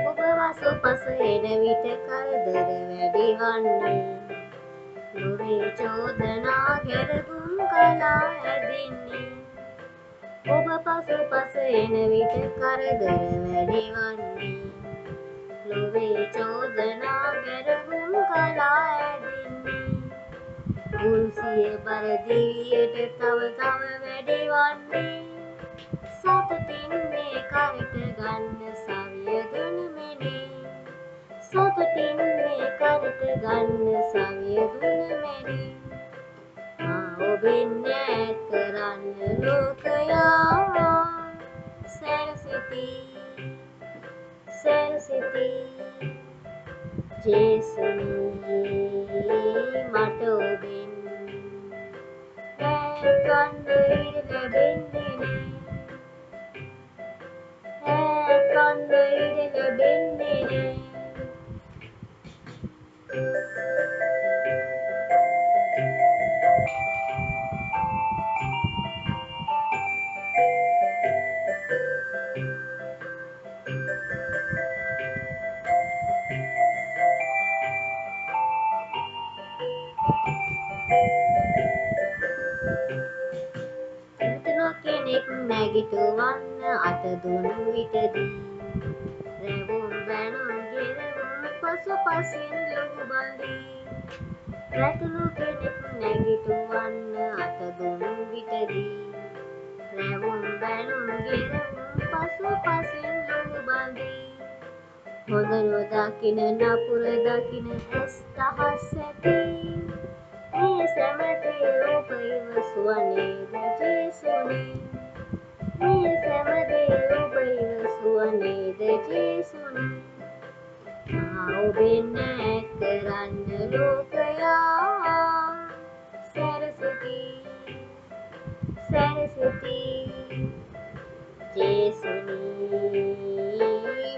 ඔබ වසුපස එන විට කරදර වැඩි වන්නේ ලොවේ චෝදනා ගැරදුම් කලා ඇදින්නේ ඔබ පසුපස එන විට කරදර වැඩි වන්නේ ලොවේ චෝදනා ගැරදුම් කලා ඇදින්නේ මුල්සිය බර දිවියට තව වැඩි වන්නේ සතුටින් මේ කරට ගන්න සවියදුන මෙනේ සතුටින් මේ කරට ගන්න සවියදුන මෙනේ මා ඔබෙන් ඈත් කරන්න ලෝකයා සැරසිති සැරසිති ජේසුනි මට ඔබෙන් ඈත්වන්න ඉඩ ලැබෙන්නේ නෑ ඈත්වන්න ඉඩ ලැබෙන්නේ නෑ කෙනෙක් නැගිටවන්න අත දුන් විටදී රැවුම් බැනුම් ගෙරවුම් පසුපසින් ලුහු බඳී රැතුළු කෙනෙක් නැගිටවන්න අත දුන් විටදී රැවුම් බැනුම් ගෙරවුම් පසුපසින් ලුහු බඳී හොඳ නොදකින නපුර දකින ඇස් දහස් ඇති මේ සැමදේ ඔබ ඉවසුවනේද ජේසුනි මේ සැමදේ ඔබ ඉවසුවනේද ජේසුනි මා ඔබෙන් ඈත් කරන්න ලෝකයා සැරසිති සැරසිති ජේසුනි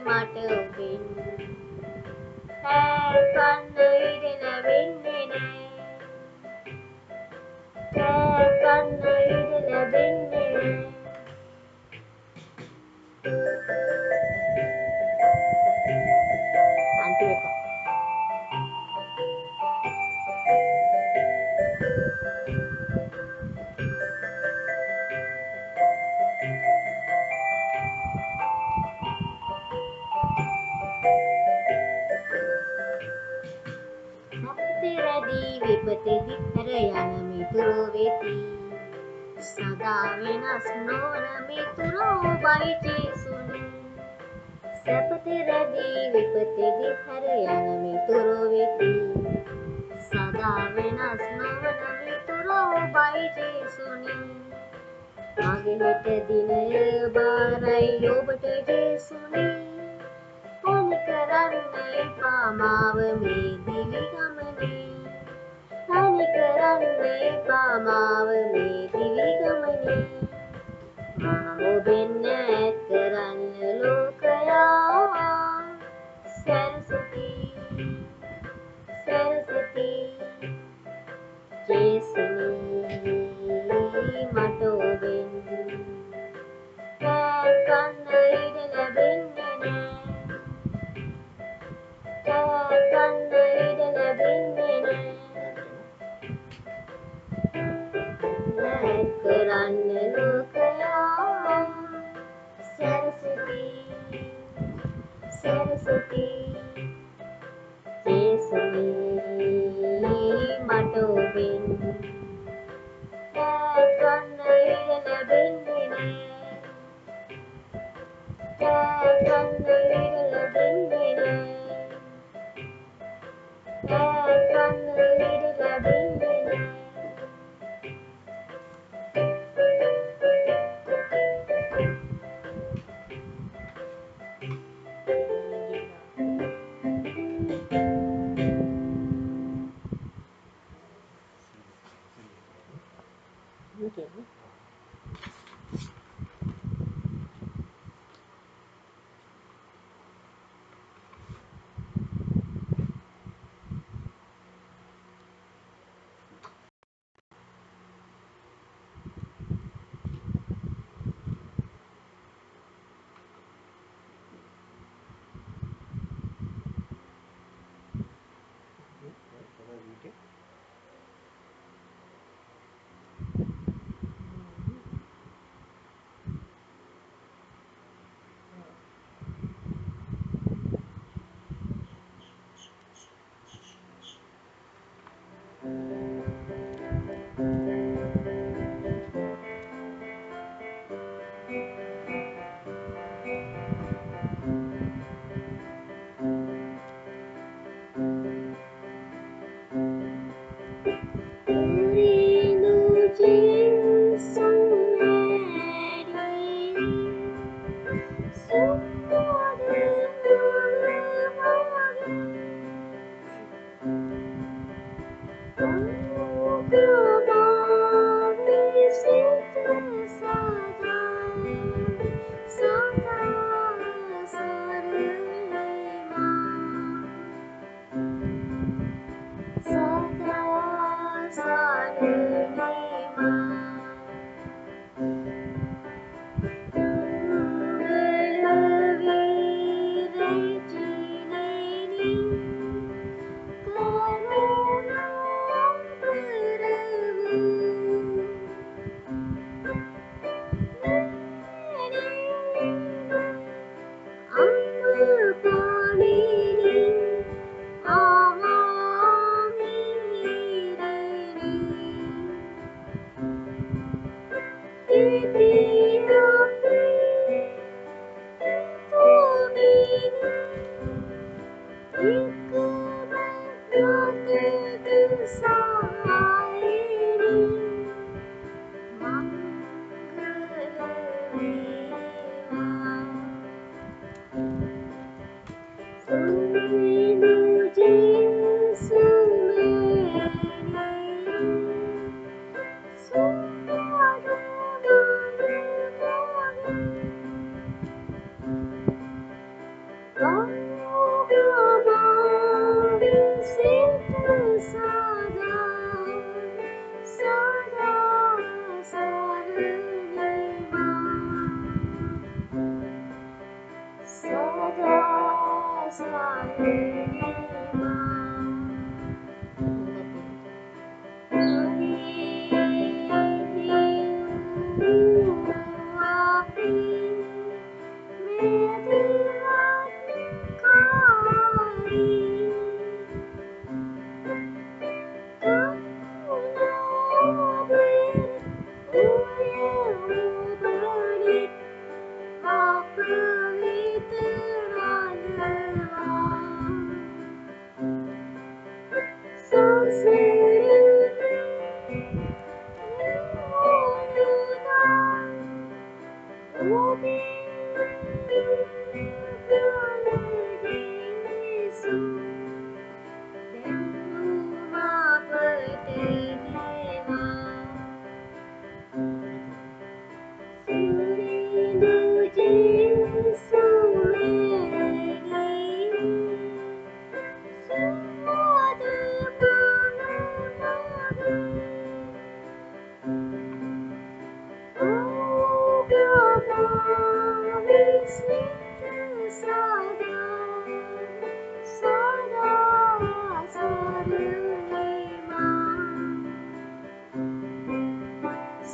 මට ඔබෙන් ඈත්වන්න ඉඩ ලැබෙන්නේ නෑ ඈත්වන්න ඉඩ ලැබෙන්නේ නෑ අන්තිම එක සැපතෙරදී විපතෙදි හැර යන මිතුරෝ වෙති සදා වෙනස් නොවන මිතුරෝ ඔබයි ජේසුනි සැපතෙරදී විපතෙදි හැර යන මිතුරෝ වෙති සදා වෙනස් නොවන මිතුරෝ ඔබයි ජේසුනි මගේ හෙට දිනය බාරයි ඔබට ජේසුනි ඕනි කරන්න එපා මාව මේ දිවි ගමනේ ඕනි කරන්න එපා මාව මේ දිවි ගමනේ මා ඔබෙන් ඈත් කරන්න ලෝකයා සැරසිති සැරසිති ජේසුනි මට ඔබෙන් ඈත් කරන්න ඉඩ ලැබෙන්නේ නෑ ඈත් කරන්න ඉඩ ලැබෙන්නේ නෑ ඈත් කරන්න ලෝකයා සැරසති සැරසති ජේසුනේ මට ඔබෙන් ගන්න ඉඩ ලැබෙන්නේ නෑ ගන්න ඉඩ ලැබෙන්නේ නෑ ගන්න ඉඩ ලැබෙන්නේ නෑ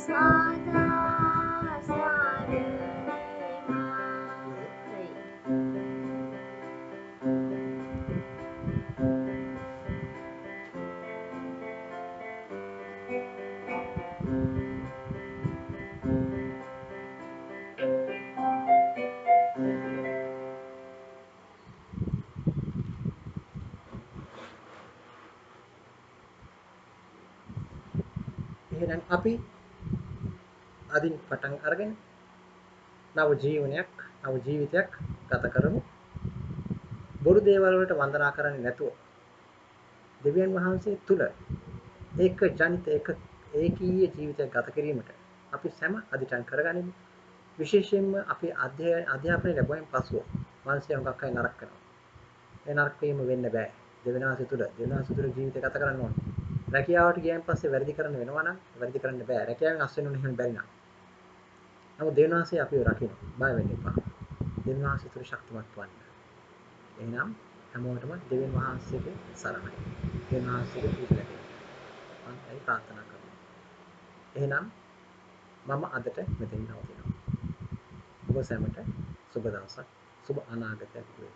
සාදා සාරණේමායි. එහෙනම් අපි අදින් පටන් අරගෙන නව ජීවිතයක් ගත කරමු. බොරු දේවල් වලට වන්දනා කරන්නේ නැතුව දෙවියන් වහන්සේ තුල ඒක ජනිත ඒකීය ජීවිතයක් ගත කිරීමට අපි සෑම අධිෂ්ඨාන කරගනිමු. විශේෂයෙන්ම අපි අධ්‍යාපනය ලැබුවෙන් පසුව මානසික හුඟක් අය නරක කරනවා. ඒ නරක වීම වෙන්න බෑ. දෙවියන් වහන්සේ තුල ජීවිතය ගත කරන්න ඕනේ. රැකියාවට ගියන් පස්සේ වැරදි කරන්න වෙනවා නම් වැරදි කරන්න බෑ. රැකියාවෙන් අස් වෙන්න එහෙම බැරි නම්. නමුත් දෙවියන් වහන්සේ අපිව රකින්න. බය වෙන්න එපා. දෙවියන් වහන්සේ තුල ශක්තිමත් වන්න. එහෙනම් හැමෝටම දෙවියන් වහන්සේගේ සරණයි. දෙවියන් වහන්සේගේ පූජා ලැබෙන්න. මම ඒ ප්‍රාර්ථනා කරනවා. එහෙනම් මම අදට මෙතෙන් නවතිනවා. ඔබ සැමට සුබ දවසක්, සුබ අනාගතයක් වේ.